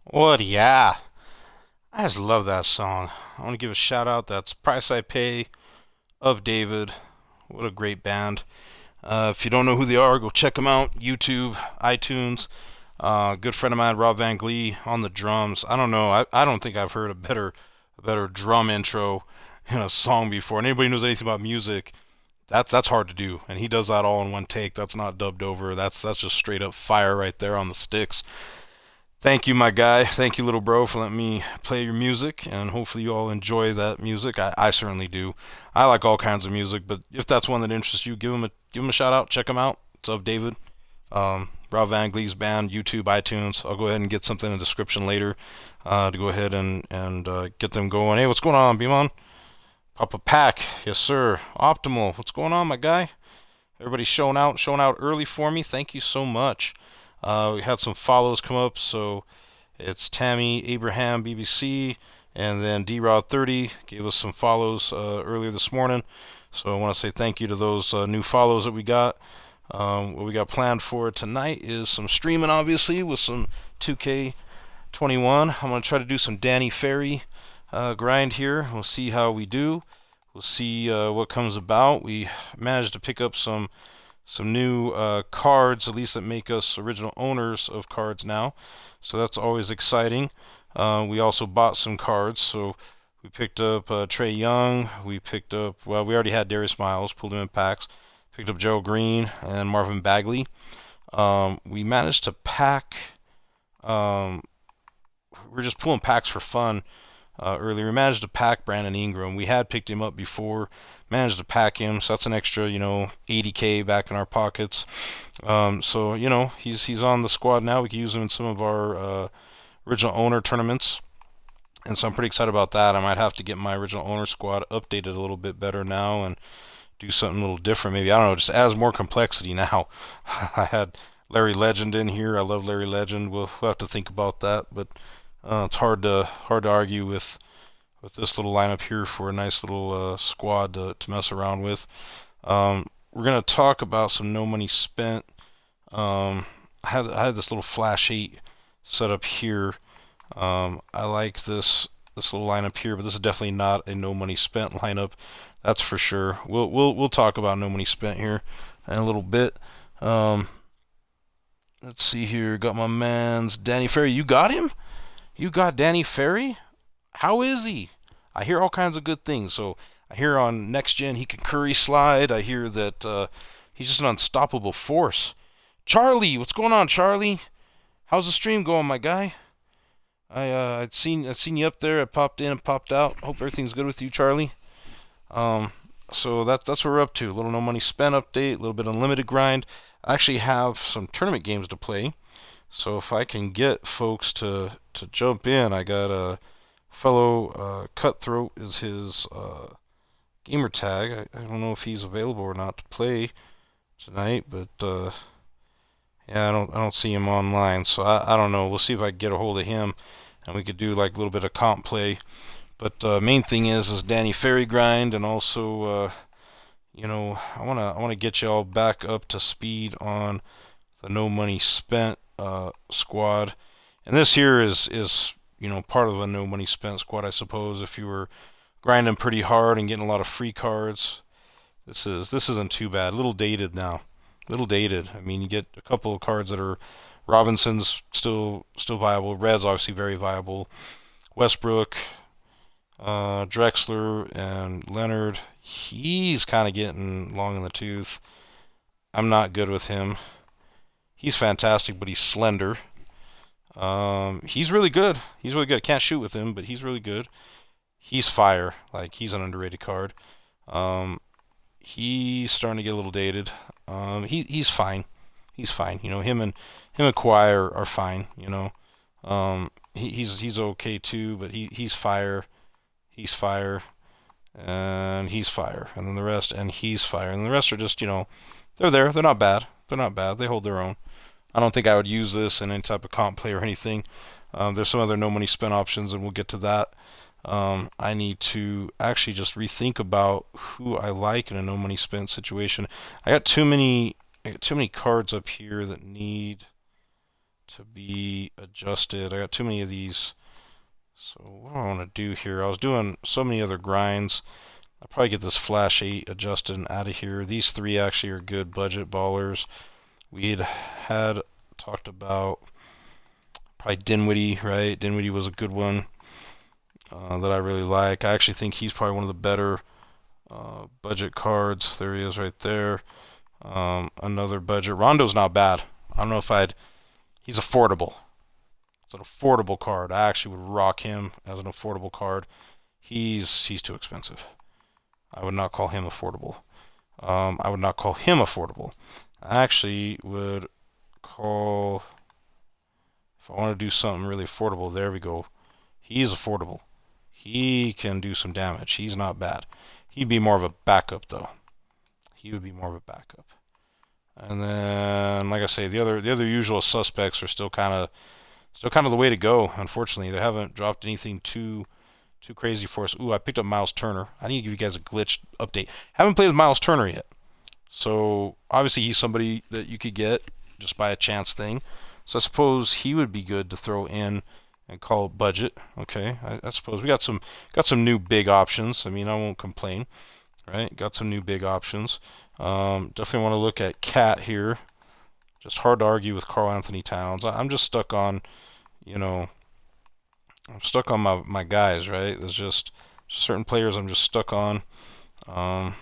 What? Yeah. I just love that song. I want to give a shout out. That's Price I Pay of David. What a great band. If you don't know who they are, go check them out. YouTube, iTunes. Good friend of mine, Rob Van Glee, on the drums. I don't know. I don't think I've heard a better drum intro in a song before. And anybody who knows anything about music, that's hard to do. And he does that all in one take. That's not dubbed over. That's just straight up fire right there on the sticks. Thank you, my guy. Thank you, little bro, for letting me play your music, and hopefully you all enjoy that music. I certainly do. I like all kinds of music, but if that's one that interests you, give him a shout out. Check him out. It's of David. Rob Van Glee's band, YouTube, iTunes. I'll go ahead and get something in the description later to go ahead and get them going. Hey, what's going on, Beamon? Papa Pack, yes sir. Optimal, what's going on, my guy? Everybody's showing out early for me. Thank you so much. We had some follows come up, so it's Tammy Abraham BBC, and then D-Rod30 gave us some follows earlier this morning. So I want to say thank you to those new follows that we got. What we got planned for tonight is some streaming, obviously, with some 2K21. I'm going to try to do some Danny Ferry grind here. We'll see how we do. We'll see what comes about. We managed to pick up some new cards, at least that make us original owners of cards now. So that's always exciting. We also bought some cards. So we picked up Trey Young. We picked up, well, we already had Darius Miles, pulled him in packs. Picked up Gerald Green and Marvin Bagley. We managed to pack, we were just pulling packs for fun earlier. We managed to pack Brandon Ingram. We had picked him up before, managed to pack him, so that's an extra, 80K back in our pockets. So, he's on the squad now. We can use him in some of our original owner tournaments. And so I'm pretty excited about that. I might have to get my original owner squad updated a little bit better now and do something a little different. Maybe, I don't know, just adds more complexity now. I had Larry Legend in here. I love Larry Legend. We'll have to think about that, but it's hard to argue with this little lineup here for a nice little squad to mess around with. We're gonna talk about some no money spent. I had this little flash 8 set up here. I like this little lineup here, but this is definitely not a no money spent lineup. That's for sure. We'll talk about no money spent here in a little bit. Let's see here. Got my man's Danny Ferry. You got him? You got Danny Ferry? How is he? I hear all kinds of good things. So I hear on Next Gen he can curry slide. I hear that he's just an unstoppable force. Charlie, what's going on, Charlie? How's the stream going, my guy? I'd seen you up there. I popped in and popped out. Hope everything's good with you, Charlie. So that's what we're up to. A little no money spent update, a little bit unlimited grind. I actually have some tournament games to play. So if I can get folks to jump in, I got a fellow Cutthroat is his gamer tag. I don't know if he's available or not to play tonight, but yeah, I don't see him online. So I don't know. We'll see if I can get a hold of him, and we could do like a little bit of comp play. But main thing is Danny Ferry grind, and also I wanna get you all back up to speed on the no money spent squad. And this here is part of a no money spent squad, I suppose. If you were grinding pretty hard and getting a lot of free cards, this isn't too bad. A little dated now, a little dated. I mean, you get a couple of cards that are Robinson's still viable. Red's obviously very viable. Westbrook. Drexler and Leonard, he's kind of getting long in the tooth. I'm not good with him. He's fantastic, but he's slender. He's really good. He's really good. Can't shoot with him, but he's really good. He's fire. Like he's an underrated card. Um, he's starting to get a little dated. He's fine. He's fine. You know, him and Kawhi are fine. You know, he's okay too, but he's fire. He's fire, and he's fire, and then the rest, and he's fire, and the rest are just, you know, they're there. They're not bad. They're not bad. They hold their own. I don't think I would use this in any type of comp play or anything. There's some other no money spent options, and we'll get to that. I need to actually just rethink about who I like in a no money spent situation. I got too many cards up here that need to be adjusted. I got too many of these. So what do I want to do here? I was doing so many other grinds. I'll probably get this Flash 8 adjusted and out of here. These three actually are good budget ballers. We'd had talked about probably Dinwiddie, right? Dinwiddie was a good one that I really like. I actually think he's probably one of the better budget cards. There he is right there. Another budget. Rondo's not bad. I don't know if I'd. He's affordable. It's an affordable card. I actually would rock him as an affordable card. He's too expensive. I would not call him affordable. I would not call him affordable. I actually would call, if I want to do something really affordable, there we go. He is affordable. He can do some damage. He's not bad. He'd be more of a backup though. He would be more of a backup. And then, like I say, the other usual suspects are still kind of the way to go. Unfortunately, they haven't dropped anything too crazy for us. Ooh, I picked up Miles Turner. I need to give you guys a glitch update. Haven't played with Miles Turner yet. So obviously he's somebody that you could get just by a chance thing. So I suppose he would be good to throw in and call it budget. Okay, I suppose we got some new big options. I mean, I won't complain, right? Got some new big options. Definitely want to look at Cat here. Just hard to argue with Karl Anthony Towns. I'm just stuck on, you know, I'm stuck on my guys, right? There's just certain players I'm just stuck on that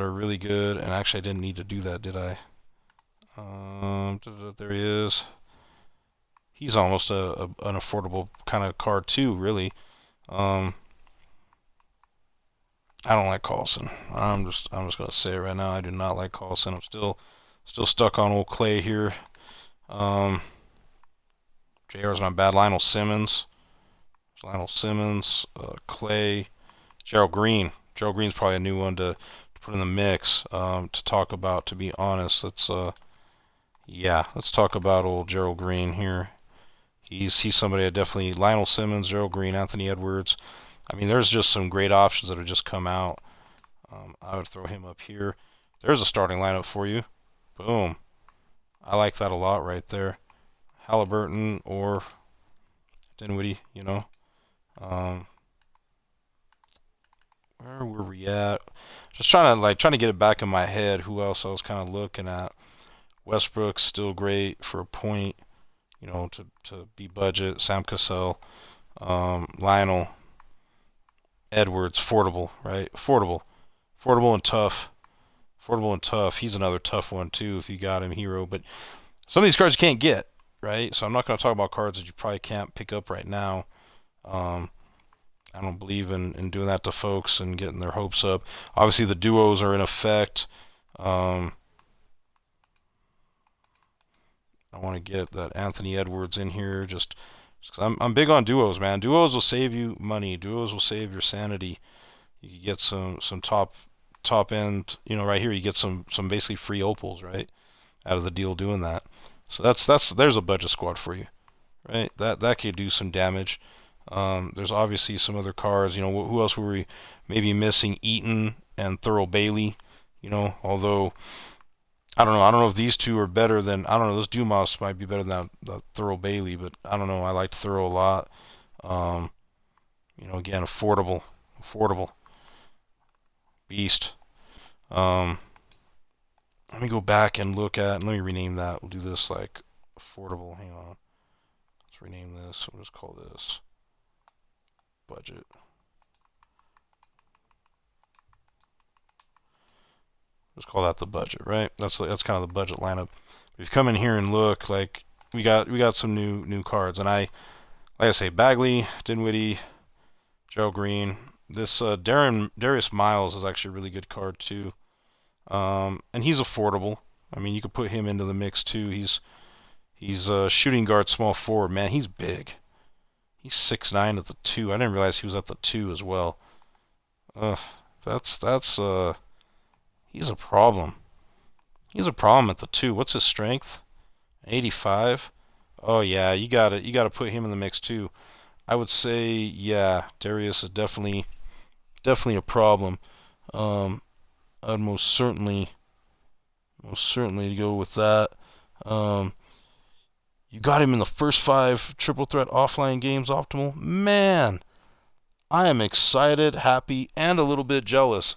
are really good. And actually, I didn't need to do that, did I? There he is. He's almost an affordable kind of card too, really. I don't like Carlson. I'm just gonna say it right now. I do not like Carlson. I'm still stuck on old Clay here. JR's not bad. Lionel Simmons, Clay, Gerald Green. Gerald Green's probably a new one to put in the mix to talk about. To be honest, let's talk about old Gerald Green here. He's somebody I definitely. Lionel Simmons, Gerald Green, Anthony Edwards. I mean, there's just some great options that have just come out. I would throw him up here. There's a starting lineup for you. Boom. I like that a lot right there. Halliburton or Dinwiddie, you know. Where were we at? Just trying to get it back in my head. Who else I was kind of looking at? Westbrook's still great for a point, you know, to be budget. Sam Cassell, Lionel, Edwards, affordable, right? Affordable and tough. Affordable and tough. He's another tough one too if you got him, hero. But some of these cards you can't get, right? So I'm not going to talk about cards that you probably can't pick up right now. I don't believe in doing that to folks and getting their hopes up. Obviously, the duos are in effect. I want to get that Anthony Edwards in here just because I'm big on duos, man. Duos will save you money. Duos will save your sanity. You can get some top end, you know, right here. You get some basically free opals, right, out of the deal doing that. So there's a budget squad for you, right? That could do some damage. There's obviously some other cards. You know, who else were we maybe missing? Eaton and Thurl Bailey. You know, although I don't know. I don't know if these two are better than. I don't know. This Dumas might be better than that Thurl Bailey, but I don't know. I liked Thurl a lot. Um, you know, again, affordable beast. Um, Let me go back and look at. Let me rename that. We'll do this like affordable. Hang on. Let's rename this. We'll just call this budget. Just call that the budget, right? That's kind of the budget lineup. If you come in here and look, like we got some new cards, and like I say, Bagley, Dinwiddie, Gerald Green. This Darius Miles is actually a really good card too, and he's affordable. I mean, you could put him into the mix too. He's a shooting guard, small forward. Man, he's big. He's 6'9" at the two. I didn't realize he was at the two as well. Uh, that's he's a problem. He's a problem at the two. What's his strength? 85. Oh yeah, you gotta put him in the mix too. I would say yeah, Darius is definitely a problem. Um, I'd most certainly go with that. Um, you got him in the first five triple threat offline games optimal. Man, I am excited, happy, and a little bit jealous.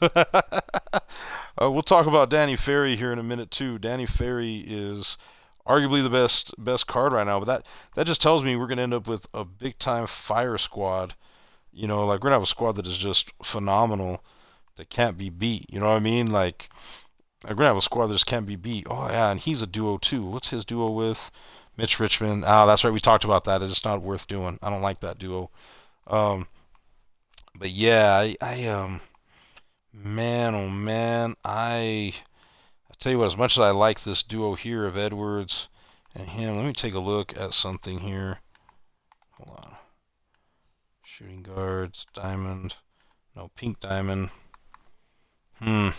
We'll talk about Danny Ferry here in a minute too. Danny Ferry is arguably the best card right now, but that just tells me we're gonna end up with a big time fire squad. Like we're gonna have a squad that is just phenomenal, that can't be beat. You know what I mean? Like we're gonna have a squad that just can't be beat. Oh yeah, and he's a duo too. What's his duo with? Mitch Richmond. Oh, that's right. We talked about that. It's not worth doing. I don't like that duo. Um, but yeah, man, oh man, I tell you what. As much as I like this duo here of Edwards and him, let me take a look at something here. Hold on. Shooting guards, diamond. No, pink diamond. Hmm.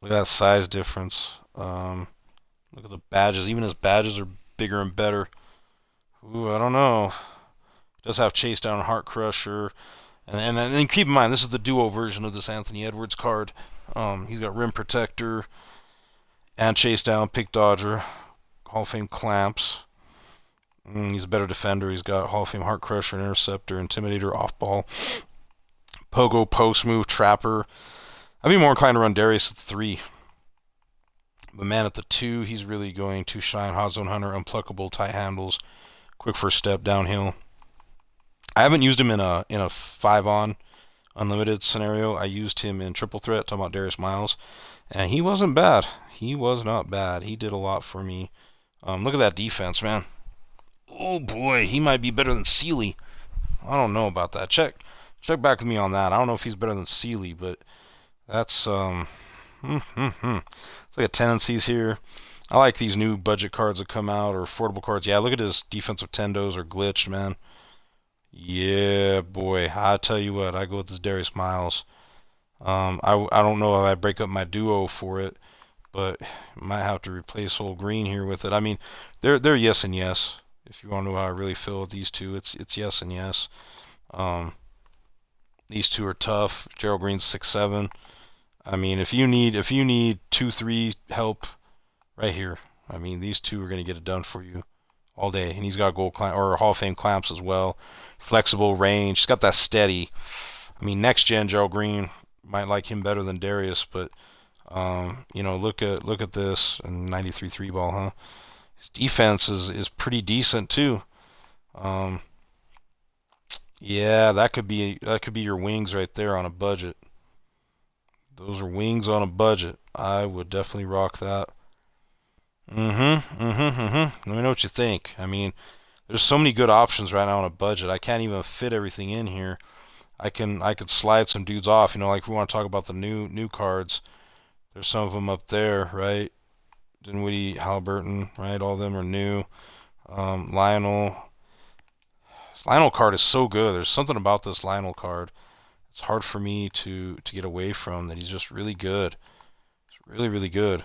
Look at that size difference. Look at the badges. Even his badges are bigger and better. Ooh, I don't know. He does have Chase Down, Heart Crusher, and keep in mind this is the duo version of this Anthony Edwards card. He's got Rim Protector and Chase Down, Pick Dodger, Hall of Fame Clamps. He's a better defender. He's got Hall of Fame Heart Crusher, Interceptor, Intimidator, Off Ball, Pogo, Post Move, Trapper. I'd be more inclined to run Darius at 3. But man, at the 2, he's really going to shine. Hot Zone Hunter, Unpluckable, Tight Handles, Quick First Step, Downhill. I haven't used him in a 5-on unlimited scenario. I used him in Triple Threat, talking about Darius Miles, and he wasn't bad. He was not bad. He did a lot for me. Look at that defense, man. Oh boy, he might be better than Sealy. I don't know about that. Check back with me on that. I don't know if he's better than Sealy, but that's Let's look at tendencies here. I like these new budget cards that come out, or affordable cards. Yeah, look at his defensive tendos or glitched, man. Yeah, boy. I tell you what, I go with this Darius Miles. I don't know if I break up my duo for it, but might have to replace old Green here with it. I mean, they're yes and yes. If you want to know how I really feel with these two, it's yes and yes. Um, these two are tough. Gerald Green's 6'7". I mean, if you need 2-3 help, right here. I mean, these two are going to get it done for you all day. And he's got gold clamp or Hall of Fame clamps as well. Flexible range. He's got that steady. I mean, next gen Gerald Green might like him better than Darius, but look at this and 93 3 ball, huh? His defense is pretty decent too. Um, yeah, that could be your wings right there on a budget. Those are wings on a budget. I would definitely rock that. Let me know what you think. I mean, there's so many good options right now on a budget. I can't even fit everything in here. I could slide some dudes off. Like if we want to talk about the new cards, there's some of them up there, right? Dinwiddie, Halliburton, right? All of them are new. Lionel. This Lionel card is so good. There's something about this Lionel card. It's hard for me to get away from that. He's just really good. It's really really good.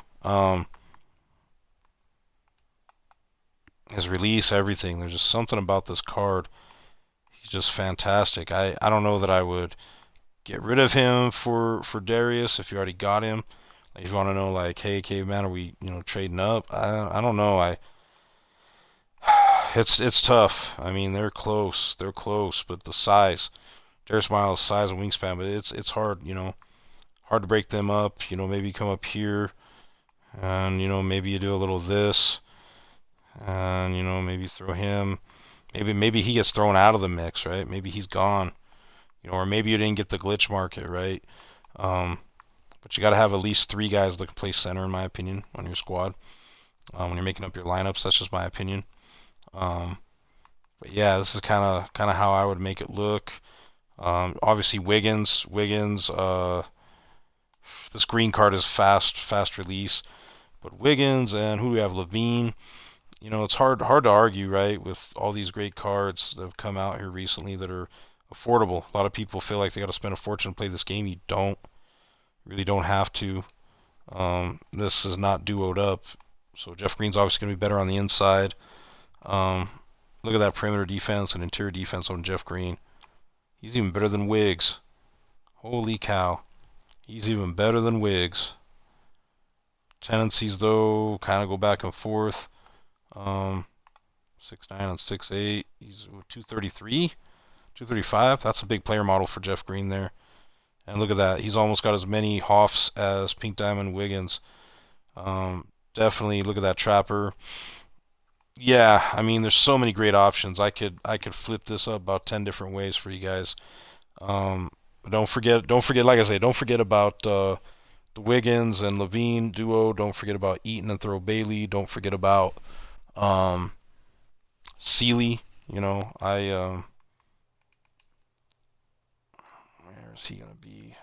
His release, everything. There's just something about this card. He's just fantastic. I don't know that I would get rid of him for Darius if you already got him. Like, if you want to know, like, hey, caveman, are we trading up? I don't know. It's tough. I mean, they're close. They're close, but the size, Darius Miles' size and wingspan, but it's hard. Hard to break them up. Maybe come up here, and maybe you do a little of this, and maybe throw him. Maybe he gets thrown out of the mix, right? Maybe he's gone. Or maybe you didn't get the glitch market, right? Um, but you got to have at least 3 guys that can play center, in my opinion, on your squad. when you're making up your lineups. That's just my opinion. Um, but yeah, this is kind of how I would make it look. Obviously Wiggins. This green card is fast release. But Wiggins and who do we have? Levine. You know, it's hard to argue, right, with all these great cards that have come out here recently that are affordable. A lot of people feel like they got to spend a fortune to play this game. You don't really don't have to. This is not duoed up, so Jeff Green's obviously going to be better on the inside. Um, Look at that perimeter defense and interior defense on Jeff Green. He's even better than Wiggs. Holy cow. He's even better than Wiggs. Tendencies, though, kind of go back and forth. 6'9" and 6'8". He's 233, 235. That's a big player model for Jeff Green there. And look at that. He's almost got as many Hoffs as Pink Diamond Wiggins. Definitely look at that Trapper. Yeah, I mean, there's so many great options. I could flip this up about 10 different ways for you guys. Um, don't forget, like I say, don't forget about the Wiggins and Levine duo. Don't forget about Eaton and Throw Bailey. Don't forget about um, Sealy. You know, where is he gonna be?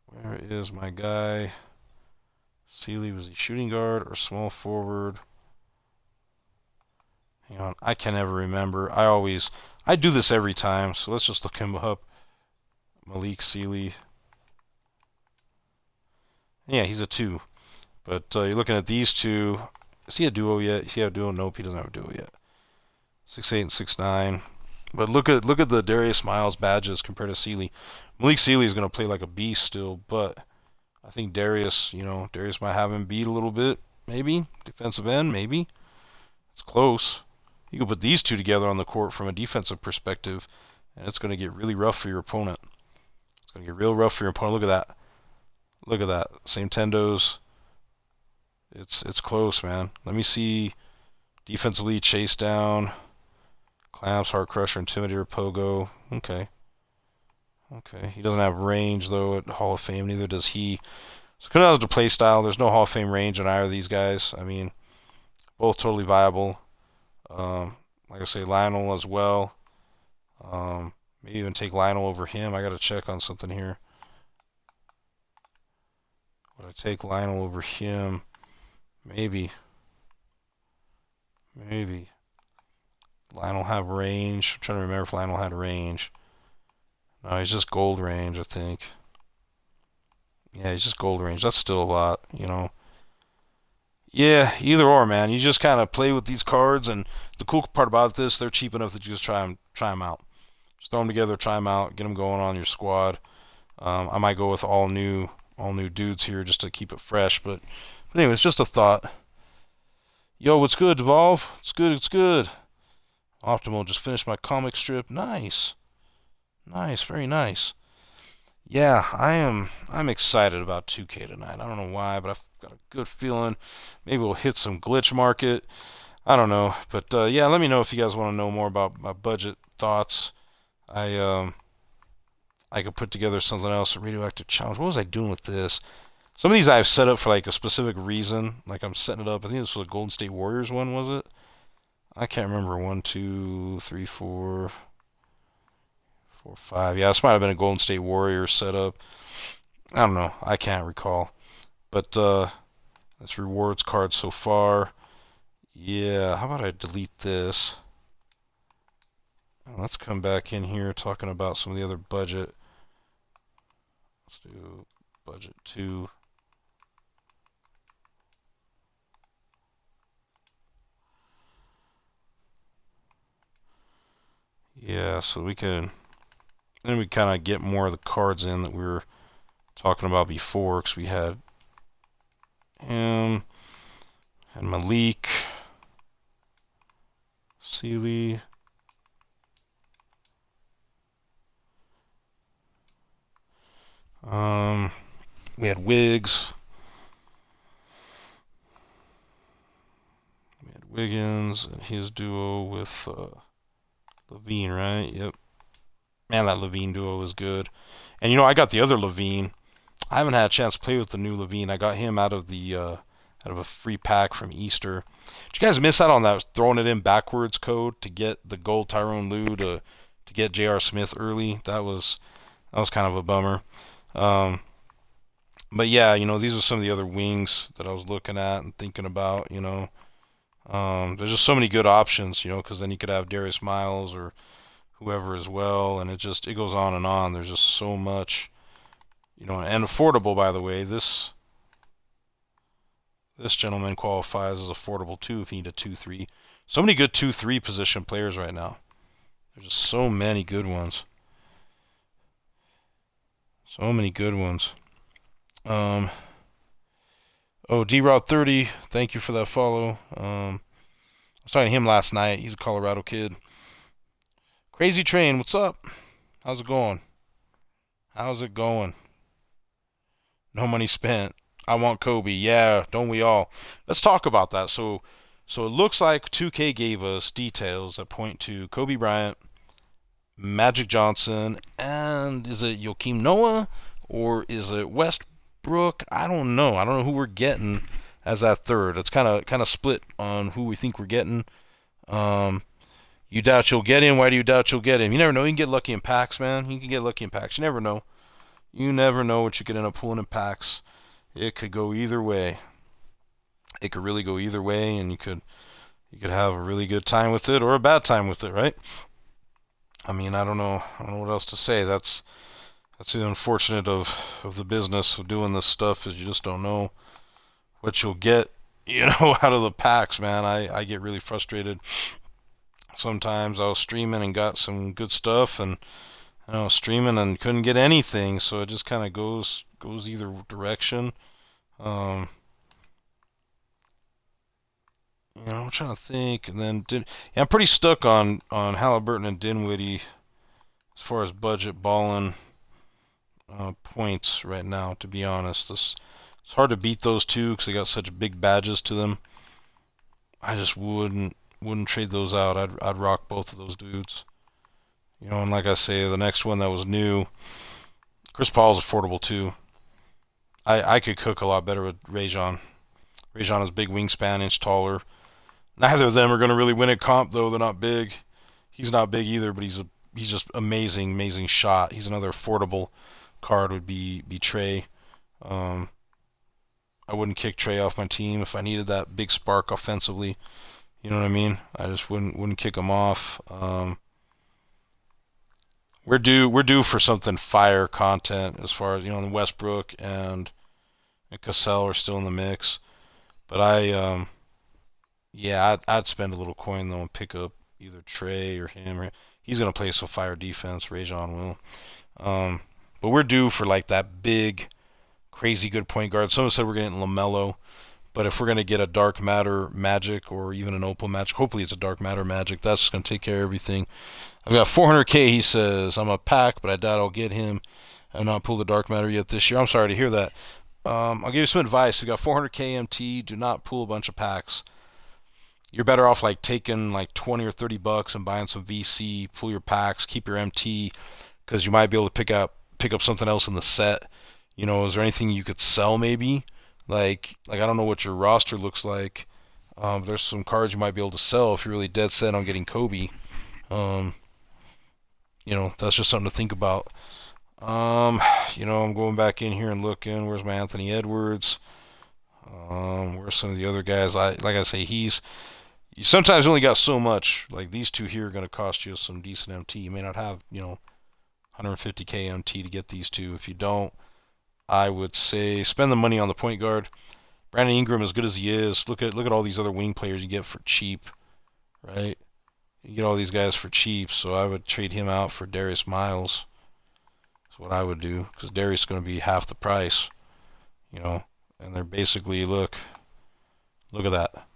Where is my guy? Sealy, was he shooting guard or small forward? Hang on, I can never remember. I do this every time, so let's just look him up. Malik Sealy. Yeah, he's a 2. But you're looking at these two. Is he a duo yet? Is he a duo? Nope, he doesn't have a duo yet. 6'8" and 6'9". But look at the Darius Miles badges compared to Sealy. Malik Sealy is going to play like a beast still, but I think Darius might have him beat a little bit, maybe. Defensive end, maybe. It's close. You can put these two together on the court from a defensive perspective, and it's going to get really rough for your opponent. It's going to get real rough for your opponent. Look at that. Look at that. Same tendos. It's close, man. Let me see. Defensively, chase down, clamps, heart crusher, intimidator, pogo. Okay. Okay. He doesn't have range though at Hall of Fame. Neither does he. So coming out of the play style, there's no Hall of Fame range in either of these guys. I mean, both totally viable. Like I say, Lionel as well. Maybe even take Lionel over him. I got to check on something here. Would I take Lionel over him? Maybe. Maybe. Lionel have range. I'm trying to remember if Lionel had range. No, he's just gold range, I think. Yeah, he's just gold range. That's still a lot, you know. Yeah, either or, man. You just kind of play with these cards, and the cool part about this, they're cheap enough that you just try them out. Just throw them together, try them out, get them going on your squad. I might go with all new dudes here just to keep it fresh, but anyway, it's just a thought. Yo, what's good, Devolve? It's good, it's good. Optimal, just finished my comic strip. Nice. Nice, very nice. Yeah, I'm excited about 2K tonight. I don't know why, but I've got a good feeling. Maybe we'll hit some glitch market. I don't know, but yeah, let me know if you guys want to know more about my budget thoughts. I I could put together something else, a radioactive challenge. What was I doing with this? Some of these I've set up for like a specific reason. Like I'm setting it up. I think this was a Golden State Warriors one, was it? I can't remember. 1, 2, 3, 4, 4, 5. Yeah, this might have been a Golden State Warriors setup. I don't know. I can't recall. But that's rewards card so far. Yeah, how about I delete this? Let's come back in here talking about some of the other budget. Let's do budget 2. Yeah, so we can then we kind of get more of the cards in that we were talking about before, because we had him and Malik, Sealy. We had Wiggs. We had Wiggins and his duo with Levine, right? Yep. Man, that Levine duo was good. And you know, I got the other Levine. I haven't had a chance to play with the new Levine. I got him out of the out of a free pack from Easter. Did you guys miss out on that throwing it in backwards code to get the gold Tyrone Lue to get J.R. Smith early? That was kind of a bummer. Um, but yeah, these are some of the other wings that I was looking at and thinking about. There's just so many good options. Because then you could have Darius Miles or whoever as well, and it goes on and on. There's just so much, and affordable, by the way. This gentleman qualifies as affordable too if you need a 2-3. So many good 2-3 position players right now. There's just so many good ones. So many good ones. Um, oh, D-Route30, thank you for that follow. I was talking to him last night. He's a Colorado kid. Crazy Train, what's up? How's it going? How's it going? No money spent. I want Kobe. Yeah, don't we all? Let's talk about that. So it looks like 2K gave us details that point to Kobe Bryant, Magic Johnson, and is it Joakim Noah or is it Westbrook? I don't know. I don't know who we're getting as that third. It's kind of split on who we think we're getting. You doubt you'll get him. Why do you doubt you'll get him? You never know. You can get lucky in packs, man. You can get lucky in packs. You never know. You never know what you could end up pulling in packs. It could go either way. It could really go either way, and you could have a really good time with it or a bad time with it, right? I mean, I don't know what else to say. That's the unfortunate of the business of doing this stuff is you just don't know what you'll get, out of the packs, man. I get really frustrated. Sometimes I was streaming and got some good stuff, and I was streaming and couldn't get anything, so it just kind of goes either direction. Um, I'm trying to think, and then yeah, I'm pretty stuck on Halliburton and Dinwiddie as far as budget balling points right now. To be honest, it's hard to beat those two because they got such big badges to them. I just wouldn't trade those out. I'd rock both of those dudes. And like I say, the next one that was new, Chris Paul's affordable too. I could cook a lot better with Rajon. Rajon has big wingspan, inch taller. Neither of them are going to really win a comp though. They're not big. He's not big either, but he's just amazing shot. He's another affordable card. Would be Trey. I wouldn't kick Trey off my team if I needed that big spark offensively. You know what I mean? I just wouldn't kick him off. We're due for something fire content as far as the Westbrook and Cassell are still in the mix. But yeah, I'd spend a little coin though and pick up either Trey or him. He's gonna play some fire defense. Rajon will. But we're due for like that big, crazy good point guard. Someone said we're getting LaMelo, but if we're gonna get a dark matter Magic or even an Opal Magic, hopefully it's a dark matter Magic. That's gonna take care of everything. I've got 400K. He says I'm a pack, but I doubt I'll get him. I've not pulled the dark matter yet this year. I'm sorry to hear that. I'll give you some advice. You got 400K MT. Do not pull a bunch of packs. You're better off like taking like 20 or 30 bucks and buying some VC. Pull your packs. Keep your MT because you might be able to pick up something else in the set. Is there anything you could sell maybe? Like I don't know what your roster looks like. There's some cards you might be able to sell if you're really dead set on getting Kobe. That's just something to think about. I'm going back in here and looking. Where's my Anthony Edwards? Where's some of the other guys? Like I say, you sometimes only got so much. Like these two here are going to cost you some decent MT. You may not have 150K MT to get these two. If you don't, I would say spend the money on the point guard. Brandon Ingram, as good as he is, look at all these other wing players you get for cheap, right? You get all these guys for cheap, so I would trade him out for Darius Miles. That's what I would do, because Darius is going to be half the price, And they're basically look at that.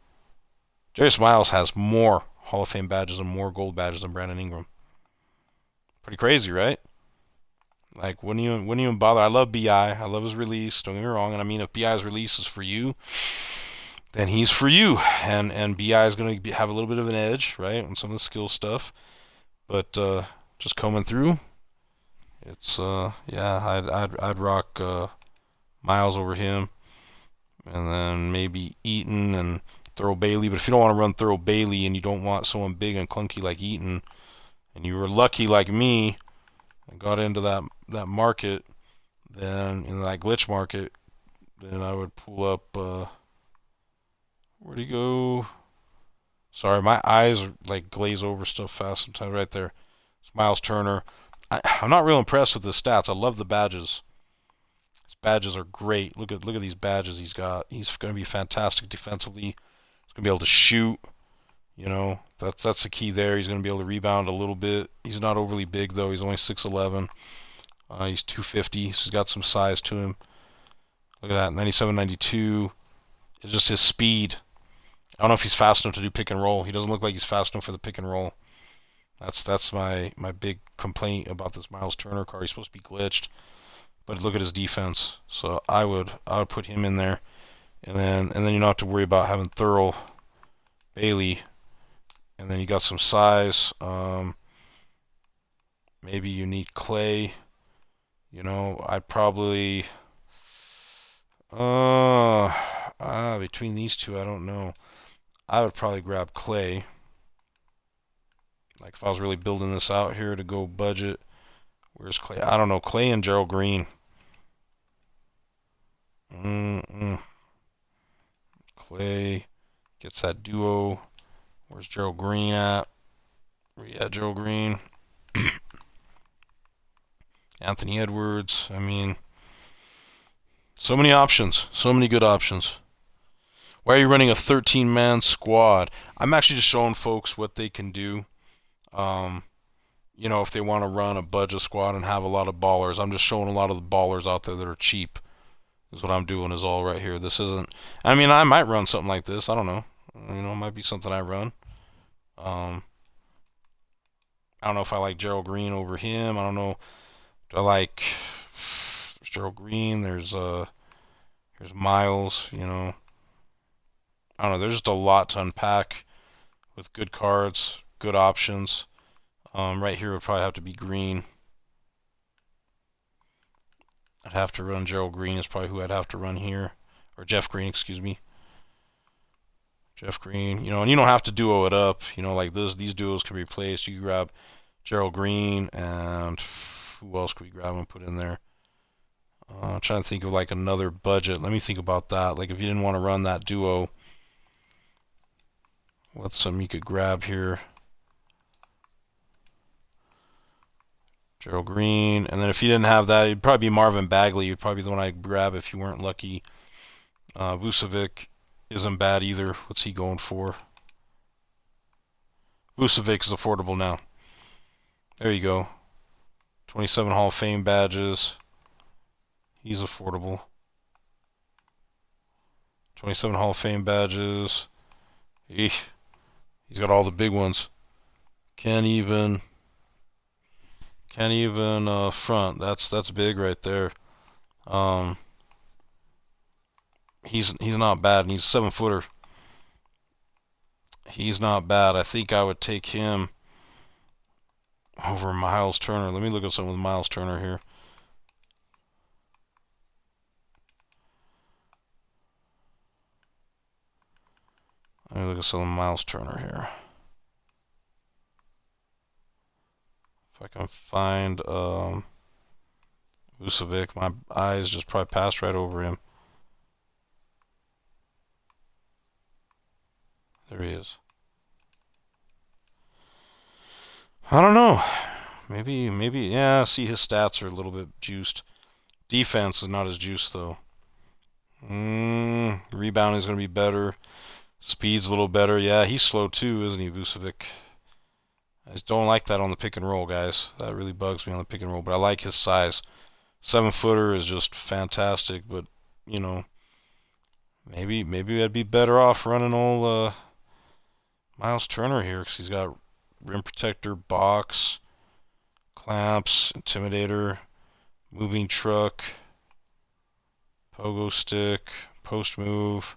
Darius Miles has more Hall of Fame badges and more gold badges than Brandon Ingram. Pretty crazy, right? Like, wouldn't even bother. I love BI. I love his release. Don't get me wrong. And I mean, if BI's release is for you, then he's for you. And BI is going to have a little bit of an edge, right, on some of the skill stuff. But just coming through, it's yeah, I'd rock Miles over him, and then maybe Eaton and Thurl Bailey. But if you don't want to run Thurl Bailey and you don't want someone big and clunky like Eaton, and you were lucky like me and got into that market, then in that glitch market, then I would pull up. Where'd he go? Sorry, my eyes like glaze over stuff fast sometimes. Right there, it's Miles Turner. I'm not real impressed with his stats. I love the badges. His badges are great. Look at these badges he's got. He's going to be fantastic defensively. He's going to be able to shoot. You know, that's the key there. He's going to be able to rebound a little bit. He's not overly big though. He's only 6'11". He's 250, so he's got some size to him. Look at that, 97, 92. It's just his speed. I don't know if he's fast enough to do pick and roll. He doesn't look like he's fast enough for the pick and roll. That's my big complaint about this Miles Turner card. He's supposed to be glitched, but look at his defense. So I would put him in there, and then you don't have to worry about having Thurl Bailey, and then you got some size. Maybe you need Clay. You know, I'd probably between these two, I don't know. I would probably grab Clay. Like if I was really building this out here to go budget, where's Clay? I don't know. Clay and Gerald Green. Clay gets that duo. Where's Gerald Green at? Where you at, Gerald Green? Anthony Edwards. I mean, so many options. So many good options. Why are you running a 13-man squad? I'm actually just showing folks what they can do. You know, if they want to run a budget squad and have a lot of ballers. I'm just showing a lot of the ballers out there that are cheap. Is what I'm doing is all right here. This isn't... I mean, I might run something like this. I don't know. You know, it might be something I run. I don't know if I like Gerald Green over him. I don't know. Do I like... There's Gerald Green. There's Miles, you know. I don't know. There's just a lot to unpack with good cards, good options. Right here would probably have to be Green. I'd have to run Gerald Green is probably who I'd have to run here. Or Jeff Green, excuse me. Jeff Green. You know, and you don't have to duo it up. You know, like this, these duos can be replaced. You can grab Gerald Green and who else could we grab and put in there? I'm trying to think of like another budget. Let me think about that. Like if you didn't want to run that duo, what's something you could grab here? Gerald Green. And then if you didn't have that, it'd probably be Marvin Bagley. You'd probably be the one I'd grab if you weren't lucky. Vucevic isn't bad either. What's he going for? Vucevic is affordable now. There you go. 27 Hall of Fame badges. He's affordable. 27 Hall of Fame badges. He's got all the big ones. Can't even front. That's big right there. He's not bad, and he's a 7-footer. He's not bad. I think I would take him over Miles Turner. Let me look at something with Miles Turner here. Let me look at some Miles Turner here. If I can find Vucevic, my eyes just probably passed right over him. There he is. I don't know. Maybe, yeah, see his stats are a little bit juiced. Defense is not as juiced, though. Rebounding is going to be better. Speed's a little better. Yeah, he's slow, too, isn't he, Vucevic? I just don't like that on the pick and roll, guys. That really bugs me on the pick and roll, but I like his size. 7-footer is just fantastic, but, you know, maybe I'd be better off running old Miles Turner here, because he's got rim protector, box, clamps, intimidator, moving truck, pogo stick, post move,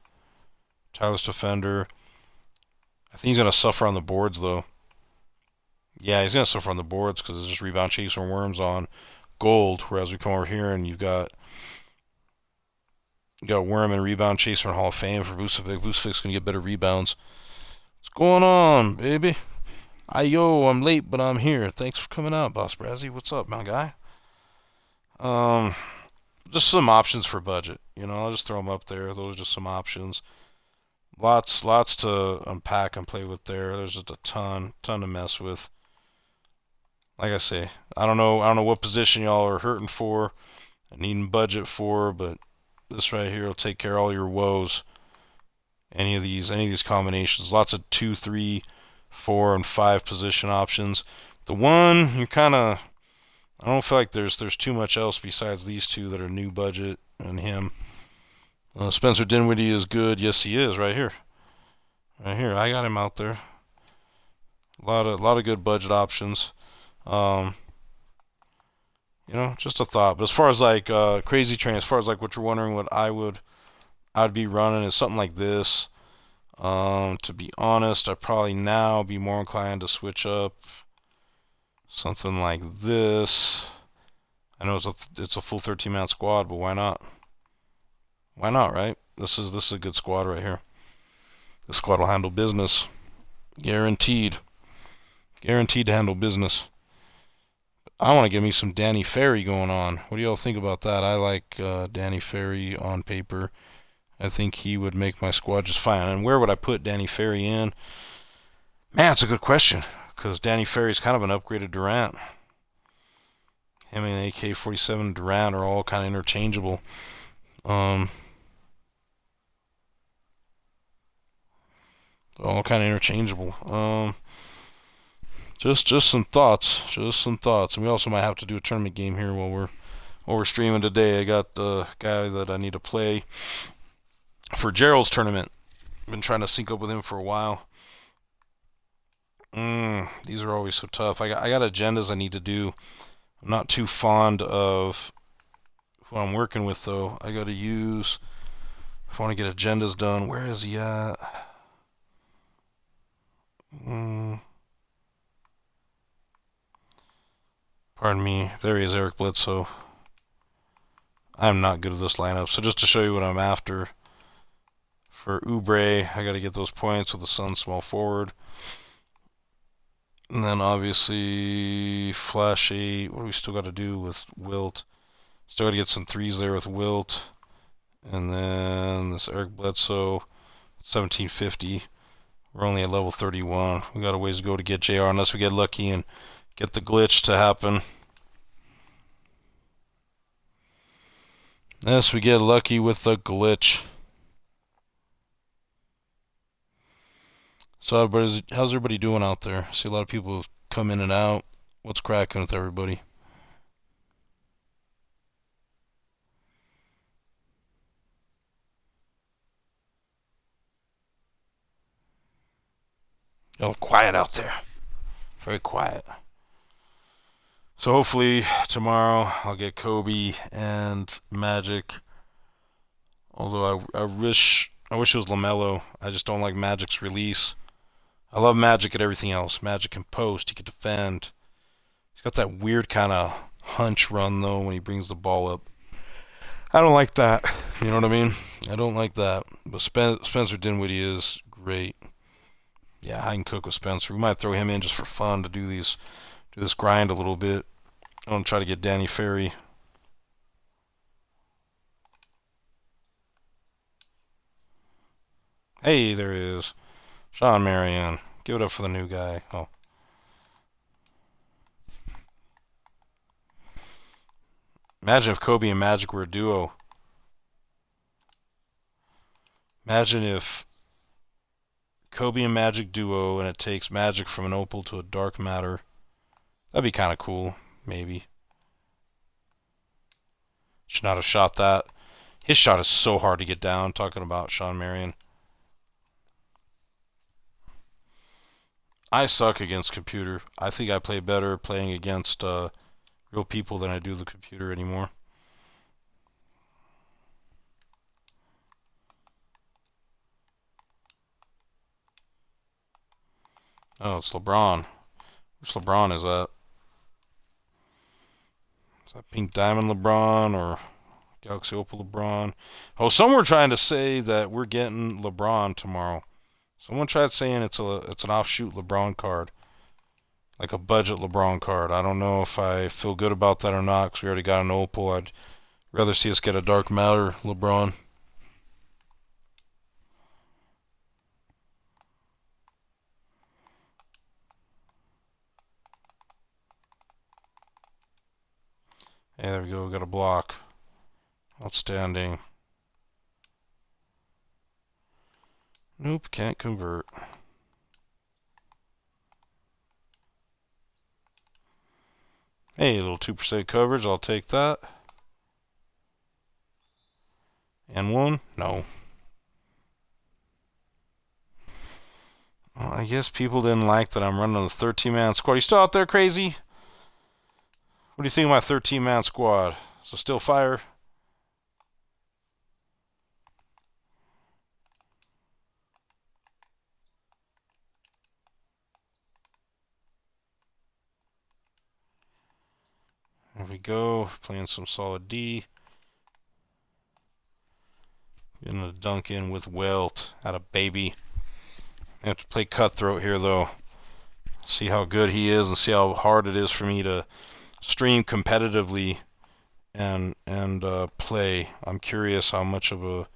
tireless defender. I think he's going to suffer on the boards, though. Yeah, he's going to suffer on the boards because it's just rebound chaser worms on gold, whereas we come over here and you've got You got Worm and Rebound Chaser in Hall of Fame for Vucevic. Vucevic's going to get better rebounds. What's going on, baby? I'm late, but I'm here. Thanks for coming out, Boss Brazzy. What's up, my guy? Um, just some options for budget. I'll just throw them up there. Those are just some options. Lots to unpack and play with there. There's just a ton to mess with. Like I say, I don't know what position y'all are hurting for and needing budget for, but this right here will take care of all your woes. Any of these combinations. Lots of 2, 3, 4, and 5 position options. The one you're kind of, I don't feel like there's too much else besides these two that are new budget and him. Spencer Dinwiddie is good. Yes, he is. Right here. I got him out there. A lot of good budget options. Just a thought. But as far as like crazy train, as far as like what you're wondering, what I'd be running is something like this. To be honest, I'd probably now be more inclined to switch up something like this. I know it's a full 13-man squad, but why not? Why not, right? This is a good squad right here. This squad will handle business, guaranteed to handle business. I want to give me some Danny Ferry going on. What do y'all think about that? I like Danny Ferry on paper. I think he would make my squad just fine. And where would I put Danny Ferry in? Man, it's a good question, because Danny Ferry is kind of an upgraded Durant. Him and AK-47 Durant are all kind of interchangeable. All kind of interchangeable. Just some thoughts. And we also might have to do a tournament game here while we're streaming today. I got the guy that I need to play for Gerald's tournament. Been trying to sync up with him for a while. These are always so tough. I got agendas I need to do. I'm not too fond of who I'm working with, though. I got to use, if I want to get agendas done. Where is he at? Pardon me. There he is, Eric Bledsoe. I'm not good at this lineup. So just to show you what I'm after. For Oubre, I got to get those points with the Sun small forward. And then obviously Flash 8. What do we still got to do with Wilt? Still got to get some threes there with Wilt. And then this Eric Bledsoe, 1750. We're only at level 31. We got a ways to go to get JR unless we get lucky and get the glitch to happen. Unless we get lucky with the glitch. So how's everybody doing out there? I see a lot of people come in and out. What's cracking with everybody? Oh, quiet out there. Very quiet. So hopefully tomorrow I'll get Kobe and Magic. Although I wish it was LaMelo. I just don't like Magic's release. I love Magic at everything else. Magic can post. He can defend. He's got that weird kind of hunch run though when he brings the ball up. I don't like that. You know what I mean? I don't like that. But Spencer Dinwiddie is great. Yeah, I can cook with Spencer. We might throw him in just for fun to do this grind a little bit. I want to try to get Danny Ferry. Hey, there he is. Sean Marion. Give it up for the new guy. Oh. Imagine if Kobe and Magic were a duo. Imagine if Kobe and Magic duo and it takes Magic from an opal to a dark matter. That'd be kind of cool. Maybe. Should not have shot that. His shot is so hard to get down. Talking about Sean Marion. I suck against computer. I think I play better playing against real people than I do the computer anymore. Oh, it's LeBron. Which LeBron is that? Is that Pink Diamond LeBron or I Galaxy Opal LeBron. Oh, some were trying to say that we're getting LeBron tomorrow. Someone tried saying it's an offshoot LeBron card, like a budget LeBron card. I don't know if I feel good about that or not because we already got an Opal. I'd rather see us get a Dark Matter LeBron. Hey, there we go. We got a block. Outstanding. Nope, can't convert. Hey, a little 2% coverage. I'll take that. And one? No. Well, I guess people didn't like that I'm running a 13-man squad. You still out there, crazy? What do you think of my 13-man squad? Is it still fire? There we go. Playing some solid D. Getting a dunk in with Welt. At a baby. I have to play Cutthroat here, though. See how good he is and see how hard it is for me to stream competitively and play. I'm curious how much of a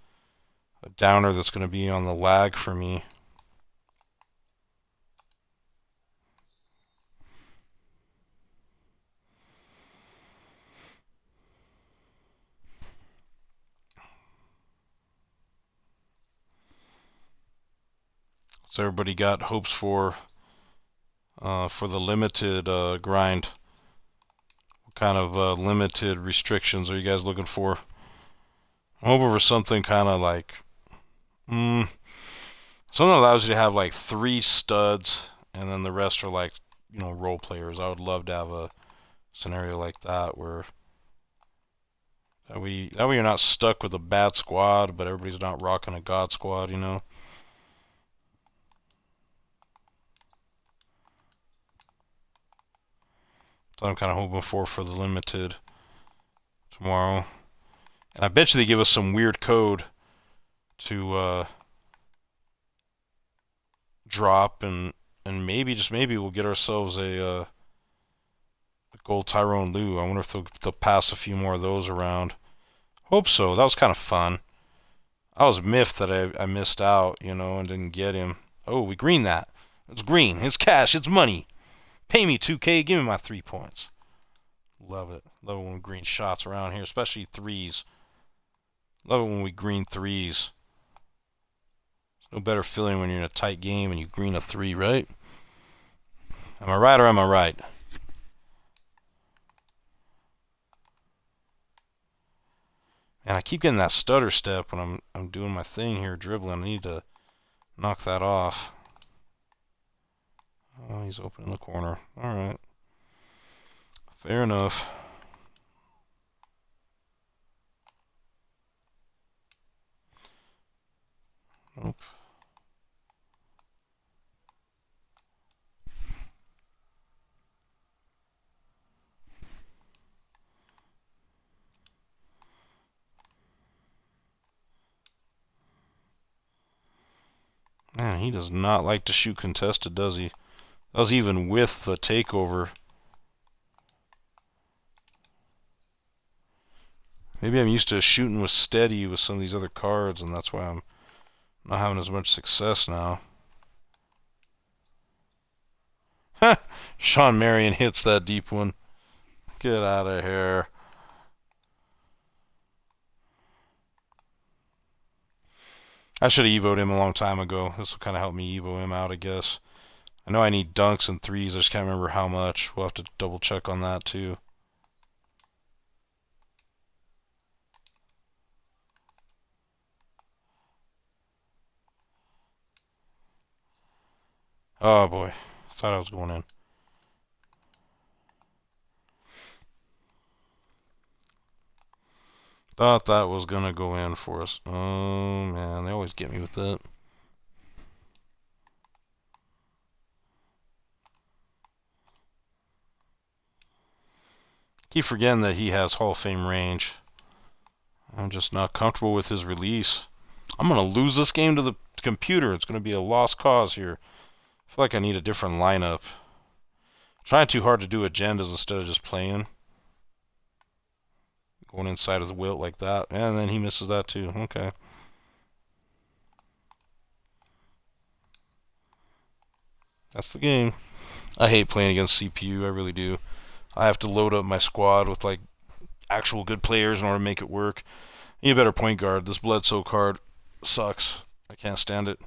downer that's going to be on the lag for me. So everybody got hopes for the limited grind. What kind of limited restrictions are you guys looking for? I'm hoping for something kind of like something that allows you to have like 3 studs and then the rest are like, role players. I would love to have a scenario like that where that way you're not stuck with a bad squad, but everybody's not rocking a god squad. So I'm kind of hoping for the limited tomorrow. And I bet you they give us some weird code to drop, and maybe, just maybe, we'll get ourselves a gold Tyrone Lue. I wonder if they'll pass a few more of those around. Hope so. That was kind of fun. I was miffed that I missed out, and didn't get him. Oh, we green that. It's green. It's cash. It's money. Pay me 2K. Give me my 3 points. Love it. Love it when we green shots around here, especially threes. Love it when we green threes. There's no better feeling when you're in a tight game and you green a 3, right? Am I right or am I right? And I keep getting that stutter step when I'm doing my thing here, dribbling. I need to knock that off. Oh, he's open in the corner. All right. Fair enough. Nope. Man, he does not like to shoot contested, does he? That was even with the takeover. Maybe I'm used to shooting with steady with some of these other cards, and that's why I'm not having as much success now. Sean Marion hits that deep one. Get out of here. I should have evoed him a long time ago. This will kind of help me evo him out, I guess. I know I need dunks and threes. I just can't remember how much. We'll have to double check on that too. Oh boy. Thought I was going in. Thought that was going to go in for us. Oh man, they always get me with that. Keep forgetting that he has Hall of Fame range. I'm just not comfortable with his release. I'm going to lose this game to the computer. It's going to be a lost cause here. I feel like I need a different lineup. I'm trying too hard to do agendas instead of just playing. Going inside of the wilt like that. And then he misses that too. Okay. That's the game. I hate playing against CPU. I really do. I have to load up my squad with like actual good players in order to make it work. Need a better point guard. This Bledsoe card sucks. I can't stand it.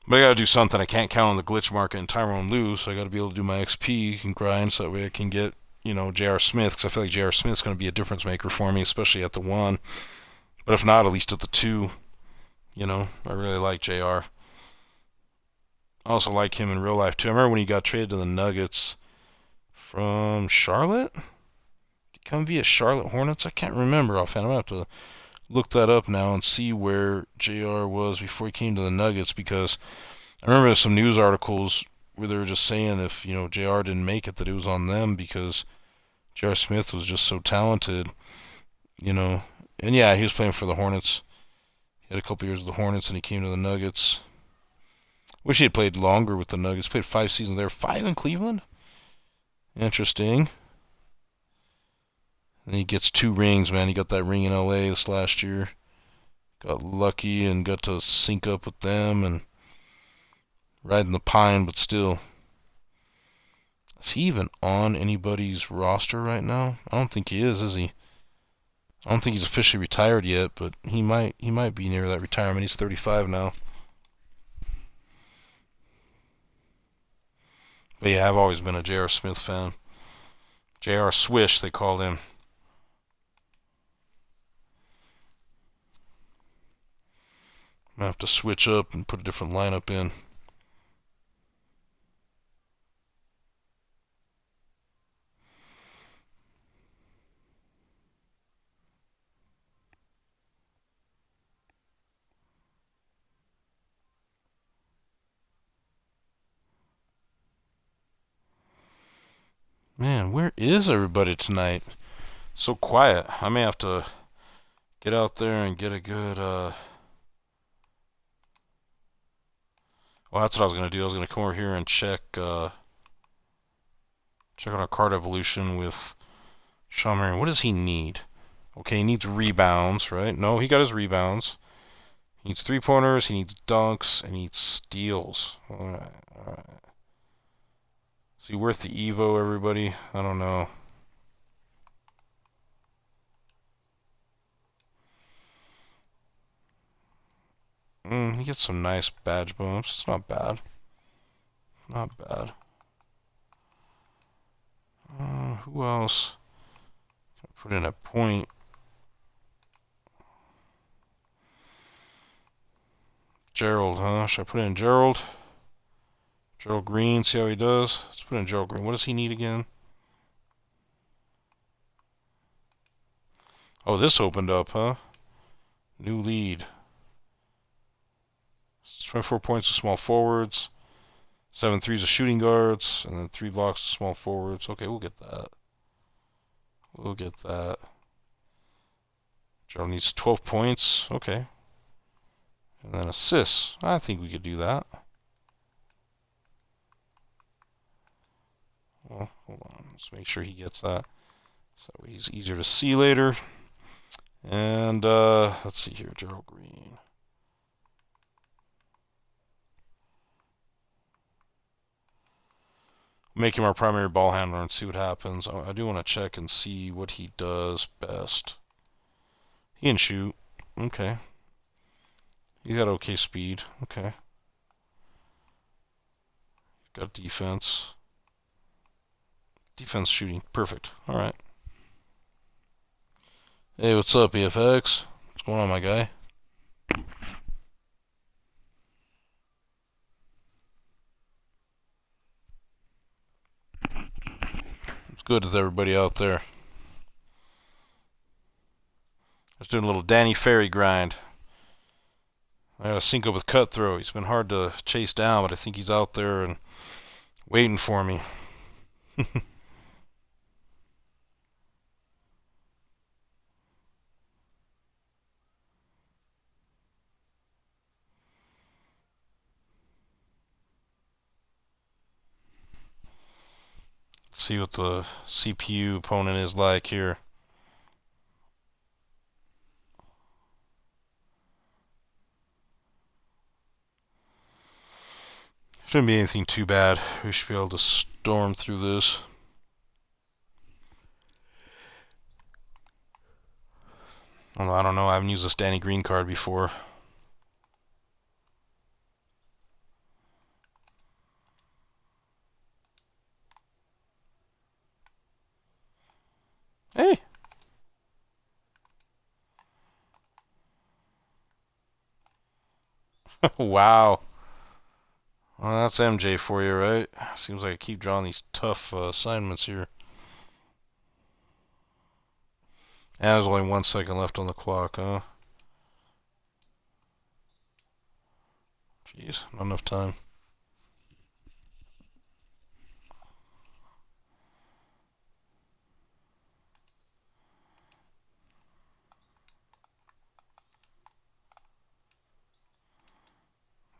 But I gotta do something. I can't count on the glitch market and Tyrone lose, so I gotta be able to do my XP and grind so that way I can get, J.R. Smith, because I feel like J.R. Smith's gonna be a difference maker for me, especially at the 1. But if not, at least at the 2. I really like J.R. I also like him in real life too. I remember when he got traded to the Nuggets from Charlotte? Did he come via Charlotte Hornets? I can't remember offhand. I'm gonna have to look that up now and see where JR was before he came to the Nuggets, because I remember there's some news articles where they were just saying if, JR didn't make it, that it was on them because J.R. Smith was just so talented, And yeah, he was playing for the Hornets. He had a couple years with the Hornets and he came to the Nuggets. Wish he had played longer with the Nuggets. Played 5 seasons there. 5 in Cleveland? Interesting. And he gets 2 rings, man. He got that ring in LA this last year. Got lucky and got to sync up with them and riding the pine, but still. Is he even on anybody's roster right now? I don't think he is he? I don't think he's officially retired yet, but he might be near that retirement. He's 35 now. But yeah, I've always been a J.R. Smith fan. J.R. Swish, they called him. I'm gonna have to switch up and put a different lineup in. Man, where is everybody tonight? So quiet. I may have to get out there and get a good, well, that's what I was going to do. I was going to come over here and check out our card evolution with Sean Marion. What does he need? Okay, he needs rebounds, right? No, he got his rebounds. He needs 3-pointers, he needs dunks, and he needs steals. Alright, alright. Is he worth the Evo, everybody? I don't know. He gets some nice badge bumps. It's not bad. Not bad. Who else? Put in a point. Gerald, huh? Should I put in Gerald? Gerald Green, see how he does? Let's put in Gerald Green. What does he need again? Oh, this opened up, huh? New lead. 24 points to small forwards. 7 threes of shooting guards. And then 3 blocks to small forwards. Okay, we'll get that. We'll get that. Gerald needs 12 points. Okay. And then assists. I think we could do that. Well, hold on. Let's make sure he gets that. So he's easier to see later. And let's see here, Gerald Green. Make him our primary ball handler and see what happens. I do want to check and see what he does best. He can shoot. Okay. He's got okay speed. Okay. Got defense. Defense shooting. Perfect. Alright. Hey, what's up, EFX? What's going on, my guy? It's good with everybody out there. Just doing a little Danny Ferry grind. I gotta sync up with Cutthroat. He's been hard to chase down, but I think he's out there and waiting for me. See what the CPU opponent is like here. Shouldn't be anything too bad. We should be able to storm through this. I don't know. I haven't used this Danny Green card before. Hey! Wow. Well, that's MJ for you, right? Seems like I keep drawing these tough assignments here. And there's only 1 second left on the clock, huh? Jeez, not enough time.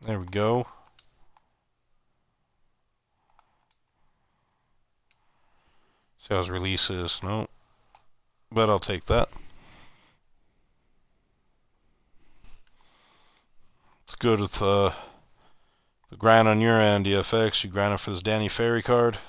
There we go. See how his release is. No. But I'll take that. It's good with the grind on your end, DFX. You grinding for this Danny Ferry card.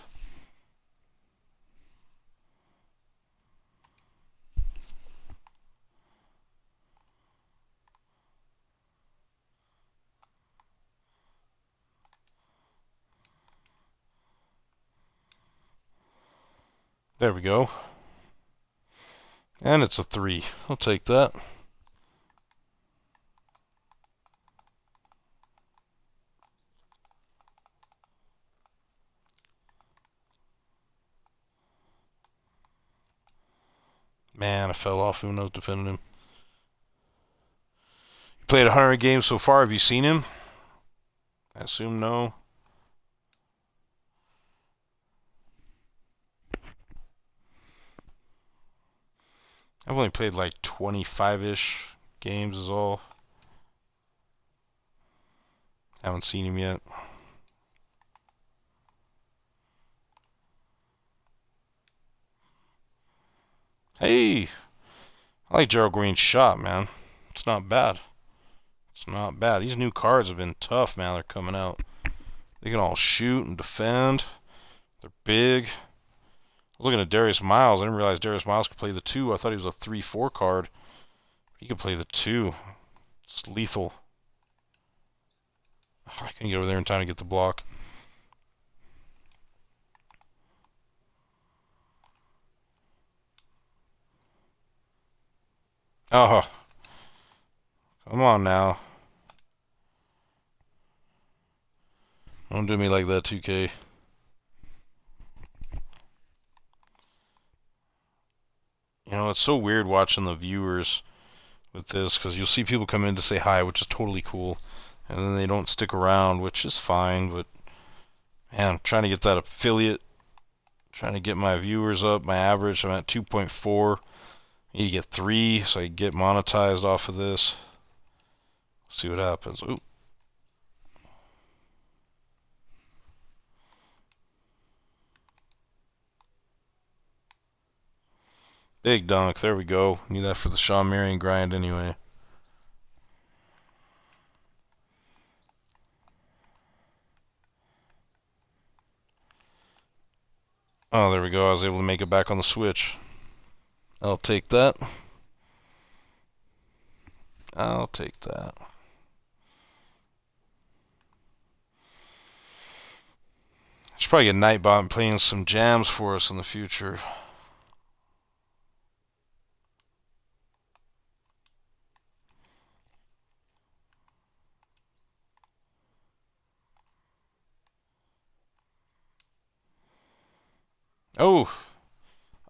There we go. And it's a 3. I'll take that. Man, I fell off even though I was defending him. You played 100 games so far. Have you seen him? I assume no. I've only played like 25-ish games is all. Haven't seen him yet. Hey! I like Gerald Green's shot, man. It's not bad. It's not bad. These new cards have been tough, man. They're coming out. They can all shoot and defend. They're big. I was looking at Darius Miles. I didn't realize Darius Miles could play the 2. I thought he was a 3-4 card. He could play the 2. It's lethal. Oh, I couldn't get over there in time to get the block. Oh, come on now. Don't do me like that, 2K. You know, it's so weird watching the viewers with this because you'll see people come in to say hi, which is totally cool, and then they don't stick around, which is fine. But man, I'm trying to get that affiliate, trying to get my viewers up. My average, I'm at 2.4. I need to get 3 so I can get monetized off of this. See what happens. Ooh. Big dunk. There we go. Need that for the Sean Marion grind anyway. Oh, there we go. I was able to make it back on the Switch. I'll take that. I'll take that. I should probably get Nightbot playing some jams for us in the future. Oh,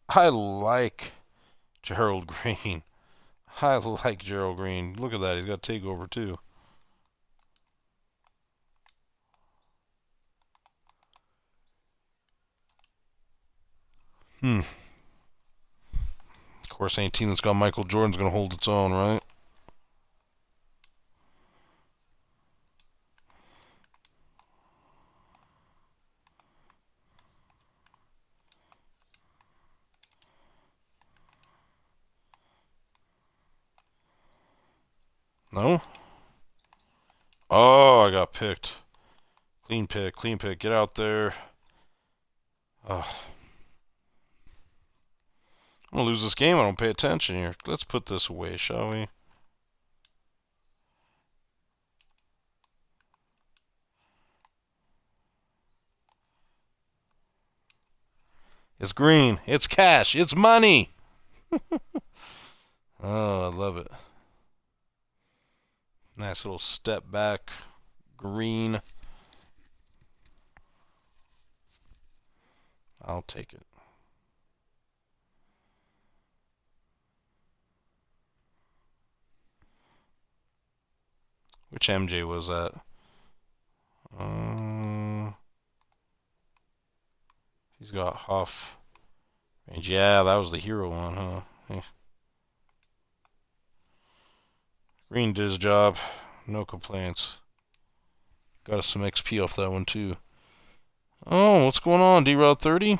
I like Gerald Green. I like Gerald Green. Look at that. He's got takeover too. Of course, any team that's got Michael Jordan's going to hold its own, right? No? Oh, I got picked. Clean pick, clean pick. Get out there. Oh, I'm gonna lose this game. I don't pay attention here. Let's put this away, shall we? It's green. It's cash. It's money. Oh, I love it. Nice little step back. Green. I'll take it. Which MJ was that? He's got Huff. Yeah, that was the hero one, huh? Yeah. Green did his job. No complaints. Got us some XP off that one, too. Oh, what's going on, D-Rod 30?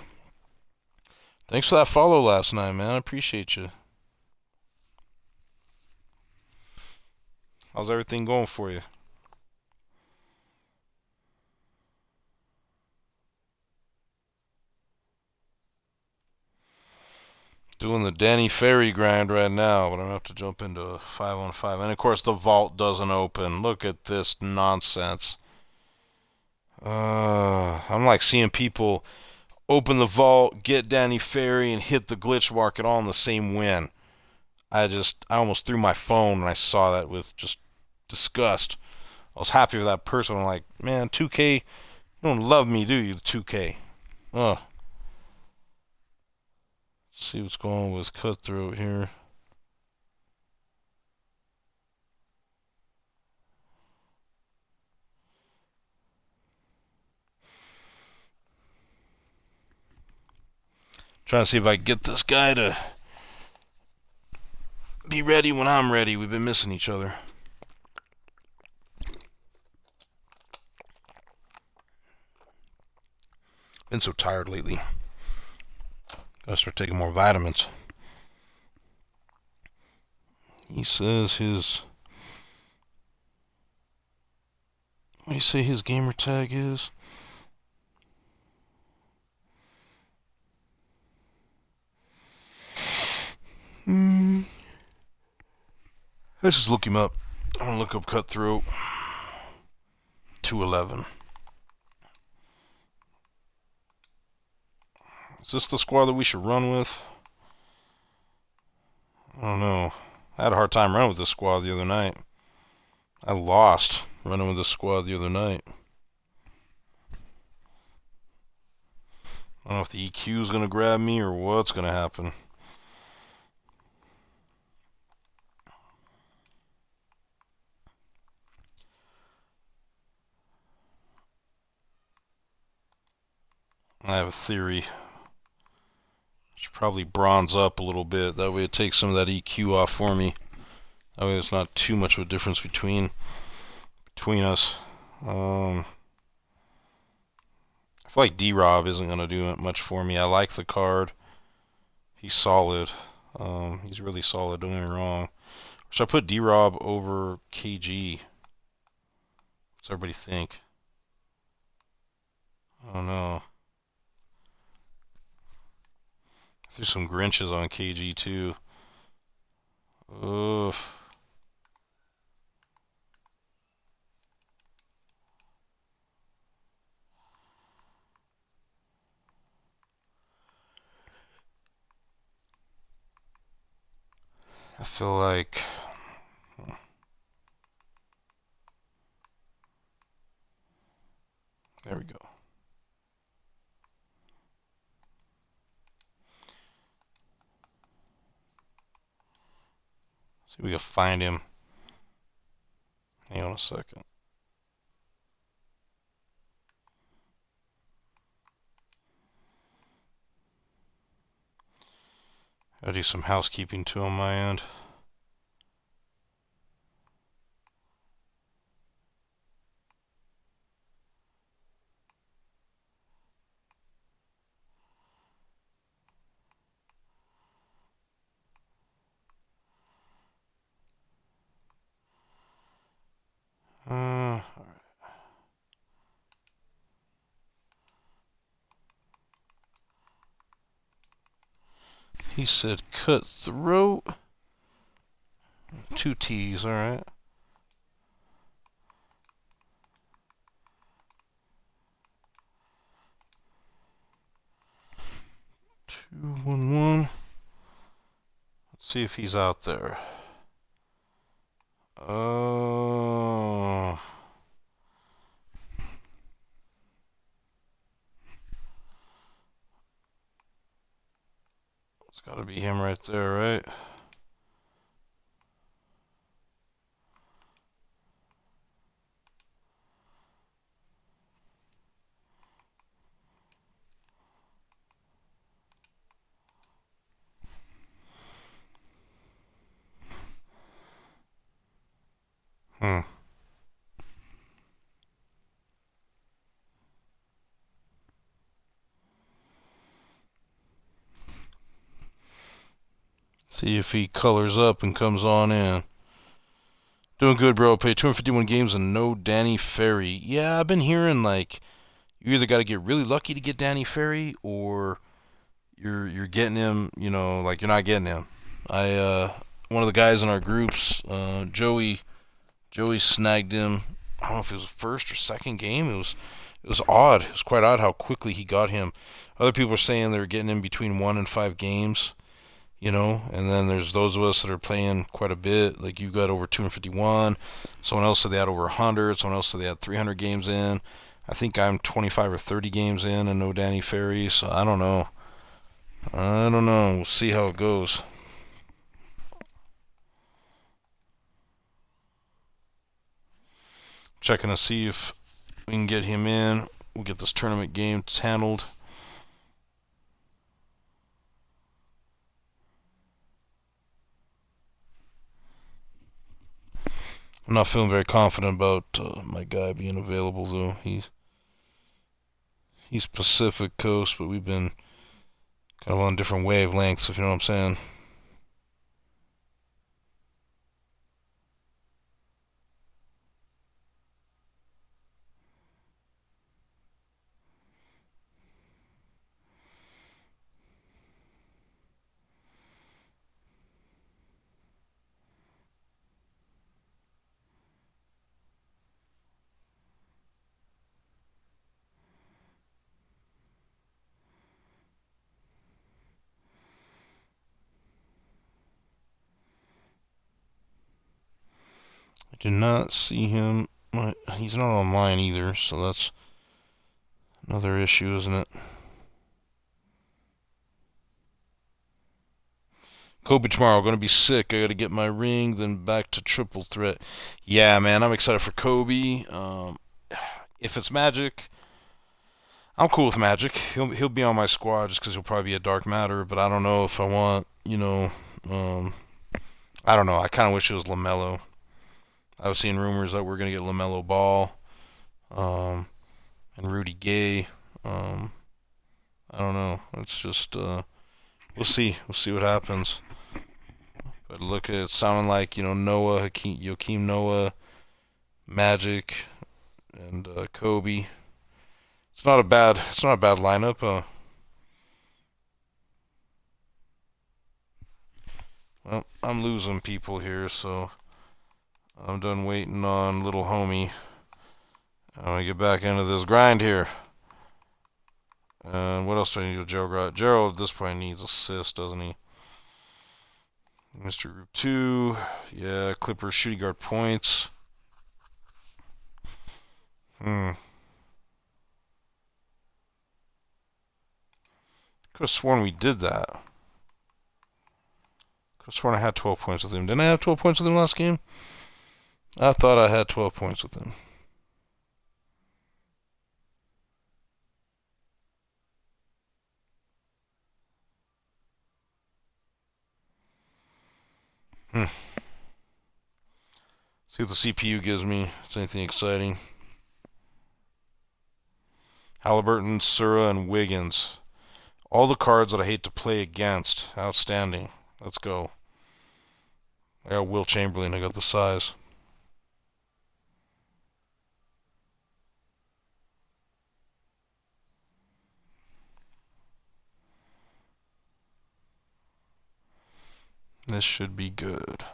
Thanks for that follow last night, man. I appreciate you. How's everything going for you? Doing the Danny Ferry grind right now, but I'm gonna have to jump into a 5-on-5. And of course, the vault doesn't open. Look at this nonsense. I'm like seeing people open the vault, get Danny Ferry, and hit the glitch market all in the same win. I almost threw my phone when I saw that with just disgust. I was happy for that person. I'm like, man, 2K, you don't love me, do you, 2K? Ugh. Let's see what's going on with Cutthroat here. Trying to see if I can get this guy to be ready when I'm ready. We've been missing each other. Been so tired lately. Gotta start taking more vitamins. He says his... What do you say his gamer tag is? Let's just look him up. I'm gonna look up Cutthroat 211. Is this the squad that we should run with? I don't know. I had a hard time running with this squad the other night. I lost running with this squad the other night. I don't know if the EQ is gonna grab me or what's gonna happen. I have a theory. Should probably bronze up a little bit. That way it takes some of that EQ off for me. That way it's not too much of a difference between us. I feel like D-Rob isn't gonna do much for me. I like the card. He's solid. He's really solid. Don't get me wrong. Should I put D-Rob over KG? What's everybody think? I don't know. Threw some Grinches on KG too. Ugh. I feel like there we go. See if we can find him. Hang on a second. Gotta do some housekeeping too on my end. He said cutthroat. 2 T's, alright. 211. Let's see if he's out there. Oh. It's gotta be him right there, right? Hmm. See if he colors up and comes on in. Doing good, bro. Played 251 games and no Danny Ferry. Yeah, I've been hearing like you either got to get really lucky to get Danny Ferry, or you're getting him. You know, like you're not getting him. One of the guys in our groups, Joey snagged him. I don't know if it was first or second game. It was odd. It was quite odd how quickly he got him. Other people are saying they're getting him between 1 and 5 games. You know, and then there's those of us that are playing quite a bit. Like you've got over 251. Someone else said they had over 100. Someone else said they had 300 games in. I think I'm 25 or 30 games in and no Danny Ferry. So I don't know. I don't know. We'll see how it goes. Checking to see if we can get him in. We'll get this tournament game handled. I'm not feeling very confident about my guy being available though. He's Pacific Coast, but we've been kind of on different wavelengths, if you know what I'm saying. I did not see him. He's not online either, so that's another issue, isn't it? Kobe tomorrow, gonna be sick. I gotta get my ring, then back to triple threat. Yeah, man, I'm excited for Kobe. If it's Magic, I'm cool with Magic. He'll be on my squad just because he'll probably be a dark matter. But I don't know if I want, um, I don't know. I kind of wish it was Lamelo. I was seeing rumors that we're gonna get Lamelo Ball, um, and Rudy Gay. Um, I don't know. It's just we'll see. We'll see what happens. But look at it sounding like Noah, Joakim Noah, Magic, and Kobe. It's not a bad lineup. Well, I'm losing people here, so I'm done waiting on little homie. I'm gonna get back into this grind here. And what else do I need to Gerald? Gerald at this point needs assist, doesn't he? Mr. Group 2. Yeah, Clippers shooting guard points. Could have sworn we did that. Could have sworn I had 12 points with him. Didn't I have 12 points with him last game? I thought I had 12 points with him. See what the CPU gives me. If it's anything exciting. Halliburton, Sura, and Wiggins. All the cards that I hate to play against. Outstanding. Let's go. I got Will Chamberlain. I got the size. This should be good.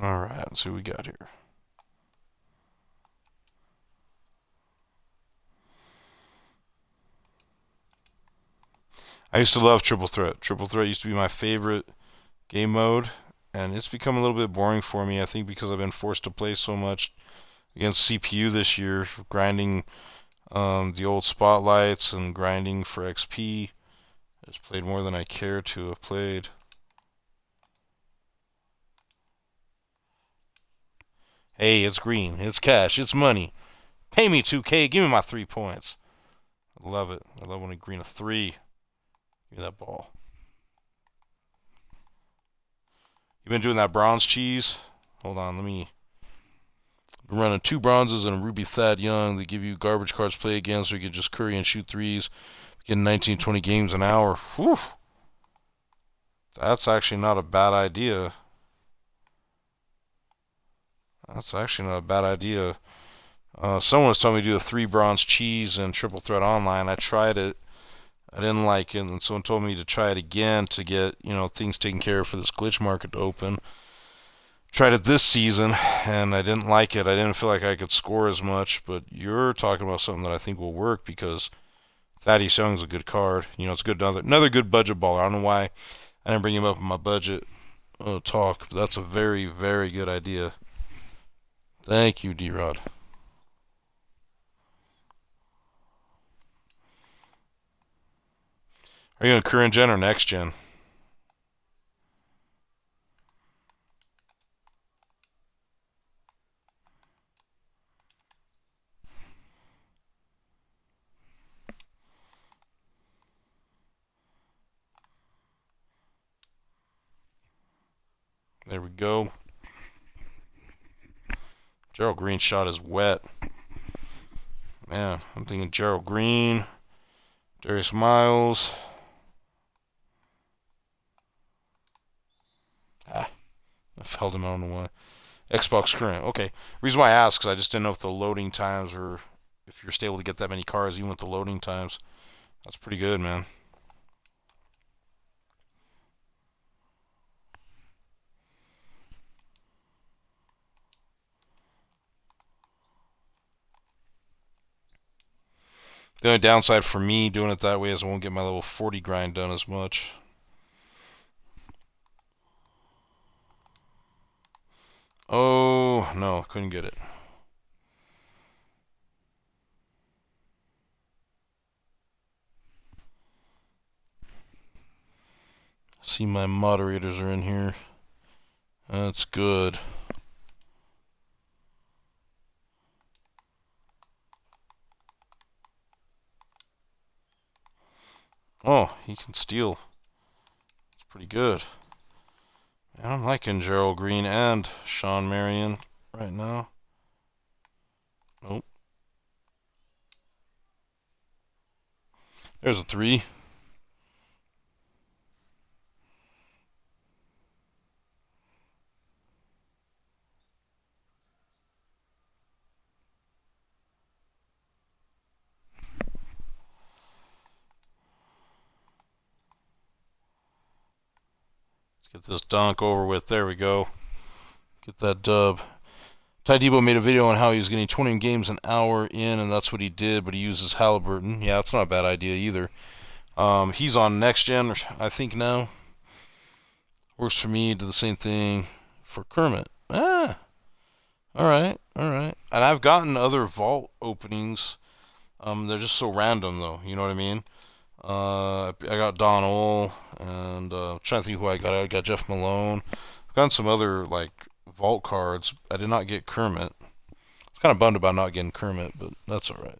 Alright, let's see what we got here. I used to love Triple Threat. Triple Threat used to be my favorite game mode, and it's become a little bit boring for me, I think because I've been forced to play so much against CPU this year, grinding the old spotlights and grinding for XP. I just played more than I care to have played. Hey, it's green. It's cash. It's money. Pay me 2K. Give me my 3 points. I love it. I love when I green a 3. Give me that ball. You been doing that bronze cheese? Hold on, let me. Been running 2 bronzes and a Ruby Thad Young. They give you garbage cards to play against, or you can just curry and shoot threes. Getting 19, 20 games an hour. Whew. That's actually not a bad idea. That's actually not a bad idea. Someone was telling me to do a 3 bronze cheese and triple threat online. I tried it. I didn't like it, and someone told me to try it again to get, things taken care of for this glitch market to open. Tried it this season, and I didn't like it. I didn't feel like I could score as much, but you're talking about something that I think will work because Thaddeus Young's a good card. It's good. Another good budget baller. I don't know why I didn't bring him up in my budget talk, but that's a very, very good idea. Thank you, D-Rod. Are you in current gen or next gen? There we go. Gerald Green shot is wet. Man, I'm thinking Gerald Green, Darius Miles. I held him, I don't know why. Xbox current. Okay. Reason why I asked is I just didn't know if the loading times were, if you're still able to get that many cars even with the loading times. That's pretty good, man. The only downside for me doing it that way is I won't get my level 40 grind done as much. Oh, no, couldn't get it. See, my moderators are in here. That's good. Oh, he can steal. It's pretty good. Man, I'm liking Gerald Green and Sean Marion right now. Nope. There's a 3. Get this dunk over with. There we go. Get that dub. Ty Debo made a video on how he was getting 20 games an hour in, and that's what he did, but he uses Halliburton. Yeah, it's not a bad idea either. He's on next gen, I think now. Works for me. Did the same thing for Kermit. Alright, alright. And I've gotten other vault openings. They're just so random, though. You know what I mean? I got Don Ole, and I'm trying to think who I got. I got Jeff Malone. I've gotten some other vault cards. I did not get Kermit. I was kind of bummed about not getting Kermit, but that's all right.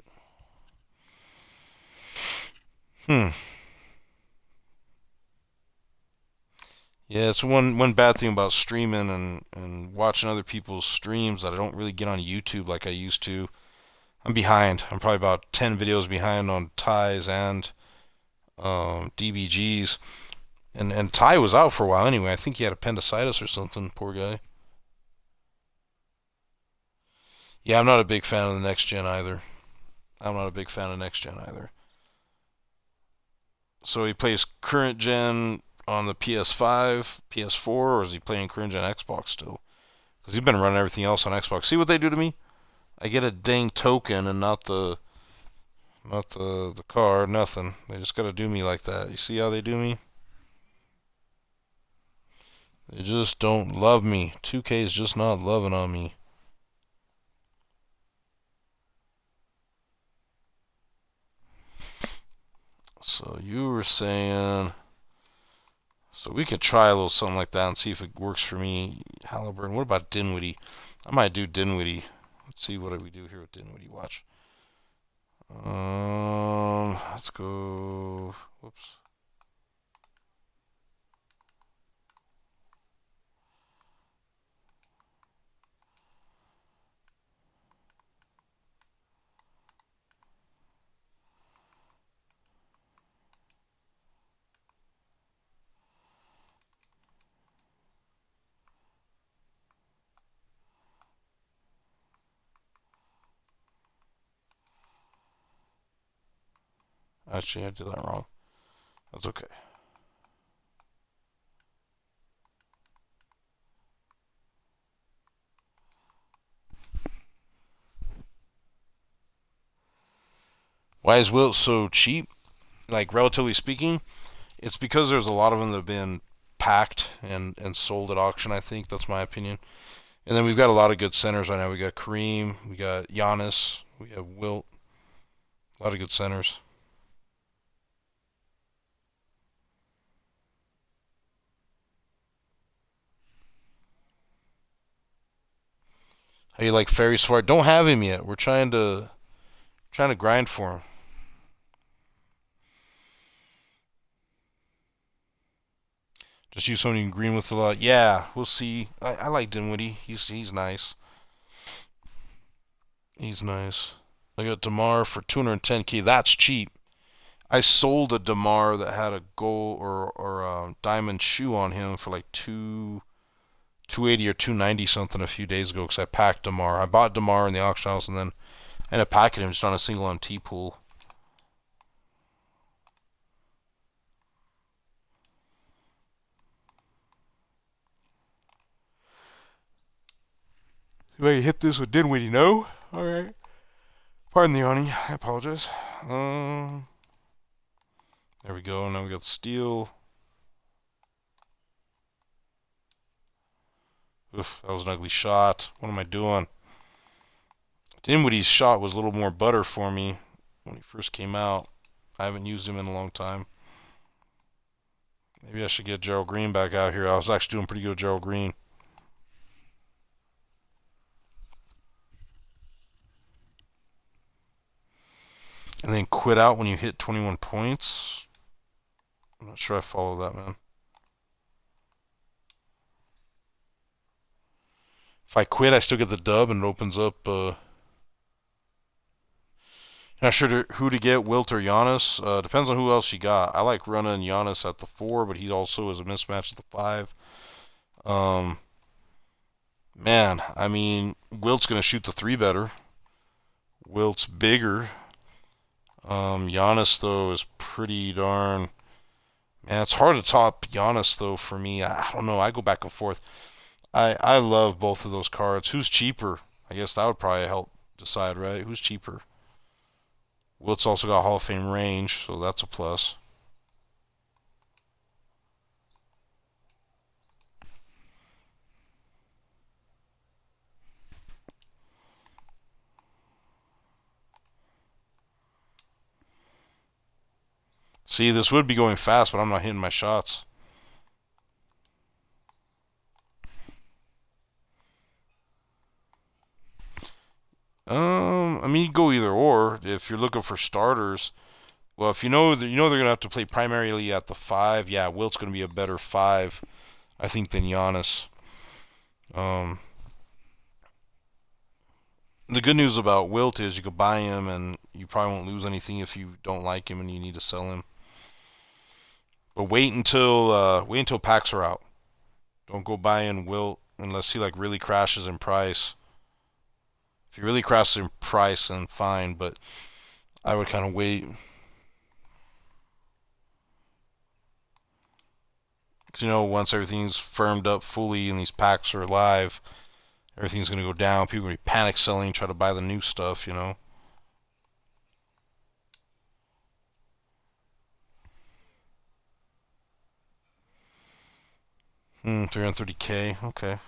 Yeah, it's one bad thing about streaming and watching other people's streams that I don't really get on YouTube like I used to. I'm behind. I'm probably about 10 videos behind on ties and DBGs. And Ty was out for a while anyway. I think he had appendicitis or something. Poor guy. Yeah, I'm not a big fan of the next gen either. I'm not a big fan of next gen either. So he plays current gen on the PS5, PS4, or is he playing current gen Xbox still? Because he's been running everything else on Xbox. See what they do to me? I get a dang token and not the car, nothing. They just gotta do me like that. You see how they do me? They just don't love me. 2K is just not loving on me. So you were saying, so we could try a little something like that and see if it works for me. Halliburton. What about Dinwiddie? I might do Dinwiddie. Let's see what we do here with Dinwiddie. Watch. Let's go. Whoops. Actually, I did that wrong. That's okay. Why is Wilt so cheap? Like, relatively speaking, it's because there's a lot of them that have been packed and sold at auction, I think. That's my opinion. And then we've got a lot of good centers right now. We got Kareem, we got Giannis, we have Wilt. A lot of good centers. How you like Ferry so far? Don't have him yet. We're trying to grind for him. Just use something green with a lot. Yeah, we'll see. I like Dinwiddie. He's nice. He's nice. I got Demar for 210K. That's cheap. I sold a Demar that had a gold or a diamond shoe on him for like 280 or 290 something a few days ago because I packed Demar. I bought Demar in the auction house and then I ended up packing him just on a single MT pool. If I hit this with Dinwiddie, no? Alright. Pardon the yawning. I apologize. There we go. Now we got steel. Oof, that was an ugly shot. What am I doing? Dinwiddie's shot was a little more butter for me when he first came out. I haven't used him in a long time. Maybe I should get Gerald Green back out here. I was actually doing pretty good with Gerald Green. And then quit out when you hit 21 points. I'm not sure I follow that, man. If I quit, I still get the dub and it opens up. Not sure who to get, Wilt or Giannis. Depends on who else you got. I like running Giannis at the 4, but he also is a mismatch at the 5. Um, Man, I mean, Wilt's going to shoot the 3 better. Wilt's bigger. Giannis, though, is pretty darn. Man, it's hard to top Giannis, though, for me. I don't know. I go back and forth. I love both of those cards. Who's cheaper? I guess that would probably help decide, right? Who's cheaper? Wilt's also got Hall of Fame range, so that's a plus. See, this would be going fast, but I'm not hitting my shots. I mean, you go either or. If you're looking for starters, well, if you know they're gonna have to play primarily at the 5. Yeah, Wilt's gonna be a better 5 I think, than Giannis. Um, the good news about Wilt is you could buy him and you probably won't lose anything if you don't like him and you need to sell him. But wait until packs are out. Don't go buy in Wilt unless he like really crashes in price. If he really crashes in price, then fine. But I would kind of wait. Because, once everything's firmed up fully and these packs are live, everything's going to go down. People are going to be panic selling, try to buy the new stuff. 330K. Okay.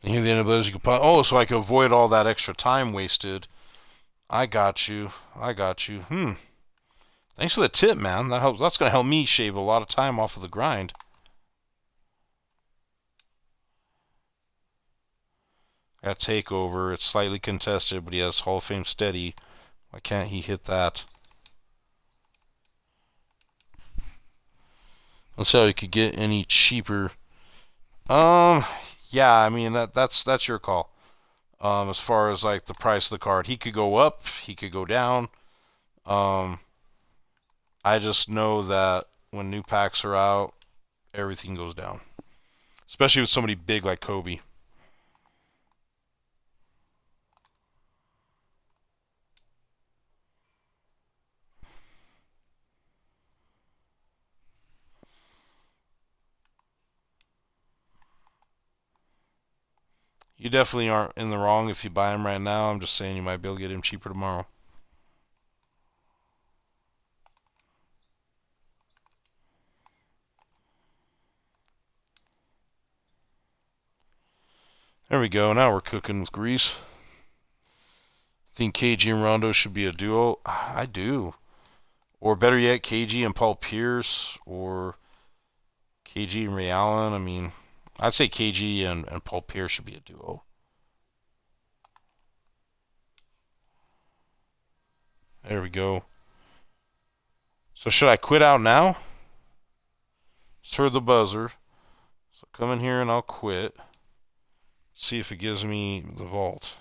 And here the end of those you could so I could avoid all that extra time wasted. I got you. I got you. Thanks for the tip, man. That helps. That's gonna help me shave a lot of time off of the grind. Got takeover. It's slightly contested, but he has Hall of Fame steady. Why can't he hit that? Let's see how he could get any cheaper. Yeah. I mean that's your call. As far as like the price of the card, he could go up. He could go down. Um, I just know that when new packs are out, everything goes down. Especially with somebody big like Kobe. You definitely aren't in the wrong if you buy him right now. I'm just saying you might be able to get him cheaper tomorrow. There we go. Now we're cooking with grease. Think KG and Rondo should be a duo? I do. Or better yet, KG and Paul Pierce, or KG and Ray Allen. I mean, I'd say KG and Paul Pierce should be a duo. There we go. So should I quit out now? Just heard the buzzer. So come in here and I'll quit. See if it gives me the vault.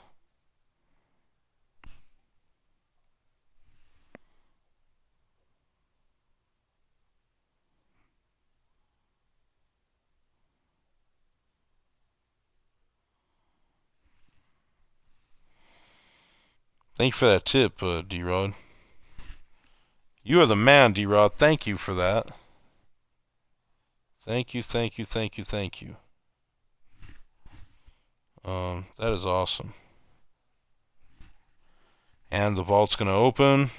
Thank you for that tip, D-Rod. You are the man, D-Rod. Thank you for that. Thank you, thank you, thank you, thank you. That is awesome. And the vault's gonna open.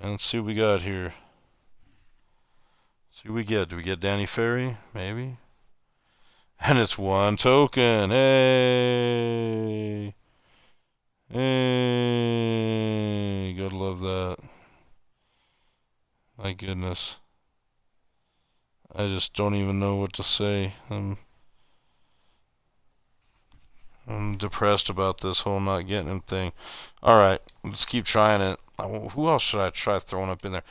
And let's see what we got here. See what we get. Do we get Danny Ferry? Maybe. And it's one token. Hey. Hey. Gotta love that. My goodness. I just don't even know what to say. I'm depressed about this whole not getting him thing. Alright, let's keep trying it. Who else should I try throwing up in there?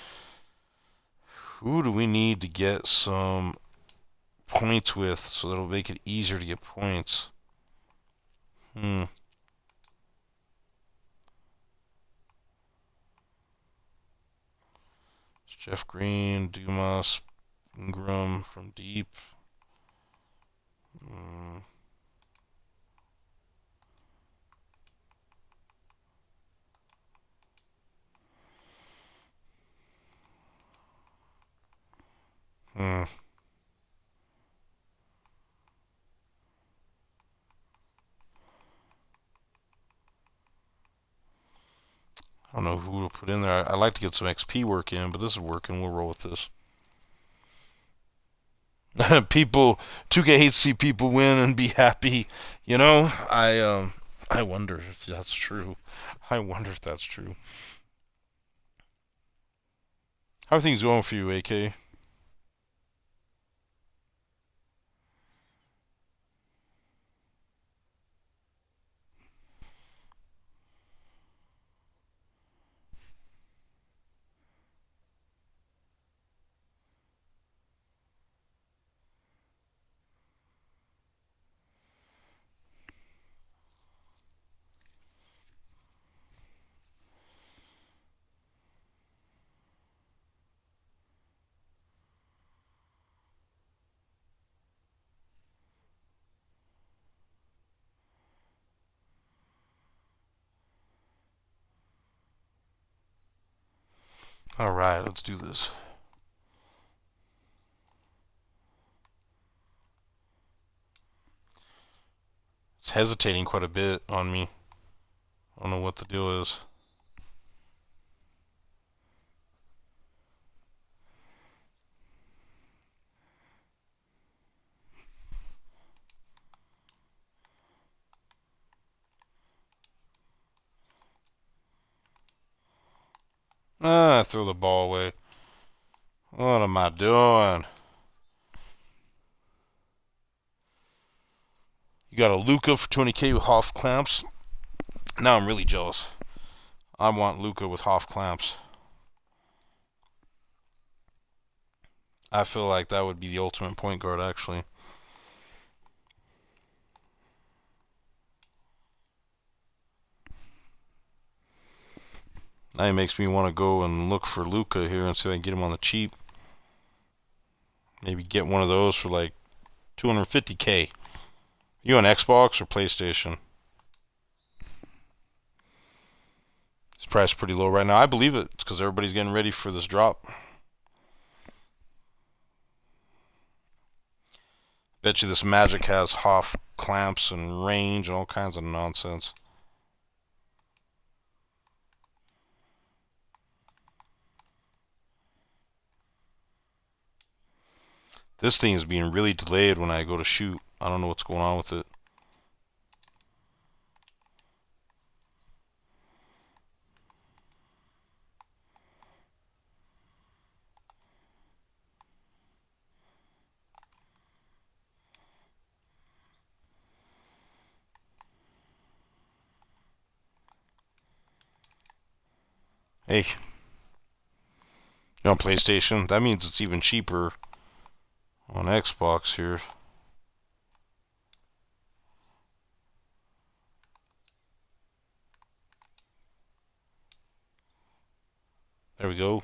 Who do we need to get some points with so that'll make it easier to get points? Jeff Green, Dumas, Ingram from deep. Hmm. I don't know who to put in there. I'd like to get some XP work in, but this is working. We'll roll with this. People, 2K hates to see people win and be happy. I wonder if that's true. I wonder if that's true. How are things going for you, AK? All right, let's do this. It's hesitating quite a bit on me. I don't know what the deal is. Ah, I threw the ball away. What am I doing? You got a Luca for 20k with Hoff clamps. Now I'm really jealous. I want Luca with Hoff clamps. I feel like that would be the ultimate point guard, actually. Now it makes me want to go and look for Luca here and see if I can get him on the cheap. Maybe get one of those for like 250k. You on Xbox or PlayStation? It's priced pretty low right now. I believe it. It's because everybody's getting ready for this drop. Bet you this Magic has Hoff clamps and range and all kinds of nonsense. This thing is being really delayed when I go to shoot. I don't know what's going on with it. Hey, you're on PlayStation? That means it's even cheaper on Xbox here. There we go.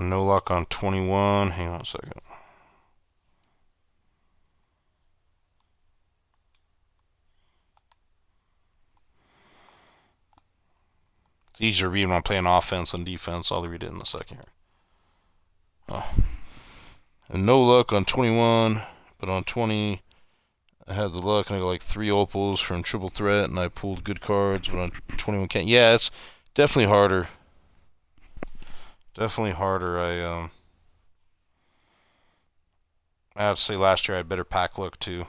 No luck on 21. Hang on a second. It's easier to read when I'm playing offense than defense. I'll read it in a second here. Oh. And no luck on 21, but on 20, I had the luck and I got like 3 opals from triple threat and I pulled good cards, but on 21 can't. Yeah, it's definitely harder. Definitely harder. I have to say last year I had better pack luck too.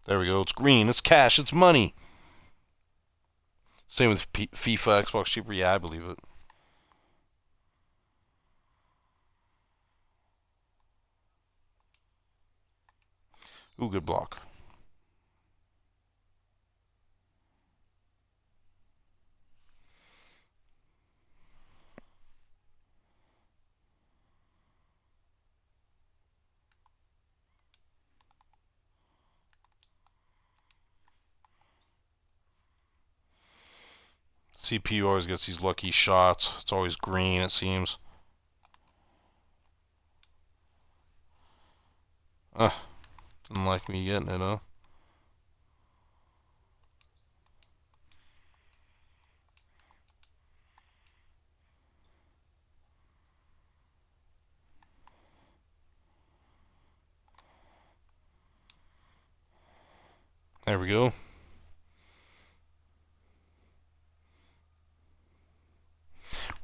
There we go. It's green. It's cash. It's money. Same with FIFA, Xbox cheaper. Yeah, I believe it. Ooh, good block. CPU always gets these lucky shots. It's always green, it seems. Didn't like me getting it, huh? There we go.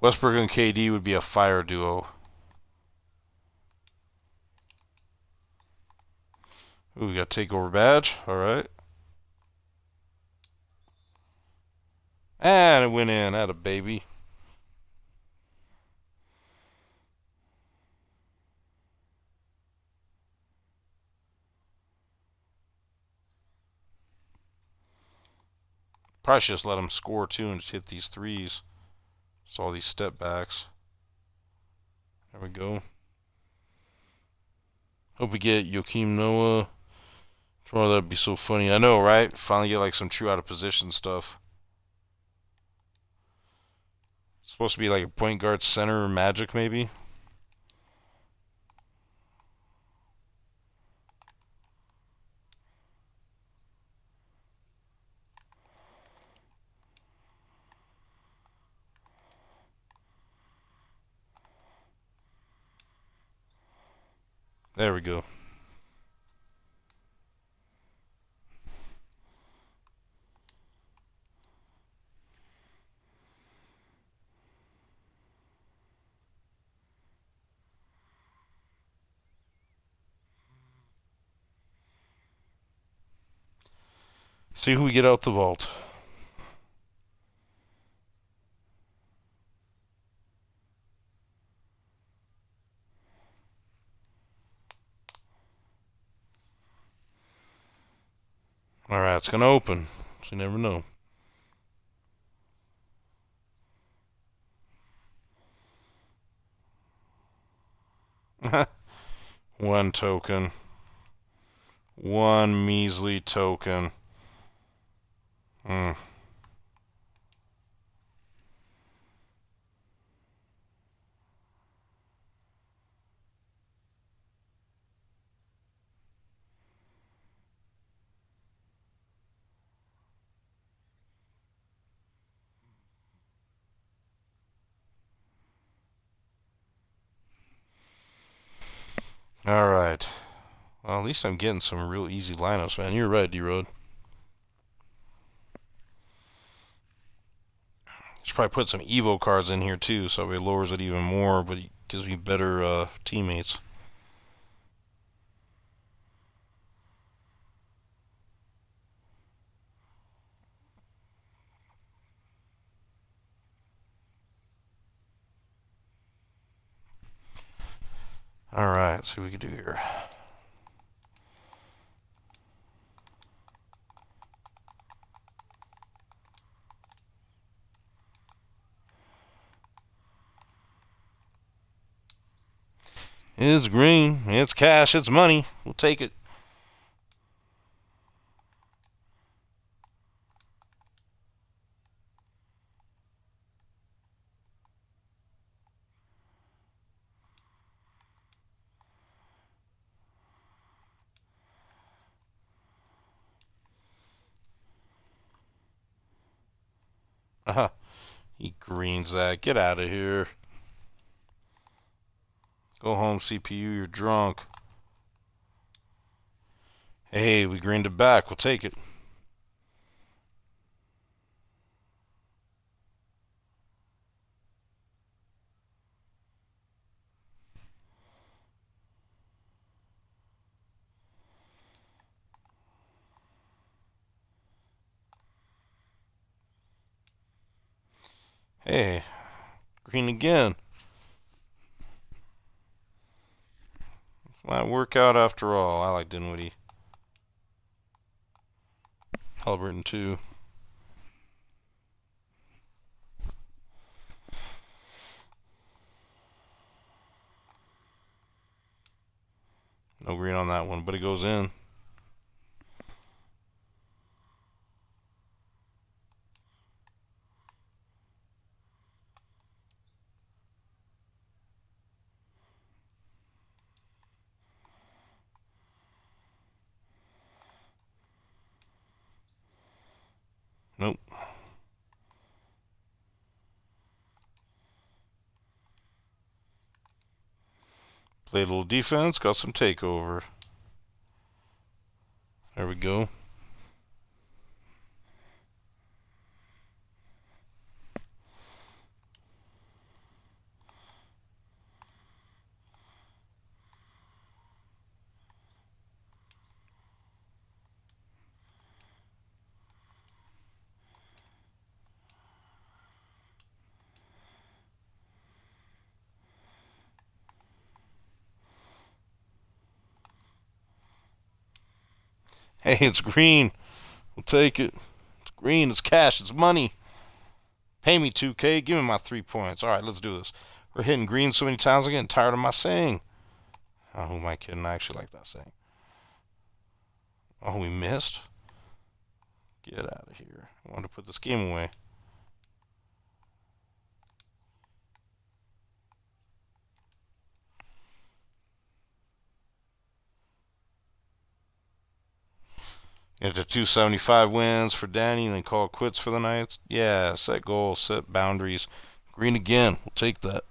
Westbrook and KD would be a fire duo. Ooh, we got takeover badge. All right. And it went in. Had a baby. Probably should just let him score too and just hit these threes. Just all these step backs. There we go. Hope we get Joakim Noah. Tomorrow, that'd be so funny. I know, right? Finally get like some true out of position stuff. Supposed to be like a point guard center or Magic, maybe. There we go. See who we get out the vault. Alright, it's going to open. So you never know. One token. One measly token. Hmm. Alright. Well, at least I'm getting some real easy lineups, man. You're right, D-Road. Should probably put some Evo cards in here, too, so it lowers it even more, but it gives me better teammates. Alright, let's see what we can do here. It's green. It's cash. It's money. We'll take it. He greens that. Get out of here. Go home, CPU. You're drunk. Hey, we greened it back. We'll take it. Hey, green again. Might work out after all. I like Dinwiddie. Halliburton too. No green on that one, but it goes in. Nope. Played a little defense, got some takeover. There we go. Hey, it's green. We'll take it. It's green. It's cash. It's money. Pay me 2K. Give me my 3 points. All right, let's do this. We're hitting green so many times. I'm getting tired of my saying. Oh, who am I kidding? I actually like that saying. Oh, we missed? Get out of here. I wanted to put this game away. Get to 275 wins for Danny and then call it quits for the night. Yeah, set goals, set boundaries. Green again. We'll take that.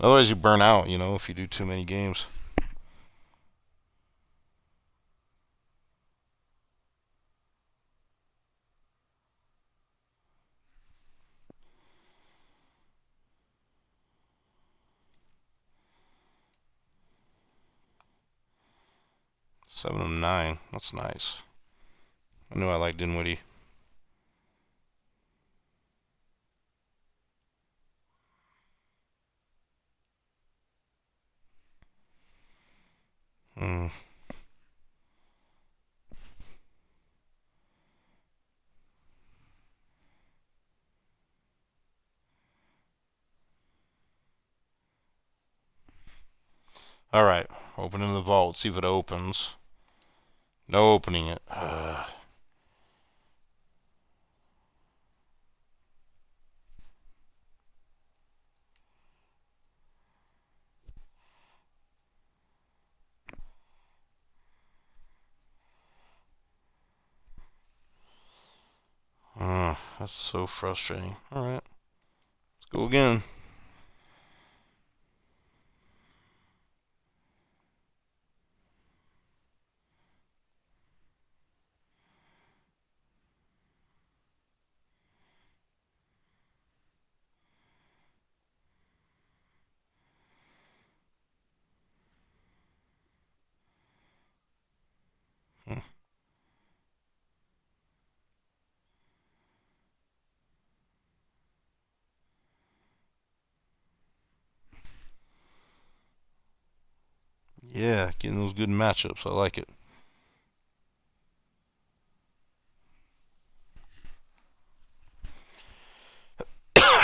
Otherwise, you burn out, if you do too many games. Seven of nine. That's nice. I knew I liked Dinwiddie. Mm. All right, opening the vault. See if it opens. No opening it. That's so frustrating. All right, let's go again. Hmm. Yeah, getting those good matchups. I like it.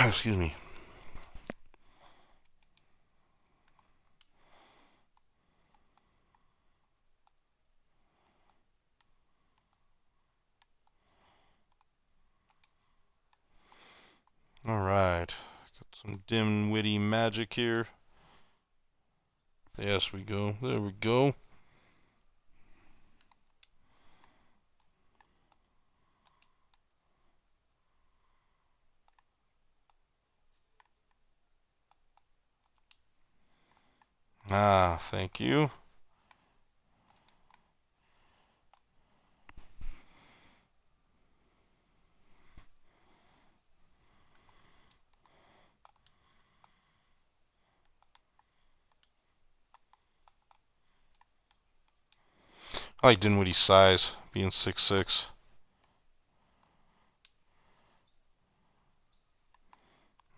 Excuse me. All right, got some dim, witty magic here. Yes, we go. There we go. Ah, thank you. I like Dinwiddie's size, being 6'6".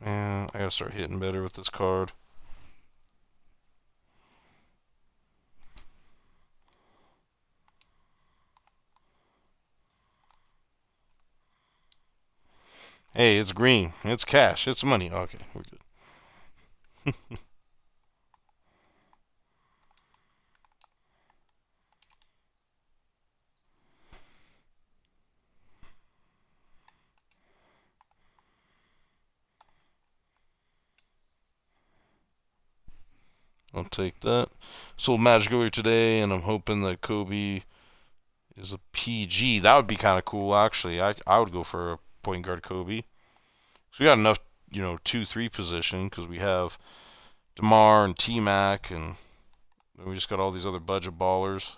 Man, I gotta start hitting better with this card. Hey, it's green. It's cash. It's money. Okay, we're good. I'll take that. Sold Magic earlier today, and I'm hoping that Kobe is a PG. That would be kind of cool, actually. I would go for a point guard Kobe. So we got enough, 2-3 position because we have DeMar and T Mac, and then we just got all these other budget ballers.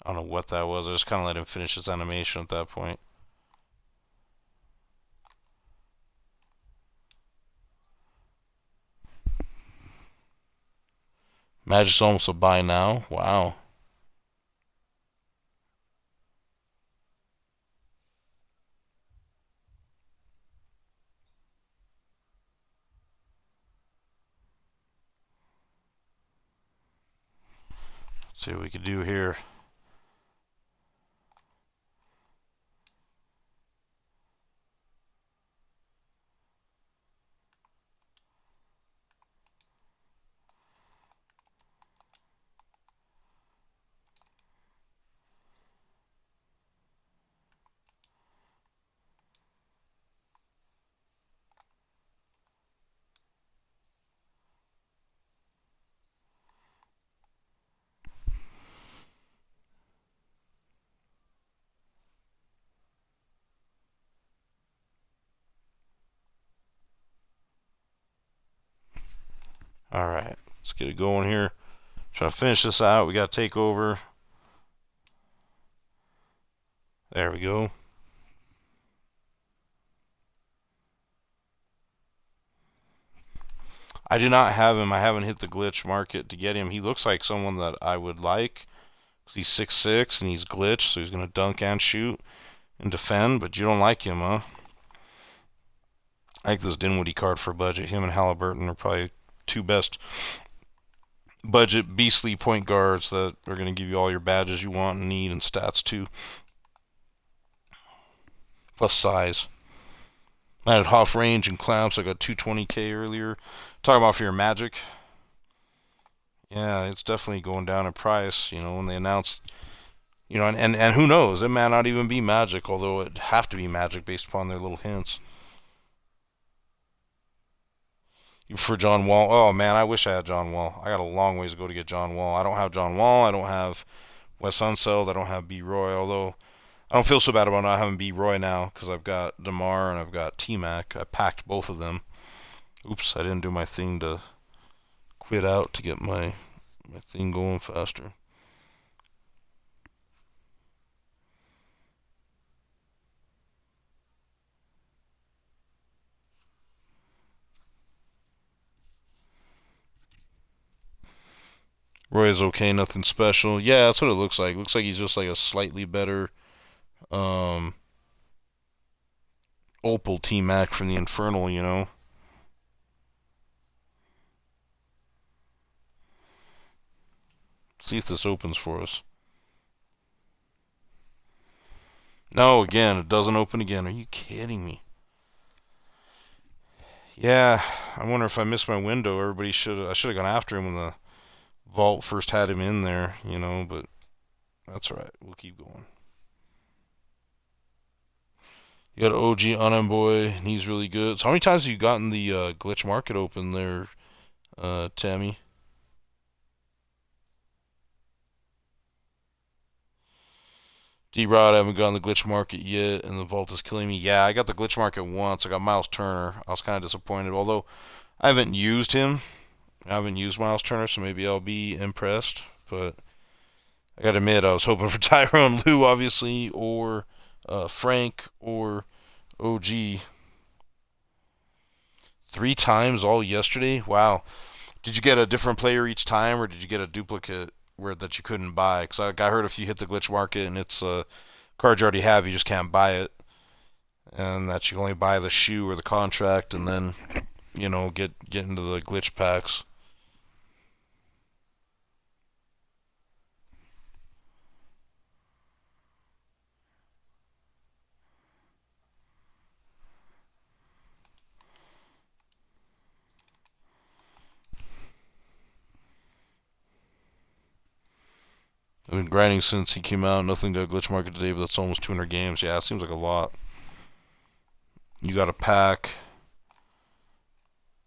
I don't know what that was. I just kind of let him finish his animation at that point. Magic's almost a buy now. Wow. Let's see what we can do here. All right, let's get it going here. Try to finish this out. We got to take over. There we go. I do not have him. I haven't hit the glitch market to get him. He looks like someone that I would like. He's 6'6" and he's glitched, so he's going to dunk and shoot and defend, but you don't like him, huh? I like this Dinwiddie card for budget. Him and Halliburton are probably two best budget beastly point guards that are going to give you all your badges you want and need and stats too. Plus size. I had half range and clamps. I got 220k earlier. Talking about for your Magic. Yeah, it's definitely going down in price. You know, when they announced, you know, and who knows? It may not even be Magic, although it'd have to be Magic based upon their little hints. For John Wall. Oh man, I wish I had John Wall. I got a long ways to go to get John Wall. I don't have John Wall. I don't have Wes Unseld. I don't have B Roy. Although I don't feel so bad about not having B Roy now because I've got DeMar and I've got T Mac. I packed both of them. Oops, I didn't do my thing to quit out to get my thing going faster. Roy is okay, nothing special. Yeah, that's what it looks like. Looks like he's just like a slightly better um, Opal T Mac from the Infernal, you know. See if this opens for us. No, again, it doesn't open again. Are you kidding me? Yeah, I wonder if I missed my window. I should have gone after him when the vault first had him in there, you know, but that's all right. We'll keep going. You got OG Boy, and he's really good. So how many times have you gotten the glitch market open there, Tammy? D-Rod, I haven't gotten the glitch market yet, and the vault is killing me. Yeah, I got the glitch market once. I got Miles Turner. I was kind of disappointed, although I haven't used him. I haven't used Miles Turner, so maybe I'll be impressed. But I gotta admit, I was hoping for Tyrone Lue, obviously, or Frank, or OG. 3 times all yesterday? Wow. Did you get a different player each time, or did you get a duplicate where that you couldn't buy? Because I heard if you hit the glitch market and it's a card you already have, you just can't buy it, and that you can only buy the shoe or the contract, and then get into the glitch packs. I've been grinding since he came out. Nothing got glitch market today, but that's almost 200 games. Yeah, it seems like a lot. You got a pack.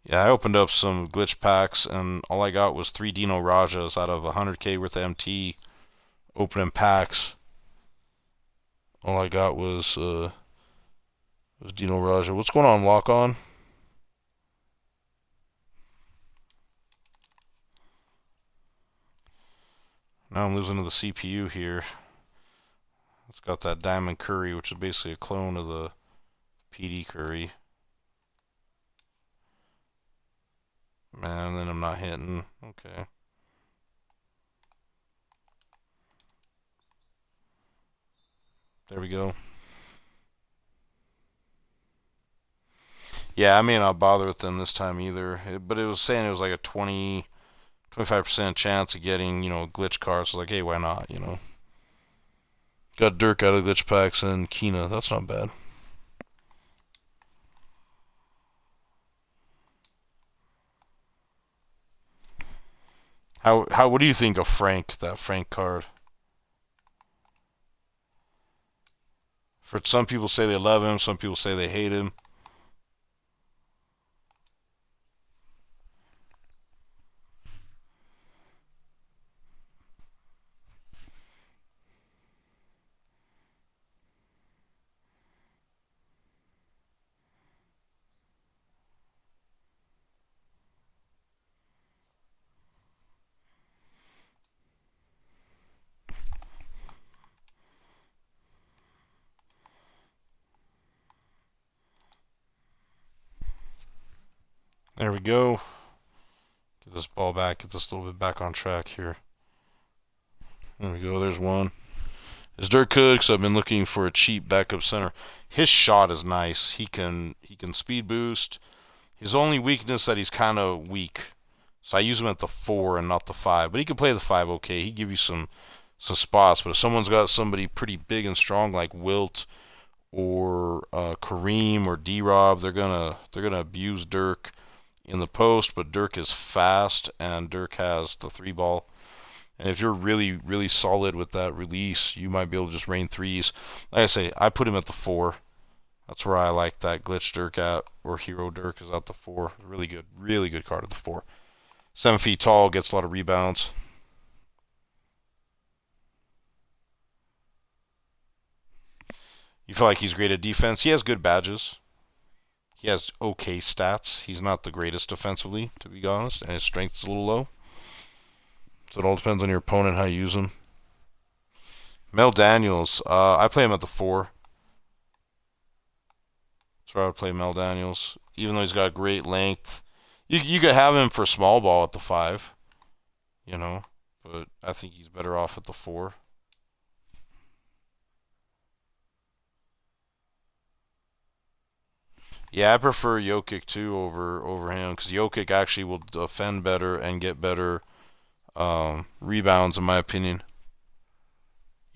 Yeah, I opened up some glitch packs, and all I got was 3 Dino Rajas out of 100k worth of MT opening packs. All I got was Dino Raja. What's going on, Lock On? Now I'm losing to the CPU here. It's got that Diamond Curry, which is basically a clone of the PD Curry. Man, and then I'm not hitting. Okay. There we go. Yeah, I may not bother with them this time either. But it was saying it was like a 25% chance of getting, a glitch card. So I was like, hey, why not, Got Dirk out of glitch packs and Kina. That's not bad. What do you think of Frank, that Frank card? For some people say they love him, some people say they hate him. There we go. Get this ball back. Get this a little bit back on track here. There we go. There's one. It's Dirk Could, because I've been looking for a cheap backup center. His shot is nice. He can speed boost. His only weakness that he's kind of weak. So I use him at the 4 and not the 5. But he can play the 5 okay. He give you some spots. But if someone's got somebody pretty big and strong like Wilt or Kareem or D-Rob, they're gonna abuse Dirk in the post. But Dirk is fast and Dirk has the 3 ball. And if you're really, really solid with that release, you might be able to just rain threes. Like I say, I put him at the 4. That's where I like that glitch Dirk at, or Hero Dirk is at the 4. Really good card at the 4. 7 feet tall, gets a lot of rebounds. You feel like he's great at defense. He has good badges. He has okay stats. He's not the greatest defensively, to be honest, and his strength is a little low. So it all depends on your opponent how you use him. Mel Daniels, I play him at the 4. That's where I would play Mel Daniels. Even though he's got great length, you could have him for small ball at the 5, you know, but I think he's better off at the 4. Yeah, I prefer Jokic too over him because Jokic actually will defend better and get better rebounds, in my opinion.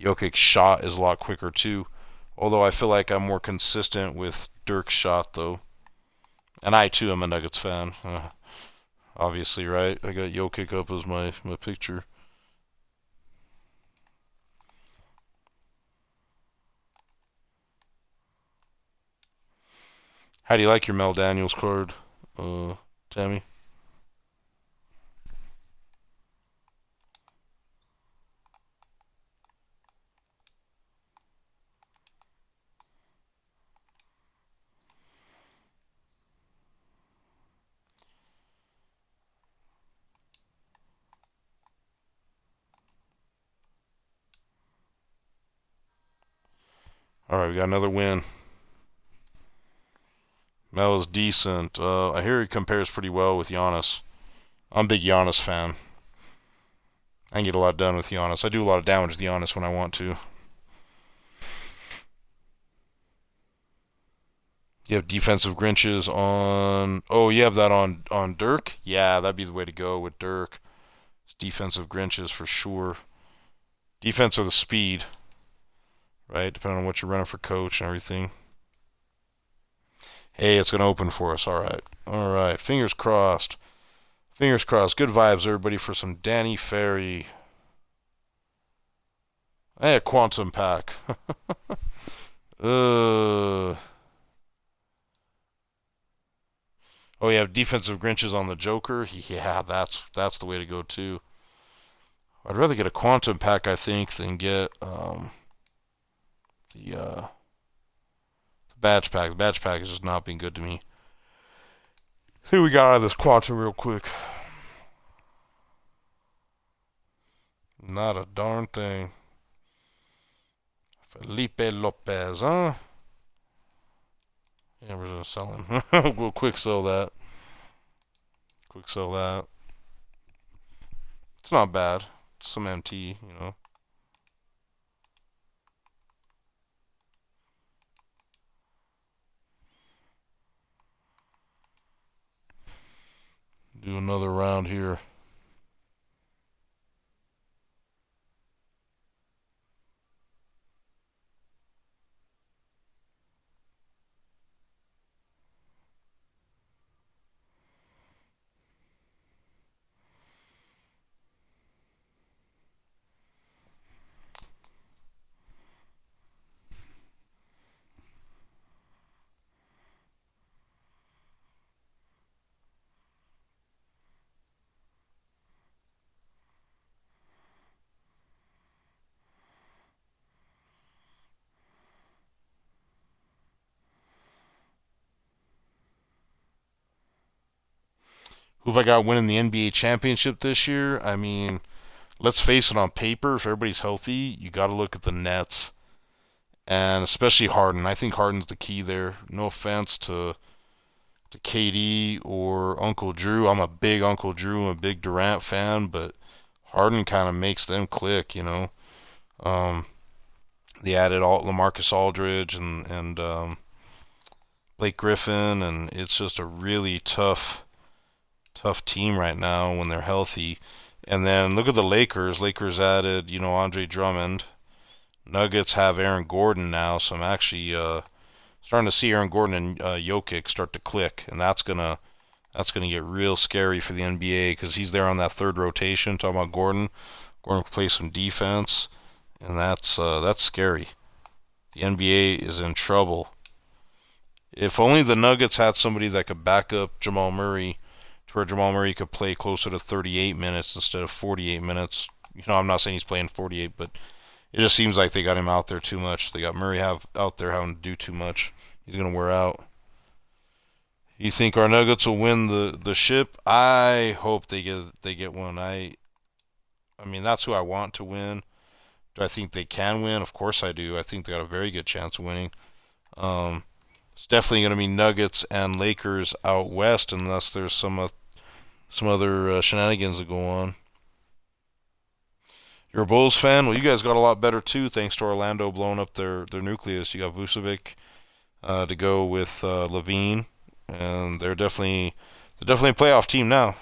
Jokic's shot is a lot quicker too, although I feel like I'm more consistent with Dirk's shot though. And I too am a Nuggets fan. Obviously, right? I got Jokic up as my picture. How do you like your Mel Daniels card, Tammy? All right, we got another win. Mel is decent. I hear he compares pretty well with Giannis. I'm a big Giannis fan. I can get a lot done with Giannis. I do a lot of damage with Giannis when I want to. You have defensive Grinches on. Oh, you have that on Dirk. Yeah, that'd be the way to go with Dirk. It's defensive Grinches for sure. Defense or the speed, right? Depending on what you're running for coach and everything. Hey, it's gonna open for us. All right, all right. Fingers crossed. Fingers crossed. Good vibes, everybody, for some Danny Ferry. Hey, a quantum pack. uh. Oh, you have defensive Grinches on the Joker. Yeah, that's the way to go too. I'd rather get a quantum pack, I think, than get the badge pack. The badge pack has just not been good to me. See what we got out of this quantum real quick. Not a darn thing. Felipe Lopez, huh? Yeah, we're gonna sell him. We'll quick sell that. Quick sell that. It's not bad. It's some MT, you know. Do another round here. Who have I got winning the NBA championship this year? I mean, let's face it, on paper, if everybody's healthy, you got to look at the Nets. And especially Harden. I think Harden's the key there. No offense to to KD or Uncle Drew. I'm a big Uncle Drew, I'm a big Durant fan, but Harden kind of makes them click, you know. Um, they added all LaMarcus Aldridge and Blake Griffin, and it's just a really tough team right now when they're healthy. And then look at the Lakers. Lakers added, you know, Andre Drummond. Nuggets have Aaron Gordon now, so I'm actually starting to see Aaron Gordon and Jokic start to click, and that's gonna get real scary for the NBA because he's there on that third rotation. Talking about Gordon, Gordon can play some defense, and that's scary. The NBA is in trouble. If only the Nuggets had somebody that could back up Jamal Murray to where Jamal Murray could play closer to 38 minutes instead of 48 minutes. You know, I'm not saying he's playing 48, but it just seems like they got him out there too much. They got Murray out there having to do too much. He's gonna wear out. You think our Nuggets will win the ship? I hope they get one. I mean that's who I want to win. Do I think they can win? Of course I do. I think they got a very good chance of winning. Um, it's definitely going to be Nuggets and Lakers out west unless there's some other shenanigans that go on. You're a Bulls fan? Well, you guys got a lot better too, thanks to Orlando blowing up their nucleus. You got Vucevic to go with Levine, and they're definitely a playoff team now.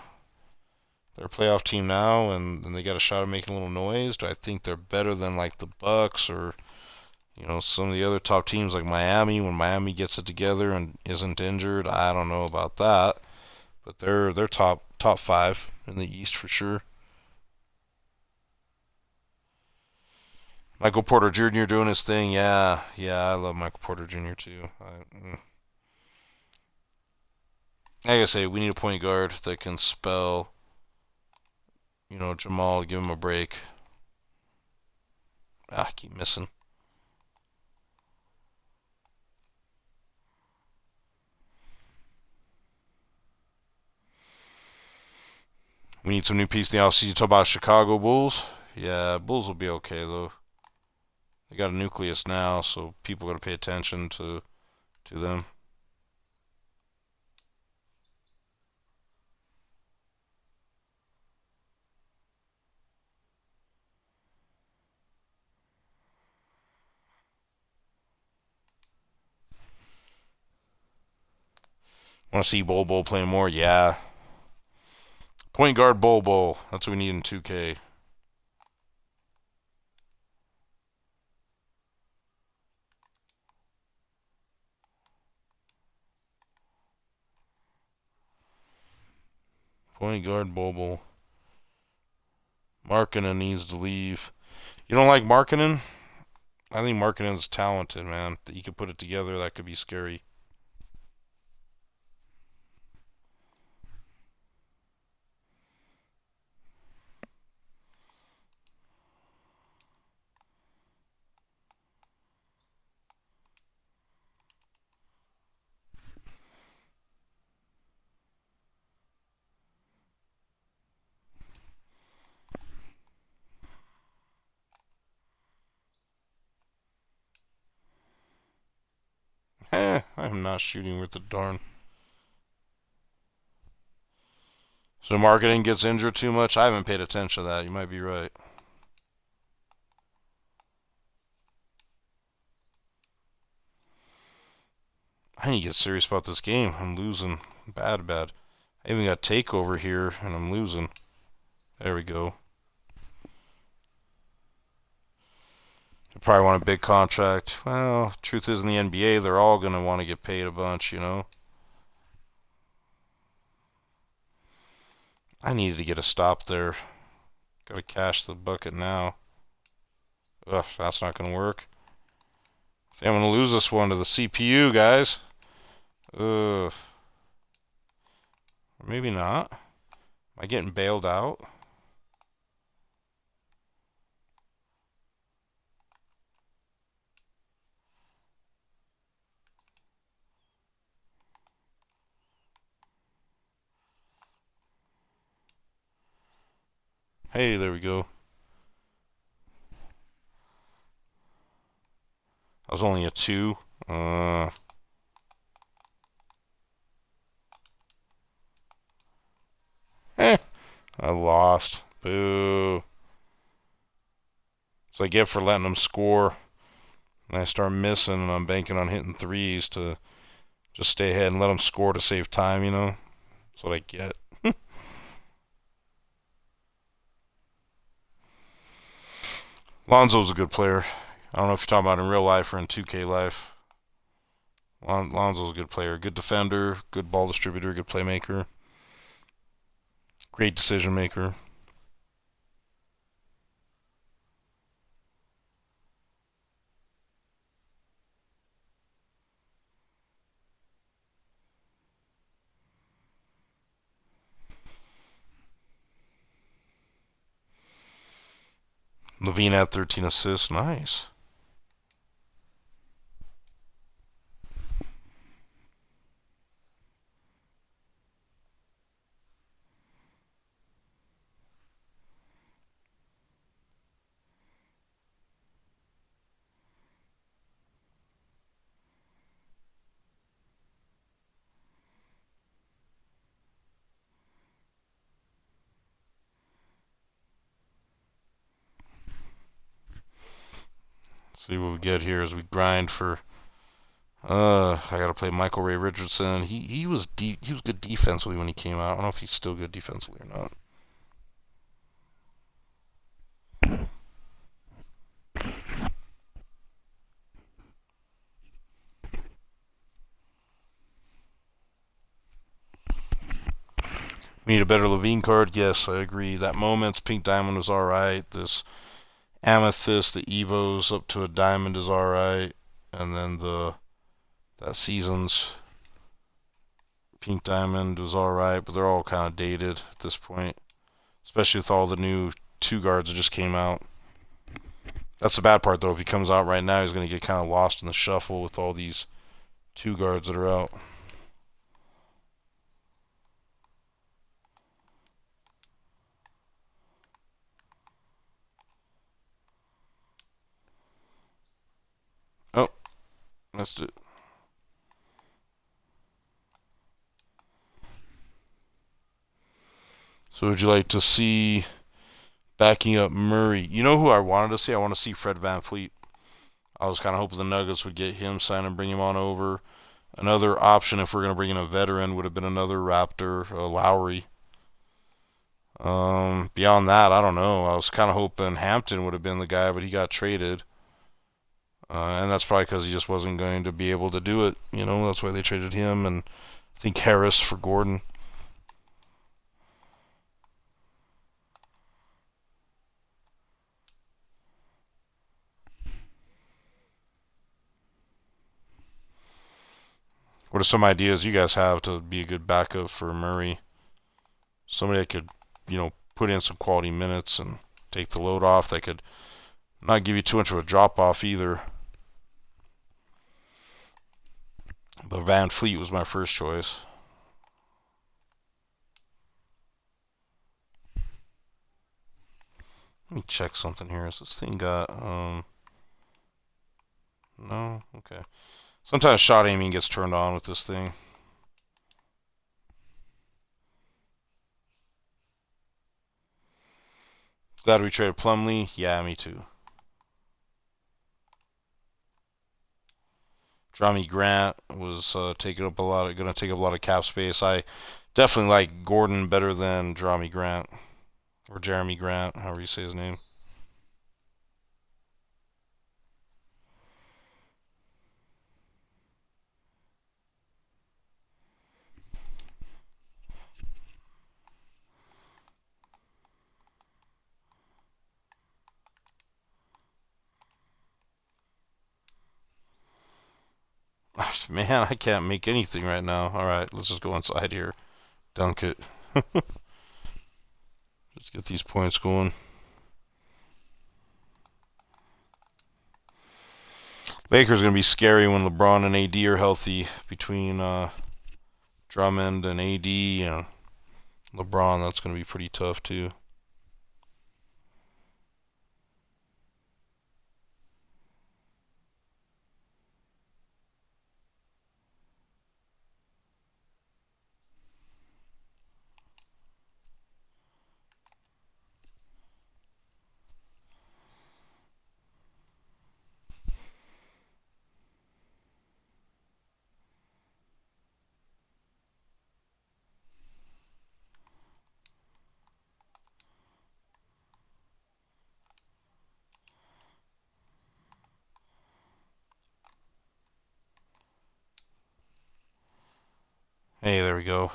They're a playoff team now, and they got a shot at making a little noise. Do I think they're better than like the Bucks or some of the other top teams like Miami when Miami gets it together and isn't injured? I don't know about that, but they're top five in the East for sure. Michael Porter Jr. doing his thing. Yeah, yeah, I love Michael Porter Jr. too. Like I say, we need a point guard that can spell, Jamal, give him a break. I keep missing. We need some new pieces in the offseason. You talk about Chicago Bulls. Yeah, Bulls will be okay though. They got a nucleus now, so people are gonna pay attention to them. Want to see Bol playing more? Yeah. Point guard Bol. That's what we need in 2K. Point guard Bol. Markkinen needs to leave. You don't like Markkinen? I think Markkinen's talented, man. That he could put it together. That could be scary. I'm not shooting with the darn. So Marketing gets injured too much? I haven't paid attention to that. You might be right. I need to get serious about this game. I'm losing. Bad, bad. I even got takeover here, and I'm losing. There we go. You probably want a big contract. Well, truth is, in the NBA, they're all going to want to get paid a bunch. I needed to get a stop there. Gotta cash the bucket now. Ugh, that's not going to work. See, I'm going to lose this one to the CPU, guys. Ugh. Maybe not. Am I getting bailed out? Hey, there we go. I was only a 2. Eh, I lost. Boo. So I get for letting them score. And I start missing, and I'm banking on hitting threes to just stay ahead and let them score to save time, you know? That's what I get. Lonzo's a good player. I don't know if you're talking about in real life or in 2K life. Lonzo's a good player. Good defender, good ball distributor, good playmaker, great decision maker. Levine had 13 assists. Nice. See what we get here as we grind for. I gotta play Michael Ray Richardson. He was deep. He was good defensively when he came out. I don't know if he's still good defensively or not. We need a better Levine card. Yes, I agree. That Moments Pink Diamond was all right. This Amethyst, the Evos up to a diamond is all right, and then the that Seasons Pink Diamond was all right, but they're all kind of dated at this point, especially with all the new two guards that just came out. That's the bad part, though. If he comes out right now, he's going to get kind of lost in the shuffle with all these two guards that are out. Oh, missed it. So would you like to see backing up Murray? You know who I wanted to see? I want to see Fred VanVleet. I was kind of hoping the Nuggets would get him signed and bring him on over. Another option, if we're going to bring in a veteran, would have been another Raptor, Lowry. Beyond that, I don't know. I was kind of hoping Hampton would have been the guy, but he got traded. And that's probably because he just wasn't going to be able to do it. You know, that's why they traded him, and I think Harris for Gordon. What are some ideas you guys have to be a good backup for Murray? Somebody that could, put in some quality minutes and take the load off. That could not give you too much of a drop off either. But VanVleet was my first choice. Let me check something here. Is this thing got no? Okay. Sometimes shot aiming gets turned on with this thing. Glad we traded Plumlee. Yeah, me too. Jerami Grant was taking up going to take up a lot of cap space. I definitely like Gordon better than Jerami Grant or Jeremy Grant, however you say his name. Man, I can't make anything right now. All right, let's just go inside here. Dunk it. Just get these points going. Lakers going to be scary when LeBron and AD are healthy between Drummond and AD and LeBron. That's going to be pretty tough too. Hey, there we go.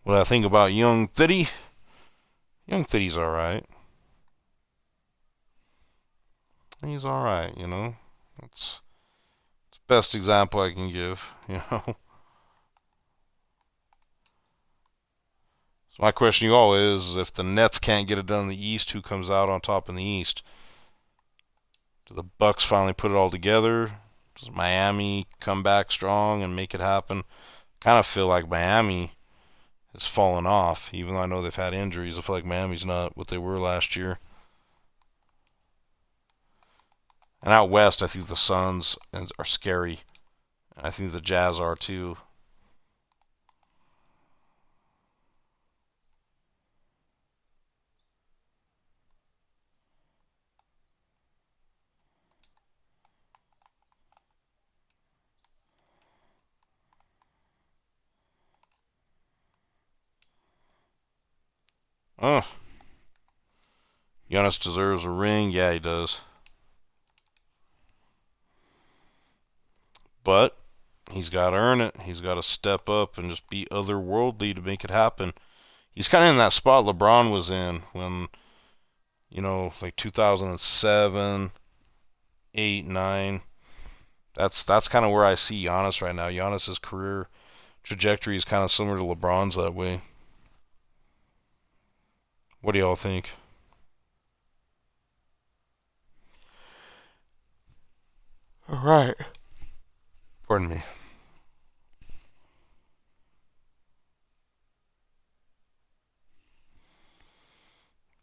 What I think about young Thitty? Young Thitty's alright. He's alright, you know. That's the best example I can give, you know. So my question to you all is, if the Nets can't get it done in the East, who comes out on top in the East? Do the Bucks finally put it all together? Does Miami come back strong and make it happen? Kind of feel like Miami has fallen off, even though I know they've had injuries. I feel like Miami's not what they were last year. And out west, I think the Suns are scary. I think the Jazz are too. Oh, Giannis deserves a ring. Yeah, he does. But he's got to earn it. He's got to step up and just be otherworldly to make it happen. He's kind of in that spot LeBron was in when, like 2007, 8, 9. That's kind of where I see Giannis right now. Giannis's career trajectory is kind of similar to LeBron's that way. What do y'all think? All right. Pardon me.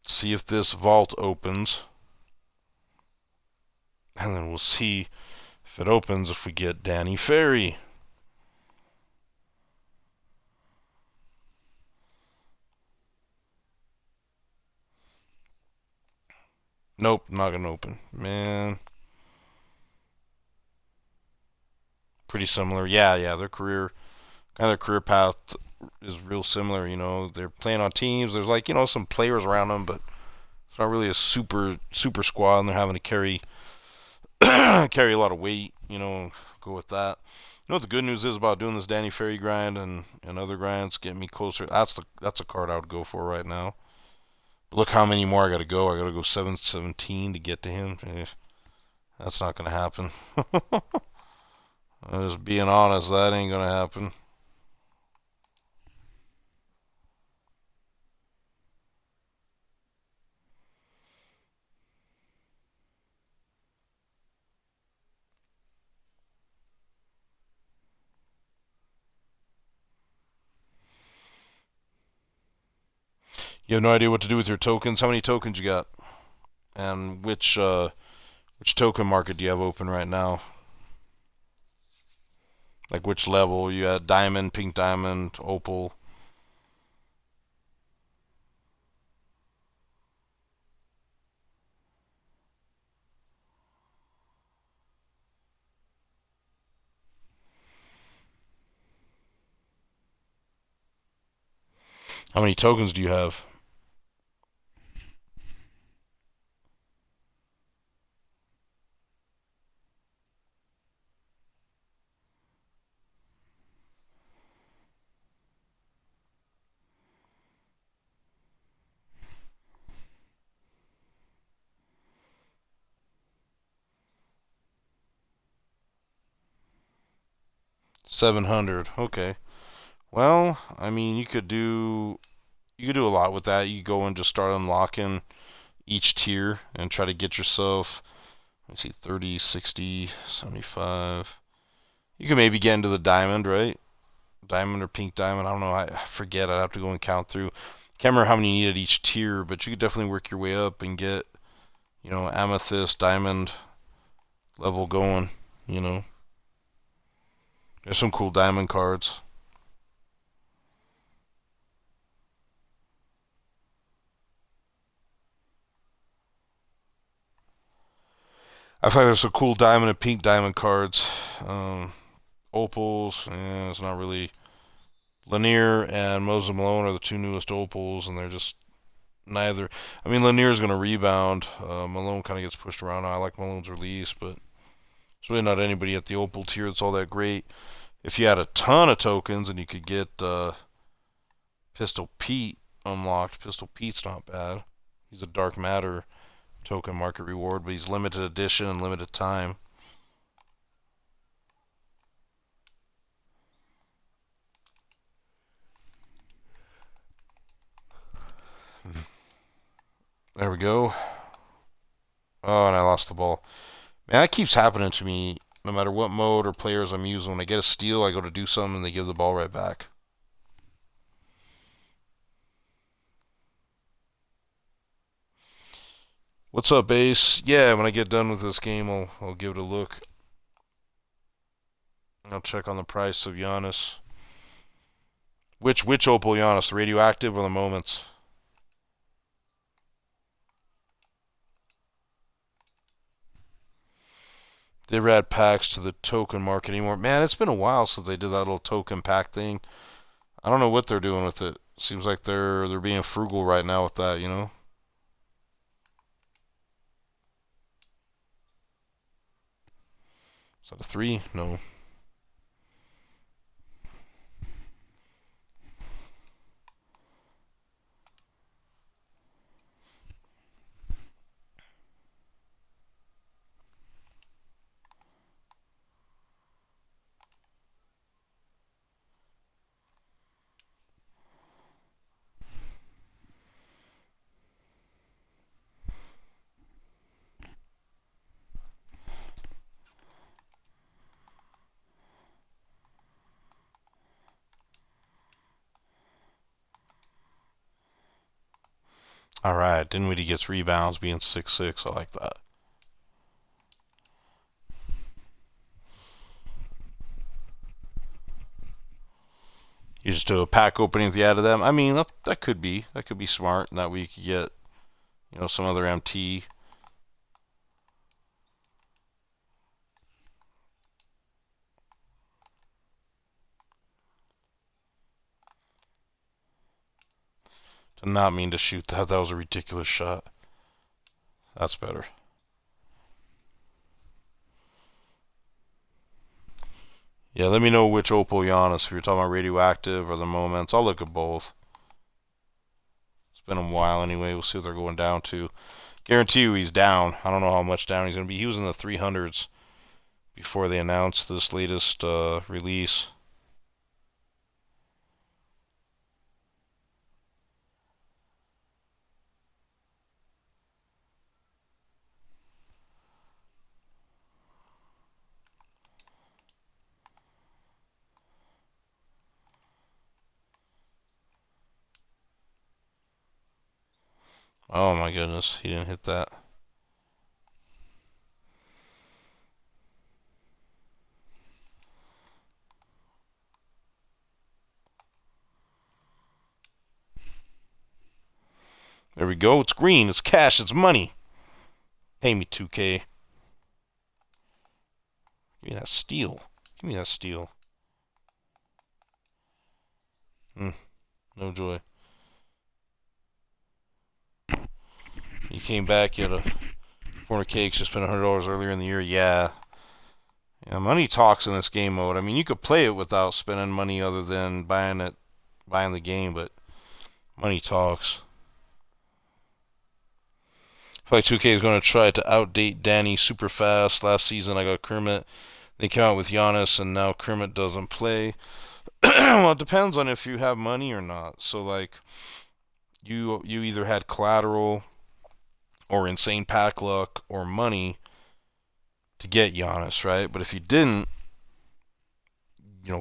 See if this vault opens, and then we'll see if it opens if we get Danny Ferry. Nope, not gonna open. Man, pretty similar. Yeah. Their career path is real similar. They're playing on teams. There's like some players around them, but it's not really a super squad, and they're having to carry carry a lot of weight. Go with that. You know what the good news is about doing this Danny Ferry grind and other grinds, get me closer. That's a card I would go for right now. But look how many more I got to go. I got to go 717 to get to him. That's not gonna happen. I'm just being honest. That ain't gonna happen. You have no idea what to do with your tokens. How many tokens you got? And which token market do you have open right now? Like which level? You had diamond, pink diamond, opal. How many tokens do you have? 700. Okay. Well, I mean, you could do a lot with that. You could go and just start unlocking each tier and try to get yourself, let's see, 30, 60, 75. You could maybe get into the diamond, right? Diamond or pink diamond. I don't know. I forget. I'd have to go and count through. Can't remember how many you need at each tier, but you could definitely work your way up and get, amethyst, diamond level going. You know, there's some cool diamond cards. I find there's some cool diamond and pink diamond cards. Opals, it's not really Lanier and Moses Malone are the two newest opals, and they're just neither. I mean, Lanier's going to rebound. Malone kind of gets pushed around. I like Malone's release, but there's really not anybody at the opal tier that's all that great. If you had a ton of tokens and you could get Pistol Pete unlocked, Pistol Pete's not bad. He's a dark matter token market reward, but he's limited edition and limited time. There we go. Oh, and I lost the ball. Man, that keeps happening to me no matter what mode or players I'm using. When I get a steal, I go to do something and they give the ball right back. What's up, Ace? Yeah, when I get done with this game, I'll give it a look. I'll check on the price of Giannis. Which opal Giannis? The radioactive or the moments? They ever add packs to the token market anymore? Man, it's been a while since they did that little token pack thing. I don't know what they're doing with it. Seems like they're being frugal right now with that, you know? Is that a 3? No. Alright, Dinwiddie gets rebounds being 6'6". I like that. You just do a pack opening at the end of them. I mean, that could be smart, and that way you could get, some other MT. Did not mean to shoot that. That was a ridiculous shot. That's better. Yeah, let me know which opal Giannis. If you're talking about radioactive or the moments, I'll look at both. It's been a while anyway. We'll see what they're going down to. Guarantee you he's down. I don't know how much down he's going to be. He was in the 300s before they announced this latest release. Oh my goodness, he didn't hit that. There we go. It's green. It's cash. It's money. Pay me 2K. Give me that steal. Give me that steal. No joy. You came back. You had a 400K. Just spent $100 earlier in the year. Yeah. Yeah, money talks in this game mode. I mean, you could play it without spending money other than buying the game, but money talks. I feel like 2K is going to try to outdate Danny super fast. Last season, I got Kermit. They came out with Giannis, and now Kermit doesn't play. Well, it depends on if you have money or not. So, like, you either had collateral or insane pack luck or money to get Giannis, right? But if you didn't,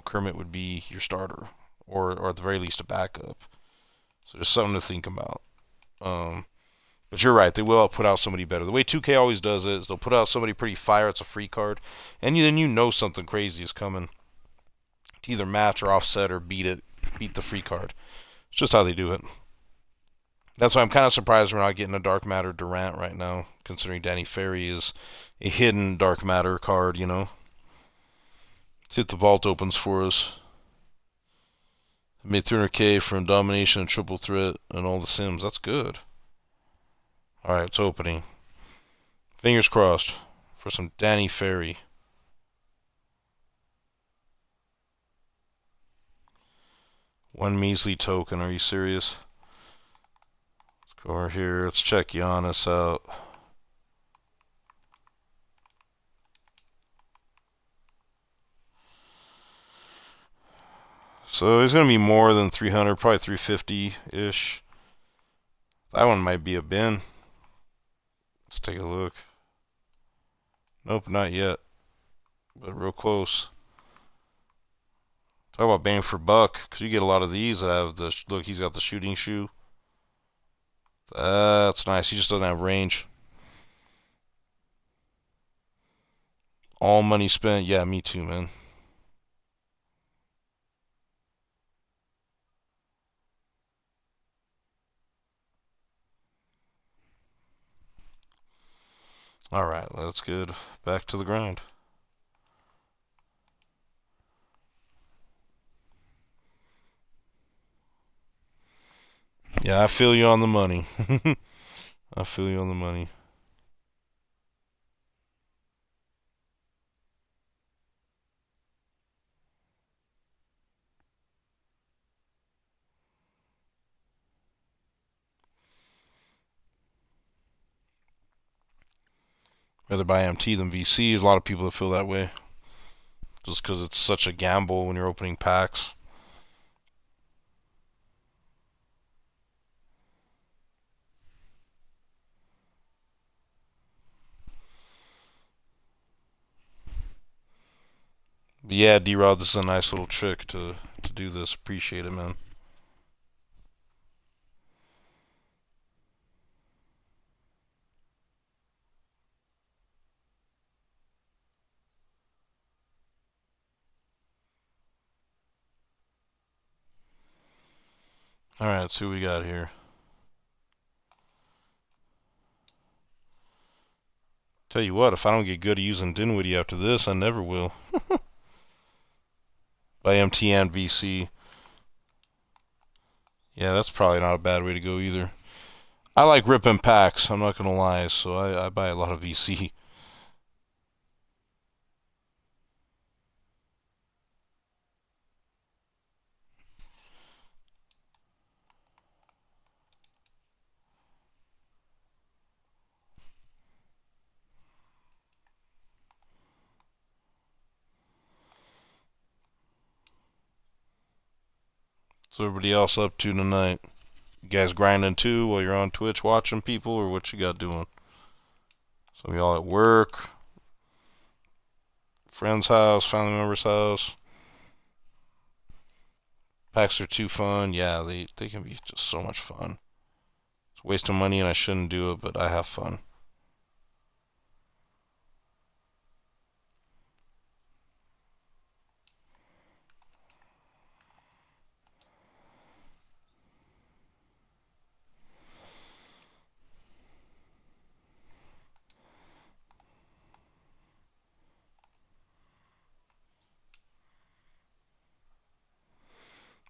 Kermit would be your starter, or at the very least a backup. So there's something to think about. But you're right, they will put out somebody better. The way 2K always does it is they'll put out somebody pretty fire, it's a free card, and then something crazy is coming to either match or offset or beat the free card. It's just how they do it. That's why I'm kind of surprised we're not getting a Dark Matter Durant right now, considering Danny Ferry is a hidden Dark Matter card, Let's see if the vault opens for us. I made 300K from domination and triple threat and all the sims. That's good. Alright, it's opening. Fingers crossed for some Danny Ferry. One measly token. Are you serious? Let's go over here. Let's check Giannis out. So he's going to be more than 300, probably 350-ish. That one might be a bin. Let's take a look. Nope, not yet. But real close. Talk about bang for buck, because you get a lot of these that have the... Look, he's got the shooting shoe. That's nice. He just doesn't have range. All money spent. Yeah, me too, man. Alright, that's good. Back to the grind. Yeah, I feel you on the money. I feel you on the money. Rather buy MT than VC. There's a lot of people that feel that way. Just because it's such a gamble when you're opening packs. But yeah, D-Rod, this is a nice little trick to do this. Appreciate it, man. Alright, let's see what we got here. Tell you what, if I don't get good at using Dinwiddie after this, I never will. By MT and VC. Yeah, that's probably not a bad way to go either. I like ripping packs, I'm not gonna lie, so I buy a lot of VC. What's everybody else up to tonight? You guys grinding too while you're on Twitch watching people, or what you got doing? Some of y'all at work, friend's house, family member's house. Packs are too fun. Yeah, they can be just so much fun. It's a waste of money and I shouldn't do it, but I have fun.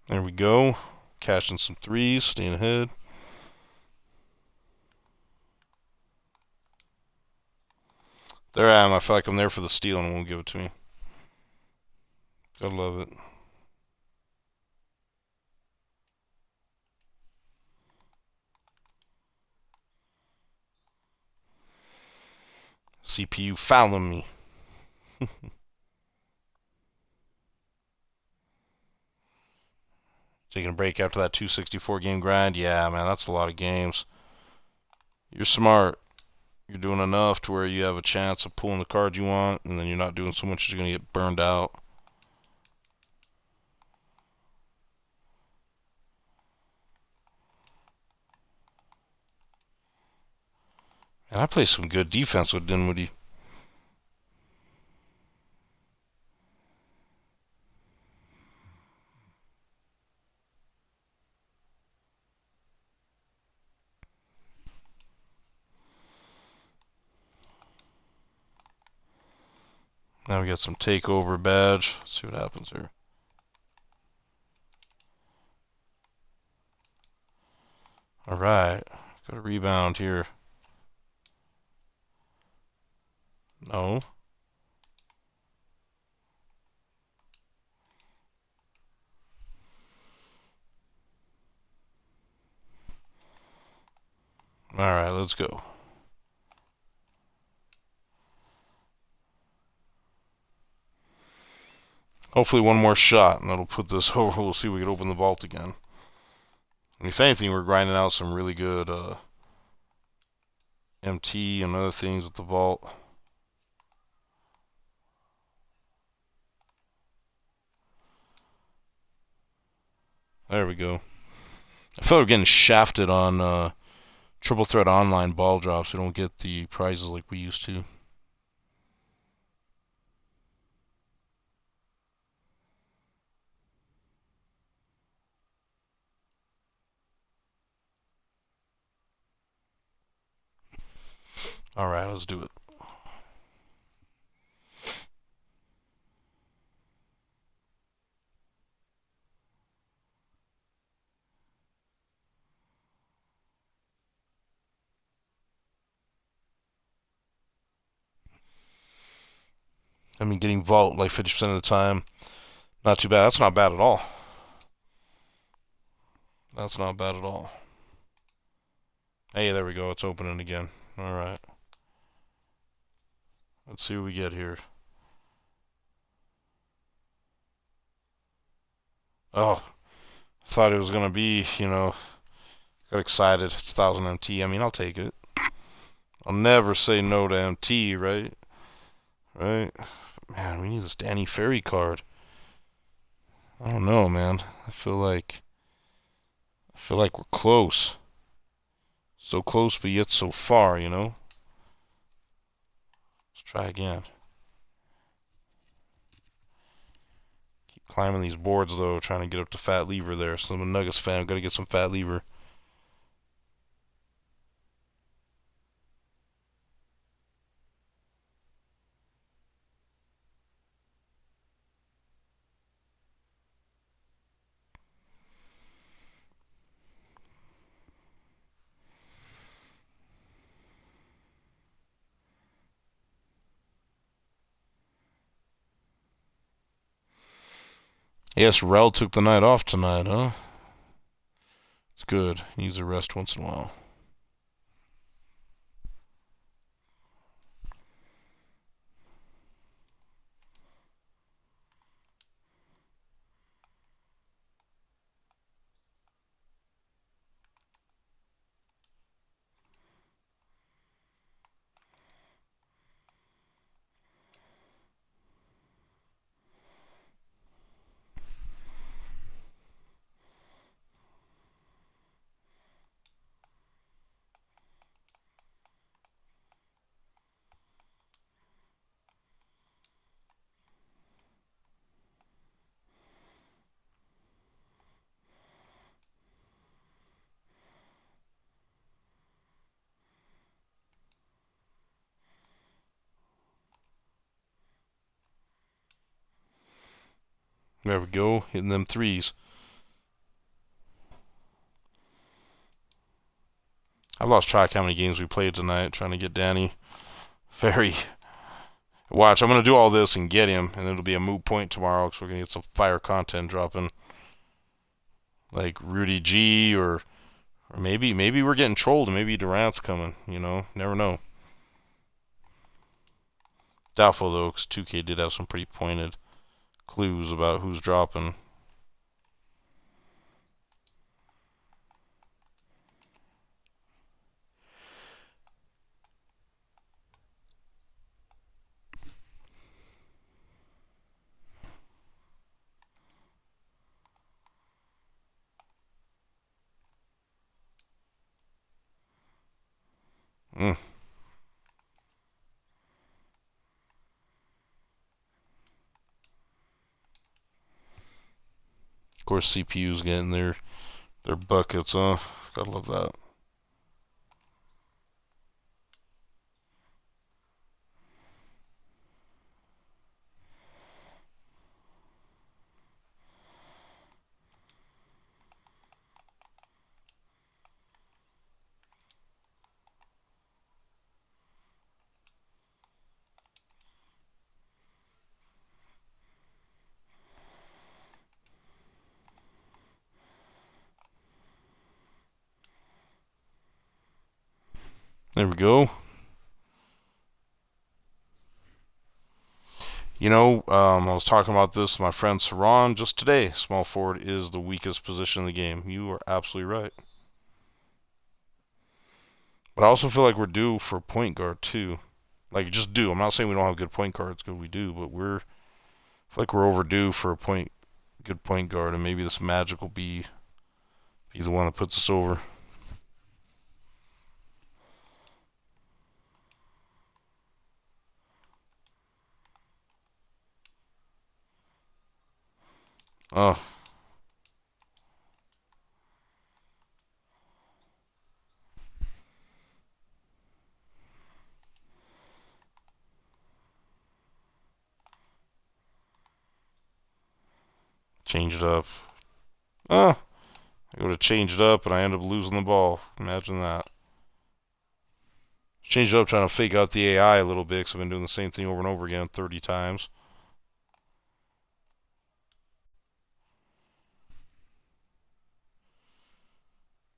There we go. Cashing some threes, staying ahead. There I am. I feel like I'm there for the steal and it won't give it to me. Gotta love it. CPU fouling me. Taking a break after that 264 game grind. Yeah, man, that's a lot of games. You're smart. You're doing enough to where you have a chance of pulling the card you want, and then you're not doing so much you're going to get burned out. And I play some good defense with Dinwiddie. Now we got some takeover badge. Let's see what happens here. All right. Got a rebound here. No. All right, let's go. Hopefully one more shot, and that'll put this over. We'll see if we can open the vault again. And if anything, we're grinding out some really good MT and other things with the vault. There we go. I feel like we're getting shafted on triple threat online ball drops. We don't get the prizes like we used to. All right, let's do it. I mean, getting vault like 50% of the time. Not too bad. That's not bad at all. That's not bad at all. Hey, there we go. It's opening again. All right. Let's see what we get here. Oh, thought it was going to be, got excited. It's 1000 MT. I mean, I'll take it. I'll never say no to MT, right? Right? Man, we need this Danny Ferry card. I don't know, man. I feel like we're close. So close, but yet so far, Let's try again. Keep climbing these boards, though, trying to get up to Fat Lever there. So I'm a Nuggets fan. Gotta get some Fat Lever. Yes, Rel took the night off tonight, huh? It's good. He needs a rest once in a while. There we go, hitting them threes. I lost track how many games we played tonight trying to get Danny. Ferry. Watch, I'm going to do all this and get him, and it'll be a moot point tomorrow because we're going to get some fire content dropping. Like Rudy G, or maybe we're getting trolled and maybe Durant's coming, Never know. Doubtful, though, because 2K did have some pretty pointed clues about who's dropping. Mm. Of course, CPU's getting their buckets, huh? Gotta love that. There we go. I was talking about this with my friend Saran just today. Small forward is the weakest position in the game. You are absolutely right. But I also feel like we're due for a point guard too. Like just due. I'm not saying we don't have good point guards, good we do, but I feel like we're overdue for a good point guard, and maybe this Magic will be the one that puts us over. Oh, change it up. Oh, I would have changed it up, and I end up losing the ball. Imagine that. Changed it up trying to fake out the AI a little bit because I've been doing the same thing over and over again 30 times.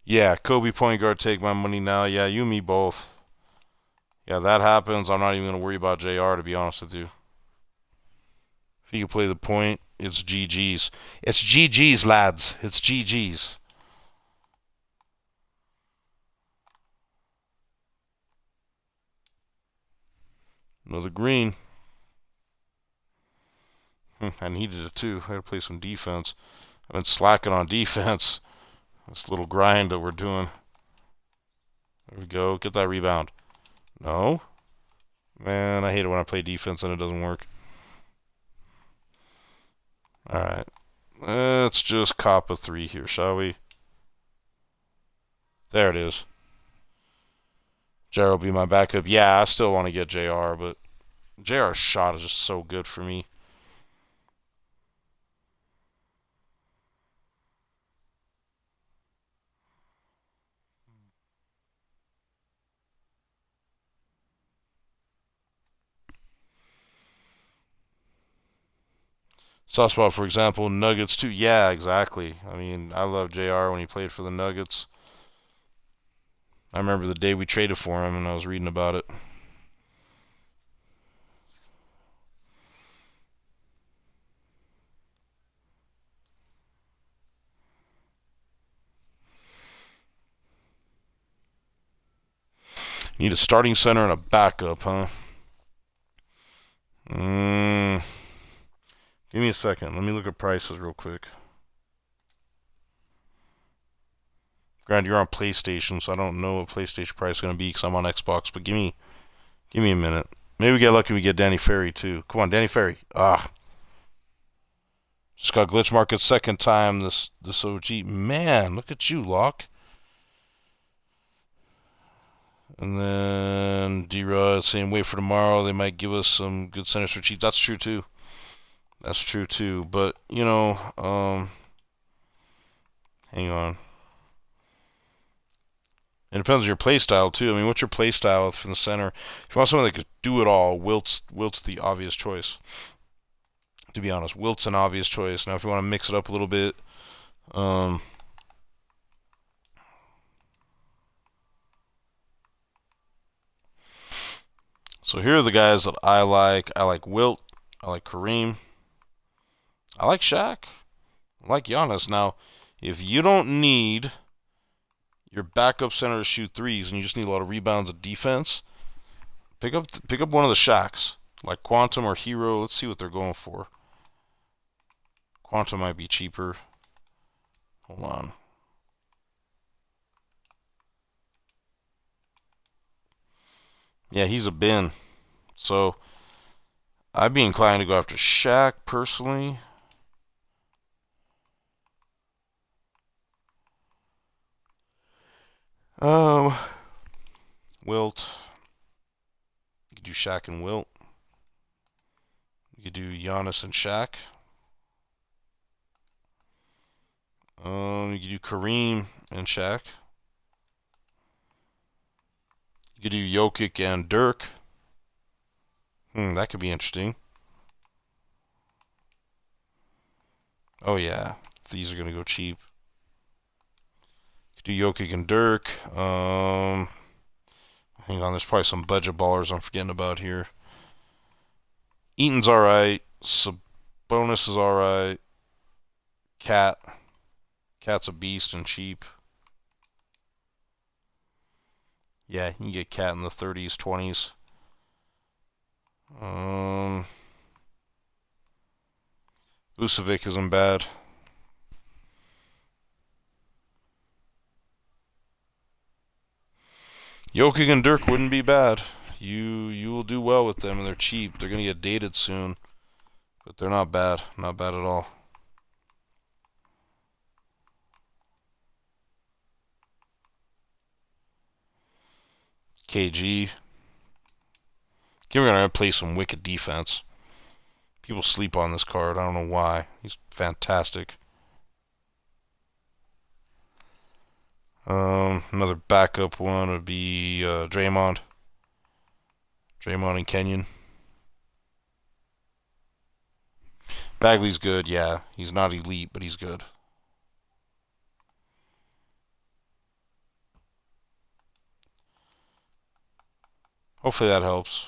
Yeah, Kobe point guard, take my money now. Yeah, you and me both. Yeah, that happens. I'm not even going to worry about JR, to be honest with you. If he can play the point, it's GG's. It's GG's, lads. It's GG's. Another green. I needed it too. I had to play some defense. I've been slacking on defense. This little grind that we're doing. There we go. Get that rebound. No. Man, I hate it when I play defense and it doesn't work. Alright. Let's just cop a 3 here, shall we? There it is. JR will be my backup. Yeah, I still want to get JR, but JR's shot is just so good for me. Soft spot, for example, Nuggets too. Yeah, exactly. I mean, I love JR when he played for the Nuggets. I remember the day we traded for him and I was reading about it. You need a starting center and a backup, huh? Give me a second. Let me look at prices real quick. Granted, you're on PlayStation, so I don't know what PlayStation price is going to be because I'm on Xbox. But give me a minute. Maybe we get lucky and we get Danny Ferry too. Come on, Danny Ferry. Just got glitch market second time. This OG, man, look at you, Locke. And then D-Rod saying wait for tomorrow. They might give us some good centers for cheap. That's true too. That's true too. But hang on. It depends on your play style too. I mean, what's your play style from the center? If you want someone that could do it all, Wilt's the obvious choice. To be honest, Wilt's an obvious choice. Now, if you want to mix it up a little bit, so here are the guys that I like. I like Wilt. I like Kareem. I like Shaq. I like Giannis. Now, if you don't need your backup center to shoot threes and you just need a lot of rebounds and defense, pick up one of the Shaqs, like Quantum or Hero. Let's see what they're going for. Quantum might be cheaper. Hold on. Yeah, he's a bin. So I'd be inclined to go after Shaq personally. Um, Wilt. You could do Shaq and Wilt. You could do Giannis and Shaq. You could do Kareem and Shaq. You could do Jokic and Dirk. That could be interesting. Oh yeah, these are gonna go cheap. You could do Jokic and Dirk. Hang on, there's probably some budget ballers I'm forgetting about here. Eaton's alright. Sabonis is alright. Cat. Cat's a beast and cheap. Yeah, you can get Cat in the 30s, 20s. Vucevic isn't bad. Jokic and Dirk wouldn't be bad. You will do well with them, and they're cheap. They're gonna get dated soon, but they're not bad. Not bad at all. KG. We're gonna play some wicked defense. People sleep on this card. I don't know why. He's fantastic. Another backup one would be Draymond. Draymond and Kenyon. Bagley's good, yeah. He's not elite, but he's good. Hopefully that helps.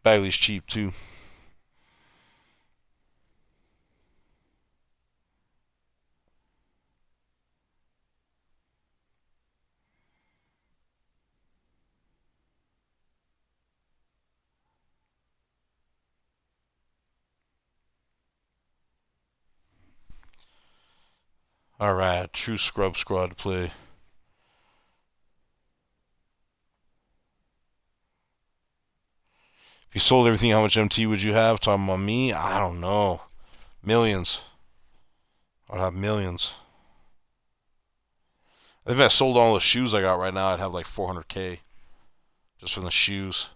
Bagley's cheap too. Alright, true scrub squad to play. If you sold everything, how much MT would you have? Talking about me? I don't know. Millions. I'd have millions. I think if I sold all the shoes I got right now, I'd have like 400K just from the shoes.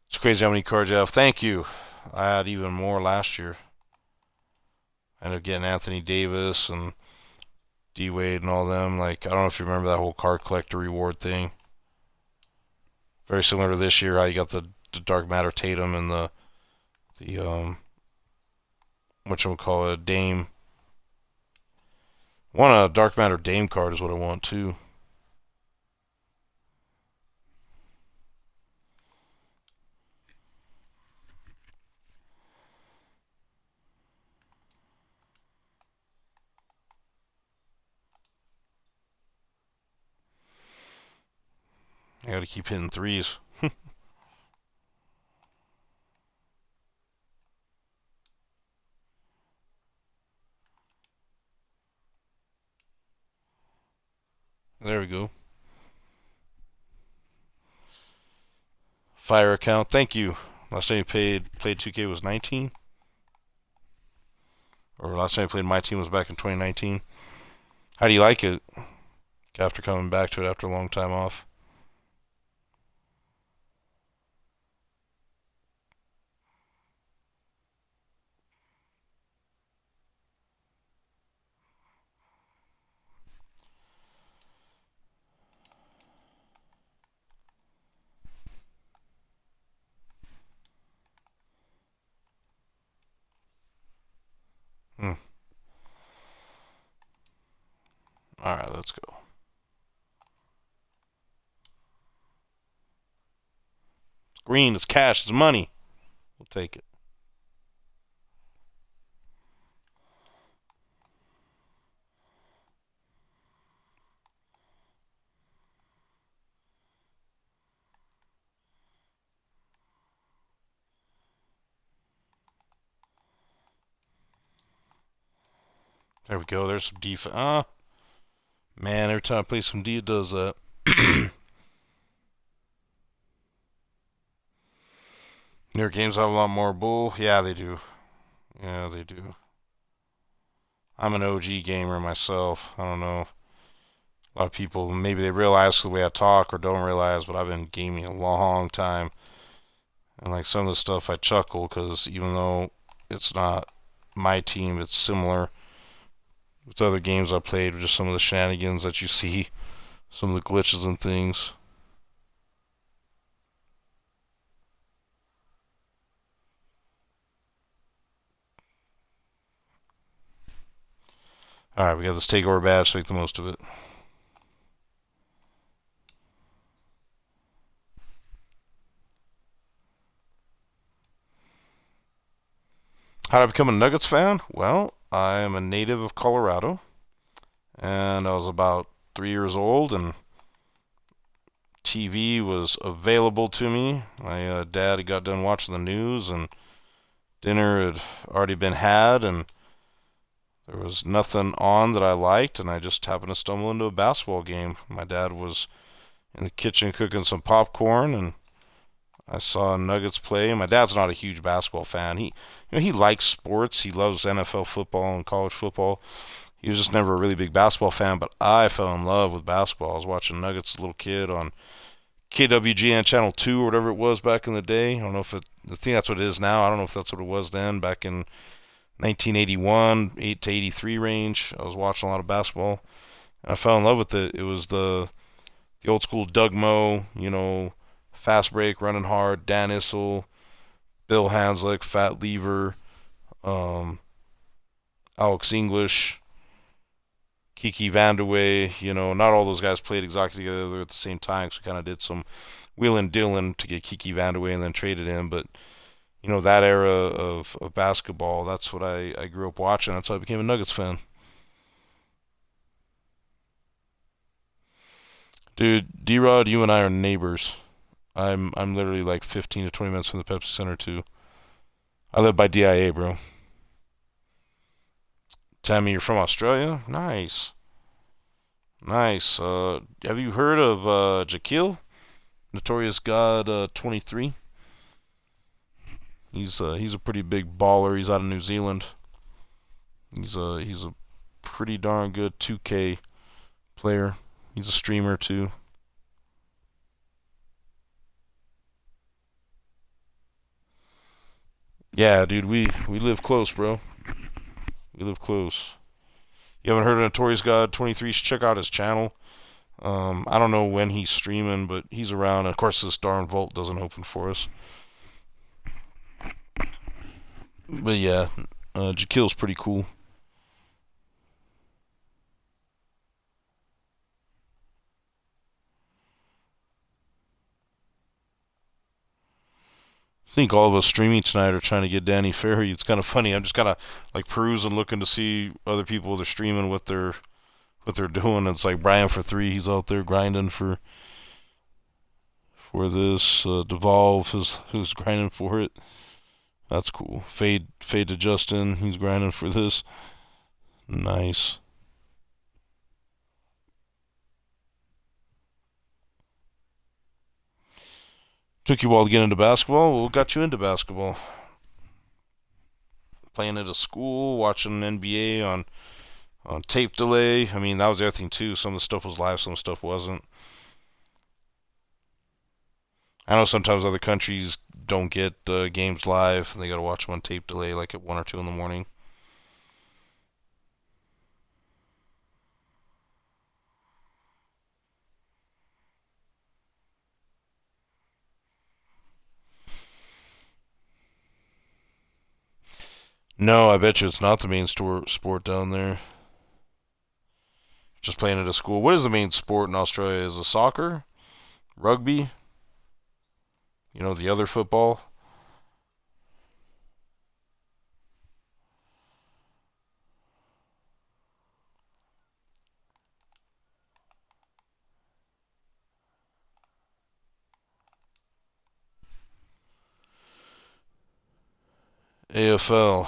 It's crazy how many cards you have. Thank you. I had even more last year. I ended up getting Anthony Davis and D Wade and all them. Like, I don't know if you remember that whole card collector reward thing. Very similar to this year, how you got the Dark Matter Tatum and the whatchamacallit, Dame. I want a Dark Matter Dame card is what I want too. I gotta keep hitting threes. There we go. Fire account. Thank you. Last time you played 2K was 19? Or last time I played MyTeam was back in 2019. How do you like it after coming back to it after a long time off? Hmm. Alright, let's go. It's green, it's cash, it's money. We'll take it. There we go. There's some defense. Man, every time I play some D, it does that. Newer games have a lot more bull. Yeah, they do. Yeah, they do. I'm an OG gamer myself. I don't know. A lot of people, maybe they realize the way I talk or don't realize, but I've been gaming a long time. And like some of the stuff I chuckle because even though it's not my team, it's similar. with other games I played, just some of the shenanigans that you see, some of the glitches and things. All right, we got this takeover badge, so make the most of it. How did I become a Nuggets fan? Well, I am a native of Colorado, and I was about 3 years old, and TV was available to me. My dad had got done watching the news, and dinner had already been had, and there was nothing on that I liked, and I just happened to stumble into a basketball game. My dad was in the kitchen cooking some popcorn, and I saw Nuggets play. My dad's not a huge basketball fan. He likes sports. He loves NFL football and college football. He was just never a really big basketball fan, but I fell in love with basketball. I was watching Nuggets as a little kid on KWGN Channel 2 or whatever it was back in the day. I don't know if I think that's what it is now. I don't know if that's what it was then, back in 1981, 8 to 83 range. I was watching a lot of basketball. And I fell in love with it. It was the old school Doug Moe, fast break, running hard, Dan Issel, Bill Hanslick, Fat Lever, um, Alex English, Kiki Vandeweghe. Not all those guys played exactly together at the same time, so we kind of did some wheeling dealing to get Kiki Vandeweghe and then traded him. But that era of basketball, that's what I grew up watching. That's how I became a Nuggets fan. Dude, D-Rod, you and I are neighbors. I'm literally like 15 to 20 minutes from the Pepsi Center too. I live by DIA, bro. Tammy, you're from Australia? Nice. Nice. Have you heard of Jaquil? Notorious God 23? He's a pretty big baller. He's out of New Zealand. He's a pretty darn good 2K player. He's a streamer too. Yeah, dude, we live close, bro. We live close. You haven't heard of Notorious God 23? Check out his channel. I don't know when he's streaming, but he's around. Of course, this darn vault doesn't open for us. But yeah, Jaquil's pretty cool. I think all of us streaming tonight are trying to get Danny Ferry. It's kind of funny. I'm just kind of like perusing, looking to see other people that are streaming what they're doing. It's like Brian for three. He's out there grinding for this. Devolve who's grinding for it. That's cool. Fade to Justin. He's grinding for this. Nice. Took you a while to get into basketball. What got you into basketball? Playing at a school, watching NBA on tape delay. I mean, that was the other thing too. Some of the stuff was live, some of the stuff wasn't. I know sometimes other countries don't get games live, and they got to watch them on tape delay, like at 1 or 2 in the morning. No, I bet you it's not the main sport down there. Just playing at a school. What is the main sport in Australia? Is it soccer, rugby? The other football. AFL.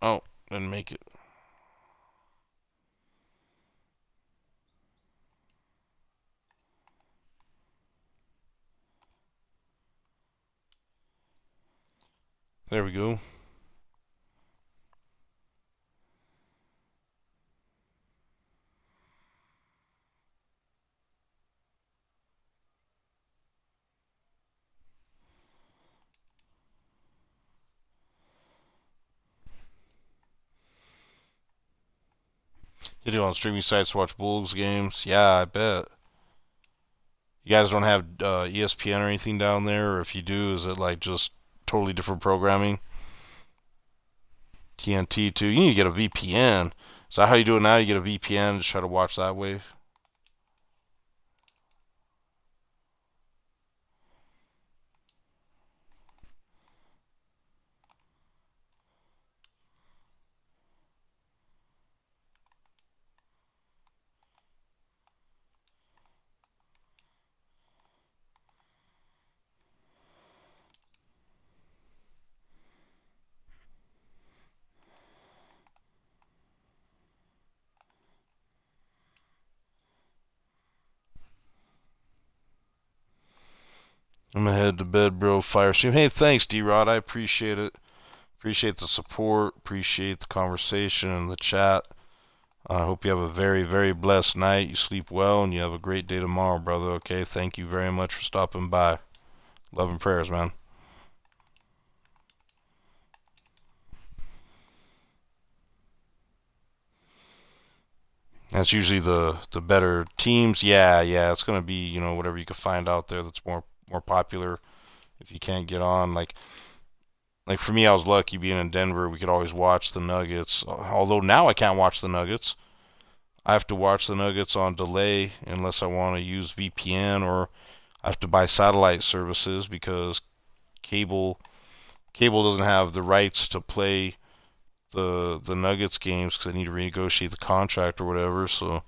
Oh, didn't make it. There we go. You do on streaming sites to watch Bulls games? Yeah, I bet. You guys don't have ESPN or anything down there, or if you do, is it like just totally different programming? TNT too. You need to get a VPN. Is that how you do it now? You get a VPN and just try to watch that way? I'm gonna head to bed, bro. Fire stream. Hey, thanks, D-Rod. I appreciate it. Appreciate the support. Appreciate the conversation and the chat. I hope you have a very, very blessed night. You sleep well, and you have a great day tomorrow, brother. Okay, thank you very much for stopping by. Love and prayers, man. That's usually the better teams. Yeah, yeah. It's gonna be whatever you can find out there that's more popular. If you can't get on, like for me, I was lucky being in Denver. We could always watch the Nuggets. Although now I can't watch the Nuggets. I have to watch the Nuggets on delay unless I want to use VPN, or I have to buy satellite services because cable cable doesn't have the rights to play the Nuggets games because they need to renegotiate the contract or whatever. So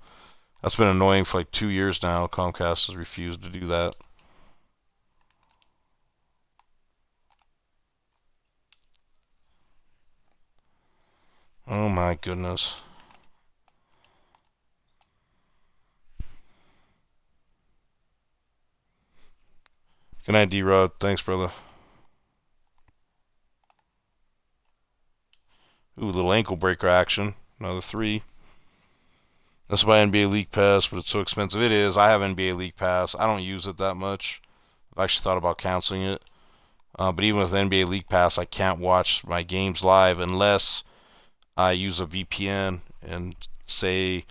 that's been annoying for like 2 years now. Comcast has refused to do that. Oh my goodness. Good night, D-Rod. Thanks, brother. Ooh, little ankle breaker action. Another three. That's my NBA League Pass, but it's so expensive. It is. I have NBA League Pass. I don't use it that much. I've actually thought about canceling it. But even with NBA League Pass, I can't watch my games live unless I use a VPN and say,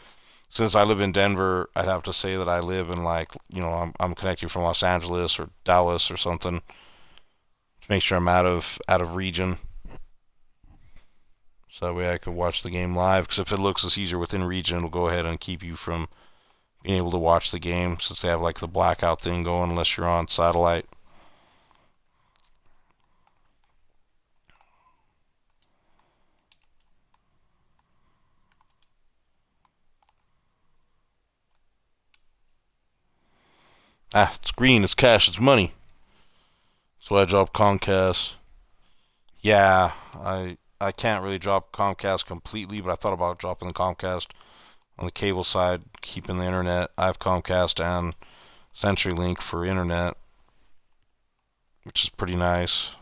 since I live in Denver, I'd have to say that I live in I'm connecting from Los Angeles or Dallas or something to make sure I'm out of region. So that way I could watch the game live. Because if it looks as easier within region, it'll go ahead and keep you from being able to watch the game since they have like the blackout thing going unless you're on satellite. Ah, it's green, it's cash, it's money. So I dropped Comcast. Yeah, I can't really drop Comcast completely, but I thought about dropping the Comcast on the cable side, keeping the internet. I have Comcast and CenturyLink for internet, which is pretty nice.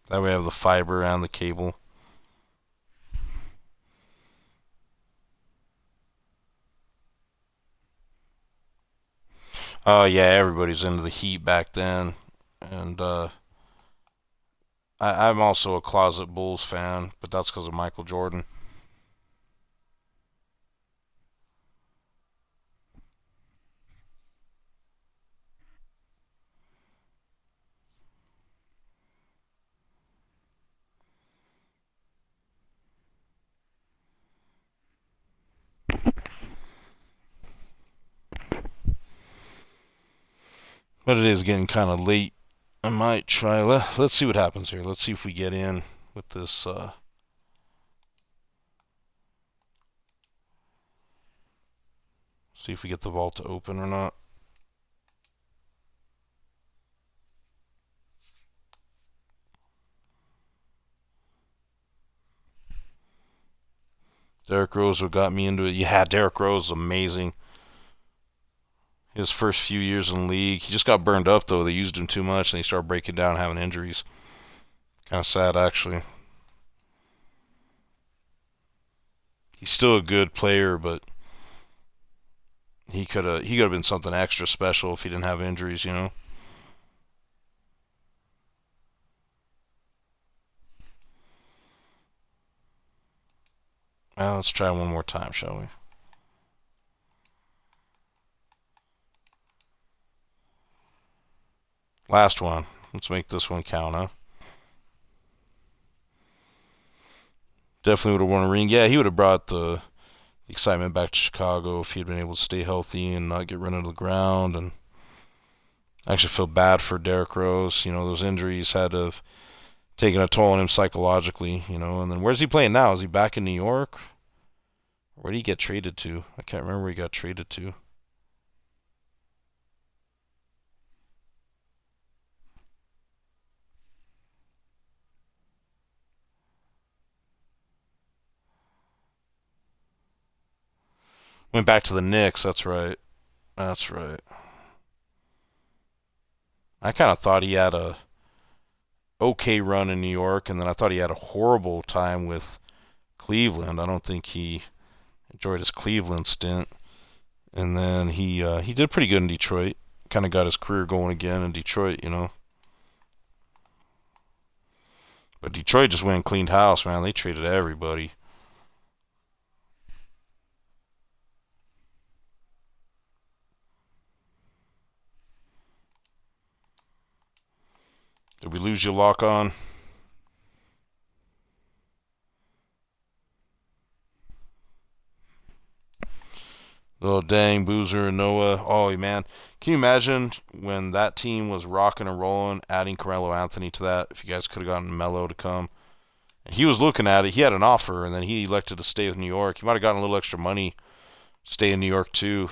That way I have the fiber and the cable. Oh yeah, everybody's into the Heat back then, and I'm also a closet Bulls fan, but that's because of Michael Jordan. But it is getting kind of late. I might try. Let's see what happens here. Let's see if we get in with this. See if we get the vault to open or not. Derrick Rose what got me into it. Yeah, Derrick Rose is amazing. His first few years in the league, he just got burned up though. They used him too much, and he started breaking down, having injuries. Kind of sad, actually. He's still a good player, but he could have been something extra special if he didn't have injuries. Let's try one more time, shall we? Last one. Let's make this one count, huh? Definitely would have won a ring. Yeah, he would have brought the excitement back to Chicago if he had been able to stay healthy and not get run into the ground. And I actually feel bad for Derrick Rose. You know, those injuries had to have taken a toll on him psychologically, you know. And then where's he playing now? Is he back in New York? Where did he get traded to? I can't remember where he got traded to. Went back to the Knicks. That's right. That's right. I kind of thought he had a okay run in New York, and then I thought he had a horrible time with Cleveland. I don't think he enjoyed his Cleveland stint, and then he did pretty good in Detroit. Kind of got his career going again in Detroit, you know. But Detroit just went and cleaned house, man. They traded everybody. Did we lose your lock on? Oh, dang, Boozer and Noah. Oh, man. Can you imagine when that team was rocking and rolling, adding Carmelo Anthony to that? If you guys could have gotten Melo to come. And he was looking at it. He had an offer, and then he elected to stay with New York. He might have gotten a little extra money to stay in New York, too.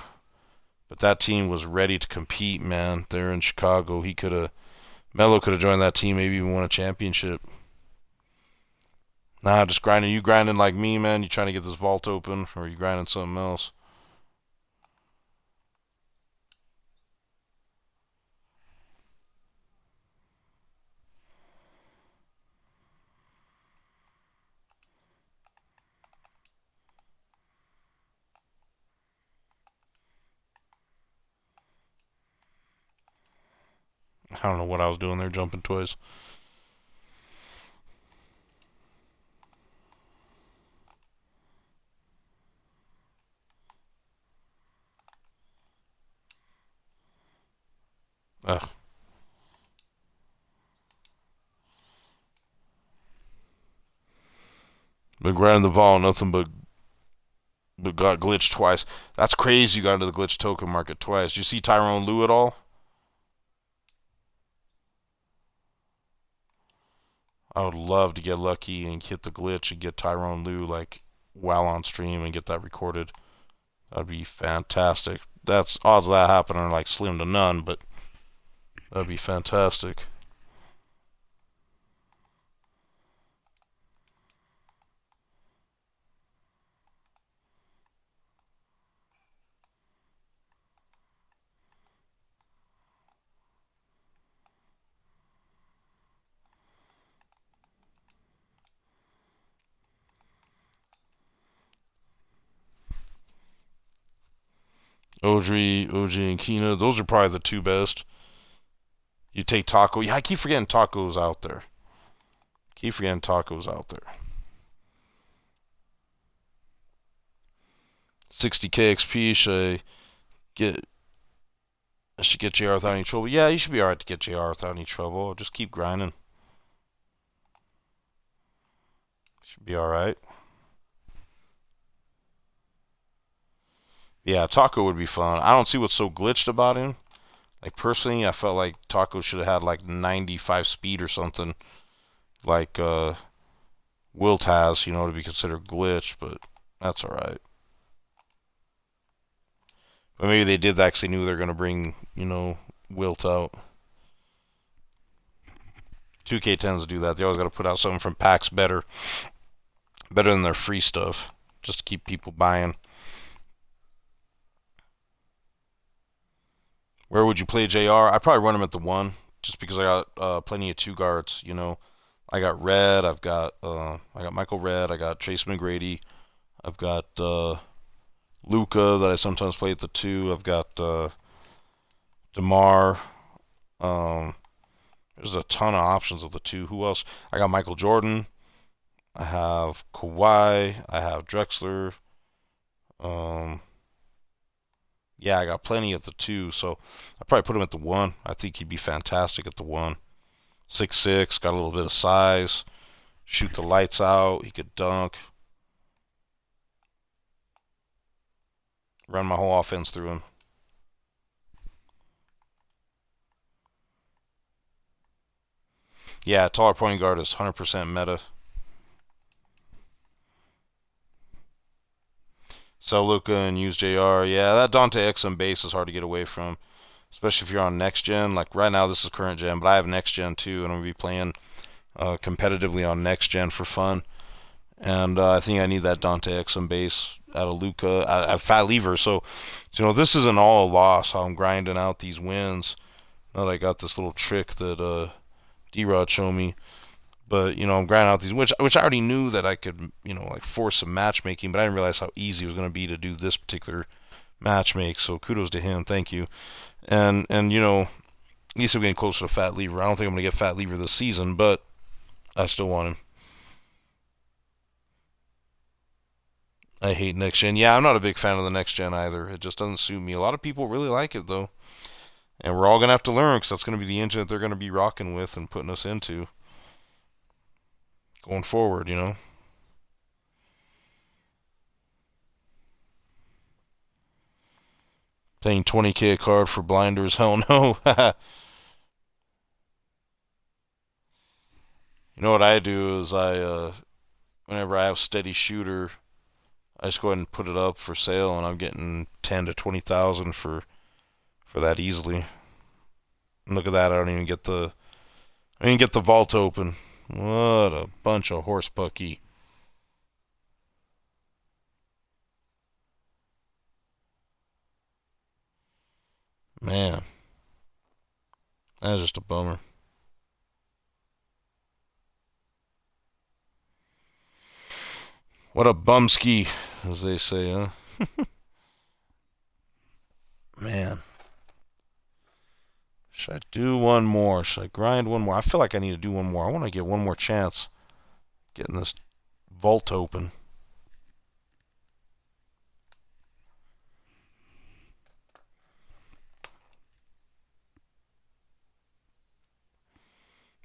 But that team was ready to compete, man. They're in Chicago. Melo could have joined that team, maybe even won a championship. Nah, just grinding. You grinding like me, man? You trying to get this vault open, or are you grinding something else? I don't know what I was doing there, jumping twice. Ugh. Been grinding the ball, nothing but got glitched twice. That's crazy. You got into the glitch token market twice. You see Tyrone Lue at all? I would love to get lucky and hit the glitch and get Tyrone Lue like while on stream and get that recorded. That'd be fantastic. That's odds of that happening are like slim to none, but that'd be fantastic. OG, and Kina, those are probably the two best. You take Taco. Yeah, I keep forgetting Taco's out there. Keep forgetting Taco's out there. 60k XP. Get I should get JR without any trouble. Yeah, you should be alright to get JR without any trouble. Just keep grinding. Should be alright. Yeah, Taco would be fun. I don't see what's so glitched about him. Like personally, I felt like Taco should have had like 95 speed or something, like Wilt has, you know, to be considered glitched. But that's all right. But maybe they did that because they knew they were gonna bring, you know, Wilt out. 2K tends to do that. They always got to put out something from packs better than their free stuff, just to keep people buying. Where would you play JR? I probably run him at the one, just because I got plenty of two guards. You know, I got Red, I got Michael Red, I got Trace McGrady, I've got Luca that I sometimes play at the two. I've got Demar. Um, there's a ton of options of the two. Who else? I got Michael Jordan. I have Kawhi. I have Drexler. Um, yeah, I got plenty at the 2, so I'd probably put him at the 1. I think he'd be fantastic at the 1. 6'6", got a little bit of size, shoot the lights out. He could dunk, run my whole offense through him. Yeah, taller point guard is 100% meta. Sell Luka and use JR. Yeah, that Dante Exum base is hard to get away from, especially if you're on next gen. Like right now, this is current gen, but I have next gen too, and I'm gonna be playing competitively on next gen for fun. And I think I need that Dante Exum base out of Luka. I have Fat Lever, so this isn't all a loss. How I'm grinding out these wins. Now that I got this little trick that D-Rod showed me. But I'm grinding out these, which I already knew that I could, like force some matchmaking, but I didn't realize how easy it was going to be to do this particular matchmake. So kudos to him, thank you. And at least I'm getting closer to Fat Lever. I don't think I'm going to get Fat Lever this season, but I still want him. I hate next gen. Yeah, I'm not a big fan of the next gen either. It just doesn't suit me. A lot of people really like it though, and we're all gonna have to learn because that's gonna be the engine that they're gonna be rocking with and putting us into going forward. Paying 20K a card for blinders? Hell no. You know what I do is whenever I have steady shooter, I just go ahead and put it up for sale, and I'm getting 10 to 20,000 for that easily. And look at that! I didn't get the vault open. What a bunch of horse pucky, man. That's just a bummer. What a bumski, as they say, huh? Man, should I do one more? Should I grind one more? I feel like I need to do one more. I want to get one more chance getting this vault open.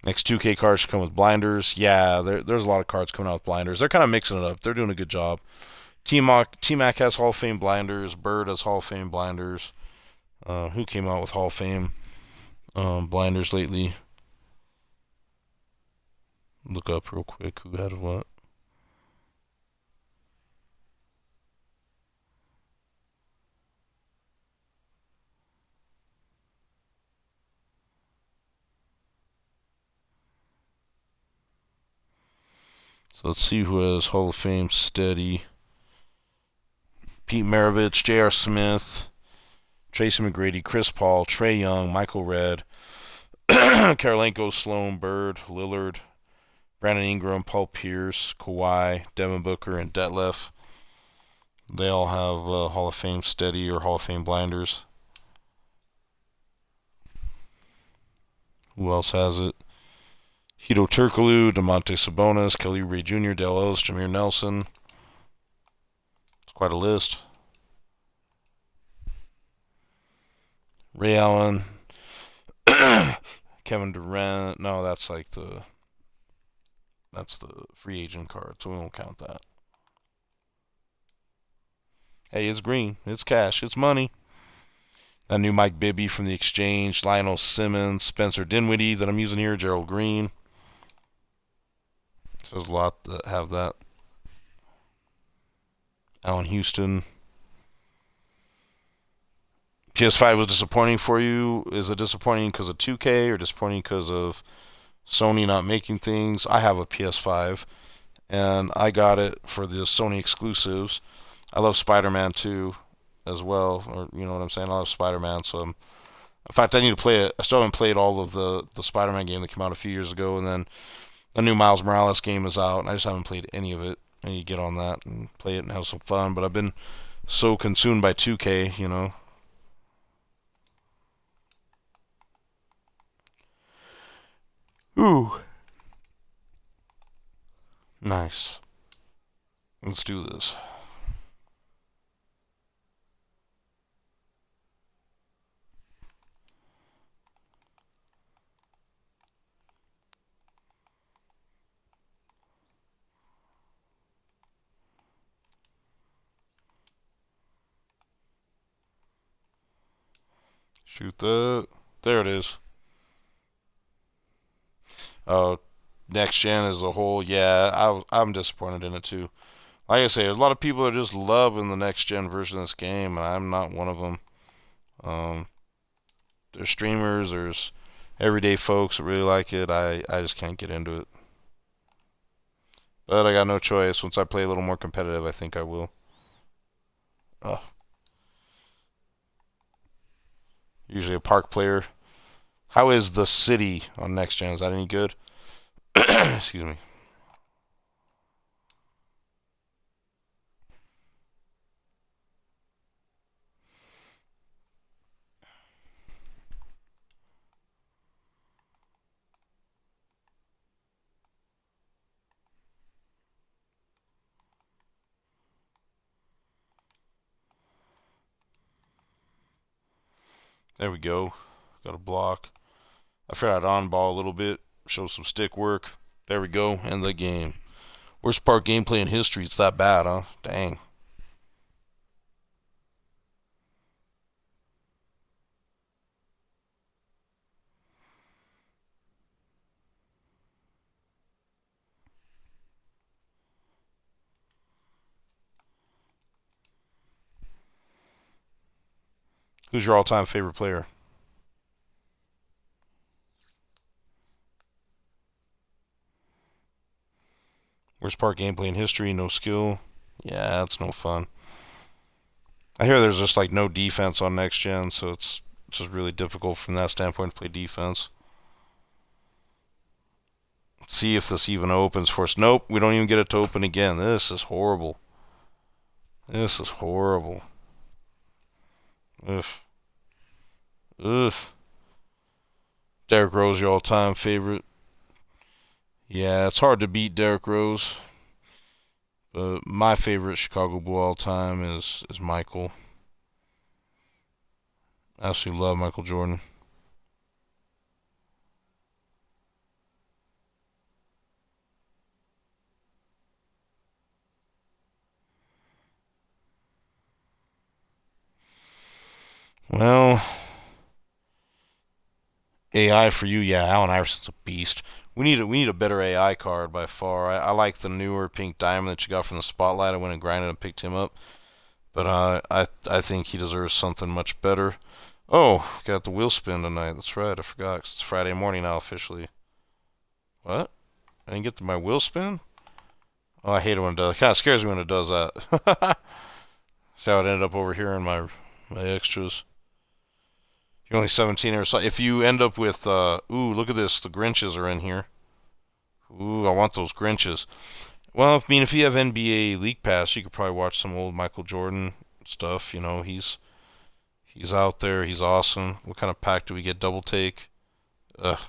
Next 2K cards should come with blinders. Yeah, there's a lot of cards coming out with blinders. They're kind of mixing it up. They're doing a good job. T-Mac has Hall of Fame blinders. Bird has Hall of Fame blinders. Who came out with Hall of Fame blinders lately? Look up real quick who had what. So let's see who has Hall of Fame steady. Pete Maravich, J.R. Smith, Tracy McGrady, Chris Paul, Trey Young, Michael Redd, Karolinko, Sloan, Bird, Lillard, Brandon Ingram, Paul Pierce, Kawhi, Devin Booker, and Detlef. They all have Hall of Fame steady or Hall of Fame blinders. Who else has it? Hito Turkoglu, Domantas Sabonis, Kelly Oubre Jr., Del Ellis, Jameer Nelson. It's quite a list. Ray Allen, Kevin Durant. No, that's the free agent card, so we won't count that. Hey, it's green. It's cash. It's money. That new Mike Bibby from the exchange, Lionel Simmons, Spencer Dinwiddie that I'm using here, Gerald Green. So there's a lot that have that. Allen Houston. PS5 was disappointing for you. Is it disappointing because of 2K or disappointing because of Sony not making things? I have a PS5 and I got it for the Sony exclusives. I love Spider-Man 2 as well, or you know what I'm saying? I love Spider-Man, so in fact I need to play it. I still haven't played all of the Spider-Man game that came out a few years ago, and then the new Miles Morales game is out, and I just haven't played any of it. I need to get on that and play it and have some fun, but I've been so consumed by 2K. Ooh. Nice. Let's do this. Shoot that. There it is. Oh, next gen as a whole, yeah, I'm disappointed in it too. Like I say, there's a lot of people that are just loving the next gen version of this game, and I'm not one of them. Um, there's streamers, there's everyday folks that really like it. I just can't get into it. But I got no choice. Once I play a little more competitive, I think I will. Oh, usually a park player. How is the city on next gen? Is that any good? Excuse me. There we go. Got a block. I figured I'd on ball a little bit, show some stick work. There we go. End the game. Worst part gameplay in history. It's that bad, huh? Dang. Who's your all-time favorite player? Worst part gameplay in history. No skill. Yeah, that's no fun. I hear there's just like no defense on next gen, so it's just really difficult from that standpoint to play defense. Let's see if this even opens for us. Nope, we don't even get it to open again. This is horrible. This is horrible. Ugh. Ugh. Derrick Rose, your all-time favorite. Yeah, it's hard to beat Derrick Rose. But my favorite Chicago Bull all time is Michael. Absolutely love Michael Jordan. Well, AI for you, yeah. Allen Iverson's a beast. We need a better AI card by far. I like the newer pink diamond that you got from the spotlight. I went and grinded and picked him up, but I think he deserves something much better. Oh, got the wheel spin tonight. That's right. I forgot. 'Cause it's Friday morning now officially. What? I didn't get to my wheel spin. Oh, I hate it when it does. It kind of scares me when it does that. See how it ended up over here in my extras. You're only 17 or so. If you end up with, ooh, look at this. The Grinches are in here. Ooh, I want those Grinches. Well, I mean, if you have NBA League Pass, you could probably watch some old Michael Jordan stuff. You know, he's out there. He's awesome. What kind of pack do we get? Double take? Ugh,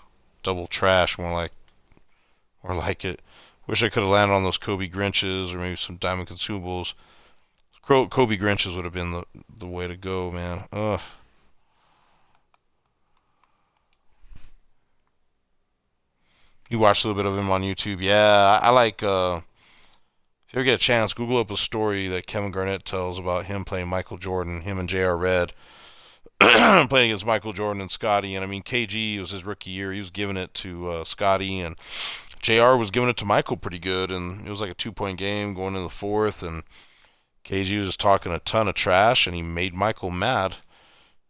double trash. More like it. Wish I could have landed on those Kobe Grinches or maybe some Diamond Consumables. Kobe Grinches would have been the way to go, man. Ugh. You watched a little bit of him on YouTube. Yeah, I like. If you ever get a chance, Google up a story that Kevin Garnett tells about him playing Michael Jordan, him and J.R. Red playing against Michael Jordan and Scotty. And I mean, KG was his rookie year. He was giving it to Scotty, and JR was giving it to Michael pretty good. And it was like a 2 point game going into the fourth. And KG was just talking a ton of trash, and he made Michael mad.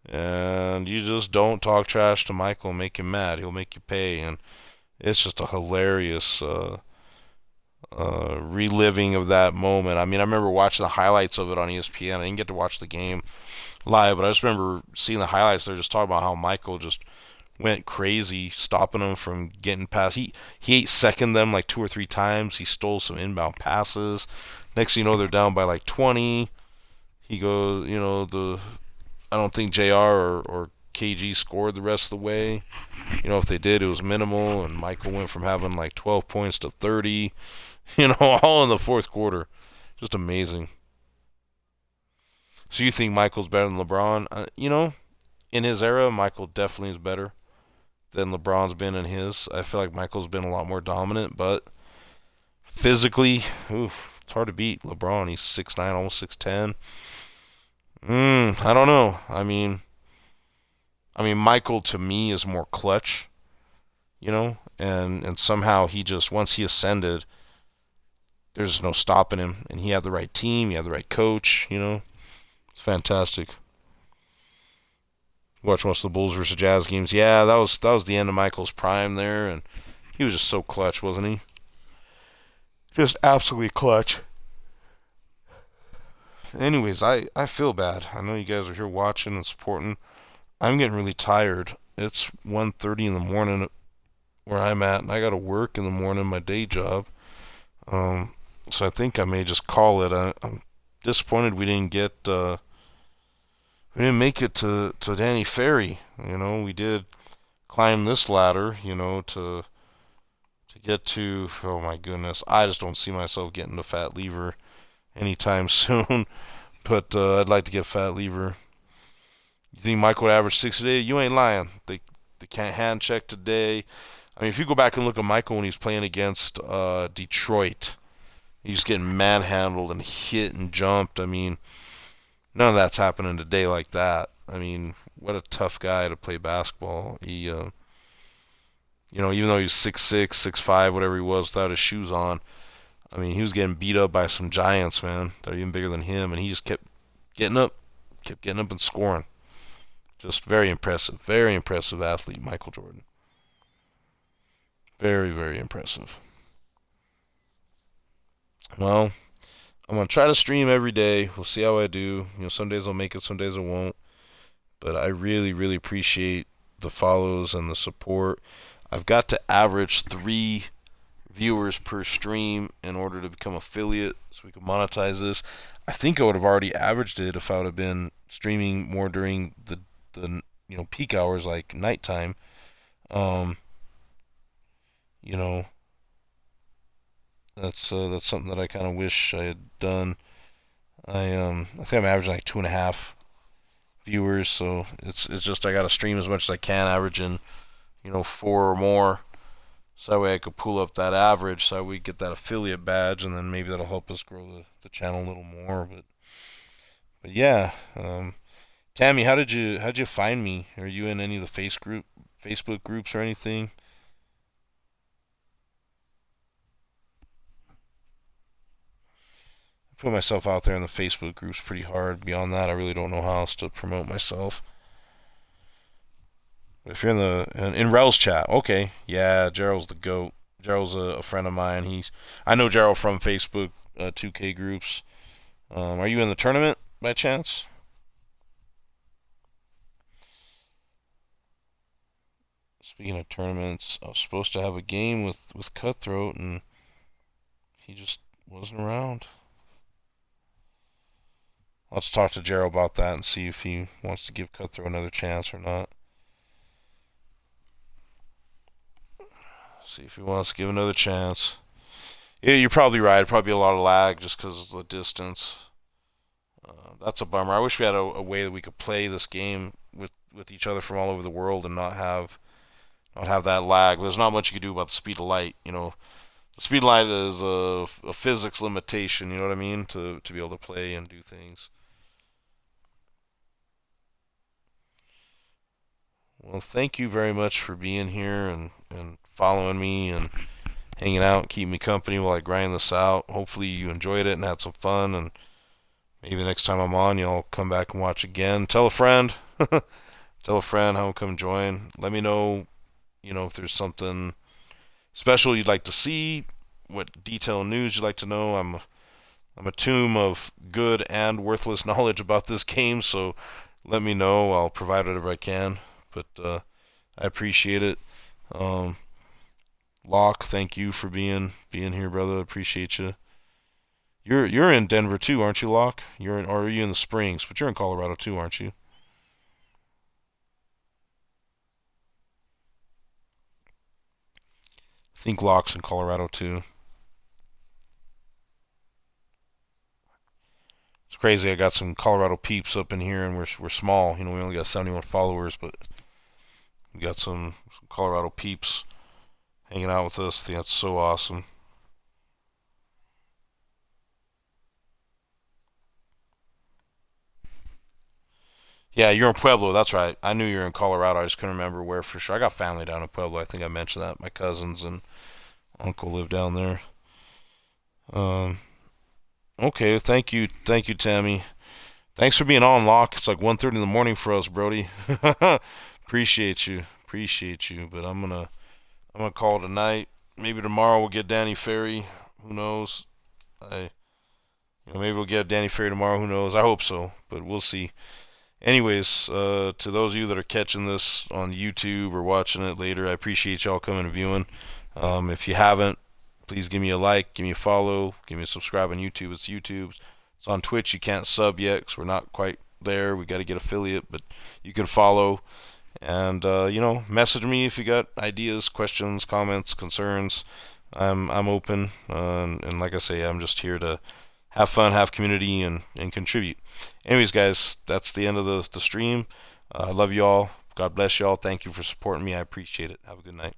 And you just don't talk trash to Michael and make him mad. He'll make you pay. And it's just a hilarious reliving of that moment. I mean, I remember watching the highlights of it on ESPN. I didn't get to watch the game live, but I just remember seeing the highlights. They're just talking about how Michael just went crazy, stopping them from getting past. He 8-seconded them like 2 or 3 times. He stole some inbound passes. Next thing you know, they're down by like 20. He goes, I don't think JR or KG scored the rest of the way. If they did, it was minimal, and Michael went from having like 12 points to 30, all in the fourth quarter. Just amazing. So you think Michael's better than LeBron? In his era, Michael definitely is better than LeBron's been in his. I feel like Michael's been a lot more dominant, but physically, oof, it's hard to beat LeBron. He's 6'9", almost 6'10". I don't know. Michael to me is more clutch, and somehow he just once he ascended, there's no stopping him, and he had the right team, he had the right coach, It's fantastic. Watch most of the Bulls versus Jazz games. Yeah, that was the end of Michael's prime there, and he was just so clutch, wasn't he? Just absolutely clutch. Anyways, I feel bad. I know you guys are here watching and supporting. I'm getting really tired. It's 1:30 in the morning where I'm at, and I got to work in the morning, my day job. So I think I may just call it. I'm disappointed we didn't make it to Danny Ferry. We did climb this ladder, to get to. Oh my goodness, I just don't see myself getting to Fat Lever anytime soon. But I'd like to get Fat Lever. You think Michael would average 6 a day? You ain't lying. They can't hand check today. If you go back and look at Michael when he's playing against Detroit, he's getting manhandled and hit and jumped. None of that's happening today like that. What a tough guy to play basketball. He, even though he's 6'6", 6'5", whatever he was without his shoes on, he was getting beat up by some giants, man, that are even bigger than him, and he just kept getting up and scoring. Just very impressive athlete, Michael Jordan. Very, very impressive. Well, I'm going to try to stream every day. We'll see how I do. Some days I'll make it, some days I won't. But I really, really appreciate the follows and the support. I've got to average 3 viewers per stream in order to become affiliate so we can monetize this. I think I would have already averaged it if I would have been streaming more during the peak hours like nighttime. You know, that's something that I kind of wish I had done. I think I'm averaging like 2.5 viewers, so it's just I gotta stream as much as I can, averaging 4 or more, so that way I could pull up that average, so that we get that affiliate badge, and then maybe that'll help us grow the channel a little more. But yeah, Tammy, how'd you find me? Are you in any of the Facebook groups or anything? I put myself out there in the Facebook groups pretty hard. Beyond that, I really don't know how else to promote myself. But if you're in Rel's chat, okay, yeah, Gerald's the goat. Gerald's a friend of mine. I know Gerald from Facebook 2K groups. Are you in the tournament by chance? Speaking of tournaments, I was supposed to have a game with Cutthroat, and he just wasn't around. Let's talk to Gerald about that and see if he wants to give Cutthroat another chance or not. See if he wants to give another chance. Yeah, you're probably right. It'd probably be a lot of lag just because of the distance. That's a bummer. I wish we had a way that we could play this game with each other from all over the world and not have that lag. There's not much you can do about the speed of light. The speed of light is a physics limitation. You know what I mean? To be able to play and do things. Well, thank you very much for being here and following me and hanging out and keeping me company while I grind this out. Hopefully you enjoyed it and had some fun, and maybe next time I'm on, you'll come back and watch again. Tell a friend. Tell a friend how to come join. Let me know, if there's something special you'd like to see, what detail and news you'd like to know. I'm a tomb of good and worthless knowledge about this game, so let me know. I'll provide whatever I can. But I appreciate it. Locke, thank you for being here, brother. Appreciate you. You're in Denver too, aren't you, Locke? Or are you in the Springs? But you're in Colorado too, aren't you? think Locke's in Colorado too. It's crazy. I got some Colorado peeps up in here, and we're small. You know, we only got 71 followers, but we got some Colorado peeps hanging out with us. I think that's so awesome. Yeah, you're in Pueblo. That's right. I knew you were in Colorado. I just couldn't remember where for sure. I got family down in Pueblo. I think I mentioned that. My cousins and uncle live down there. Um, okay. Thank you, Tammy. Thanks for being on, Lock. It's like 1:30 in the morning for us, Brody. Appreciate you. But I'm gonna call it a night. Maybe tomorrow we'll get Danny Ferry. Who knows? I maybe we'll get Danny Ferry tomorrow. Who knows? I hope so, but we'll see. Anyways, to those of you that are catching this on YouTube or watching it later, I appreciate y'all coming and viewing. If you haven't, please give me a like, give me a follow, give me a subscribe on YouTube. It's YouTube. It's on Twitch. You can't sub yet because we're not quite there. We got to get affiliate, but you can follow. And message me if you got ideas, questions, comments, concerns. I'm open, and like I say, I'm just here to have fun, have community, and contribute. Anyways, guys, that's the end of the stream. I love you all. God bless you all. Thank you for supporting me. I appreciate it. Have a good night.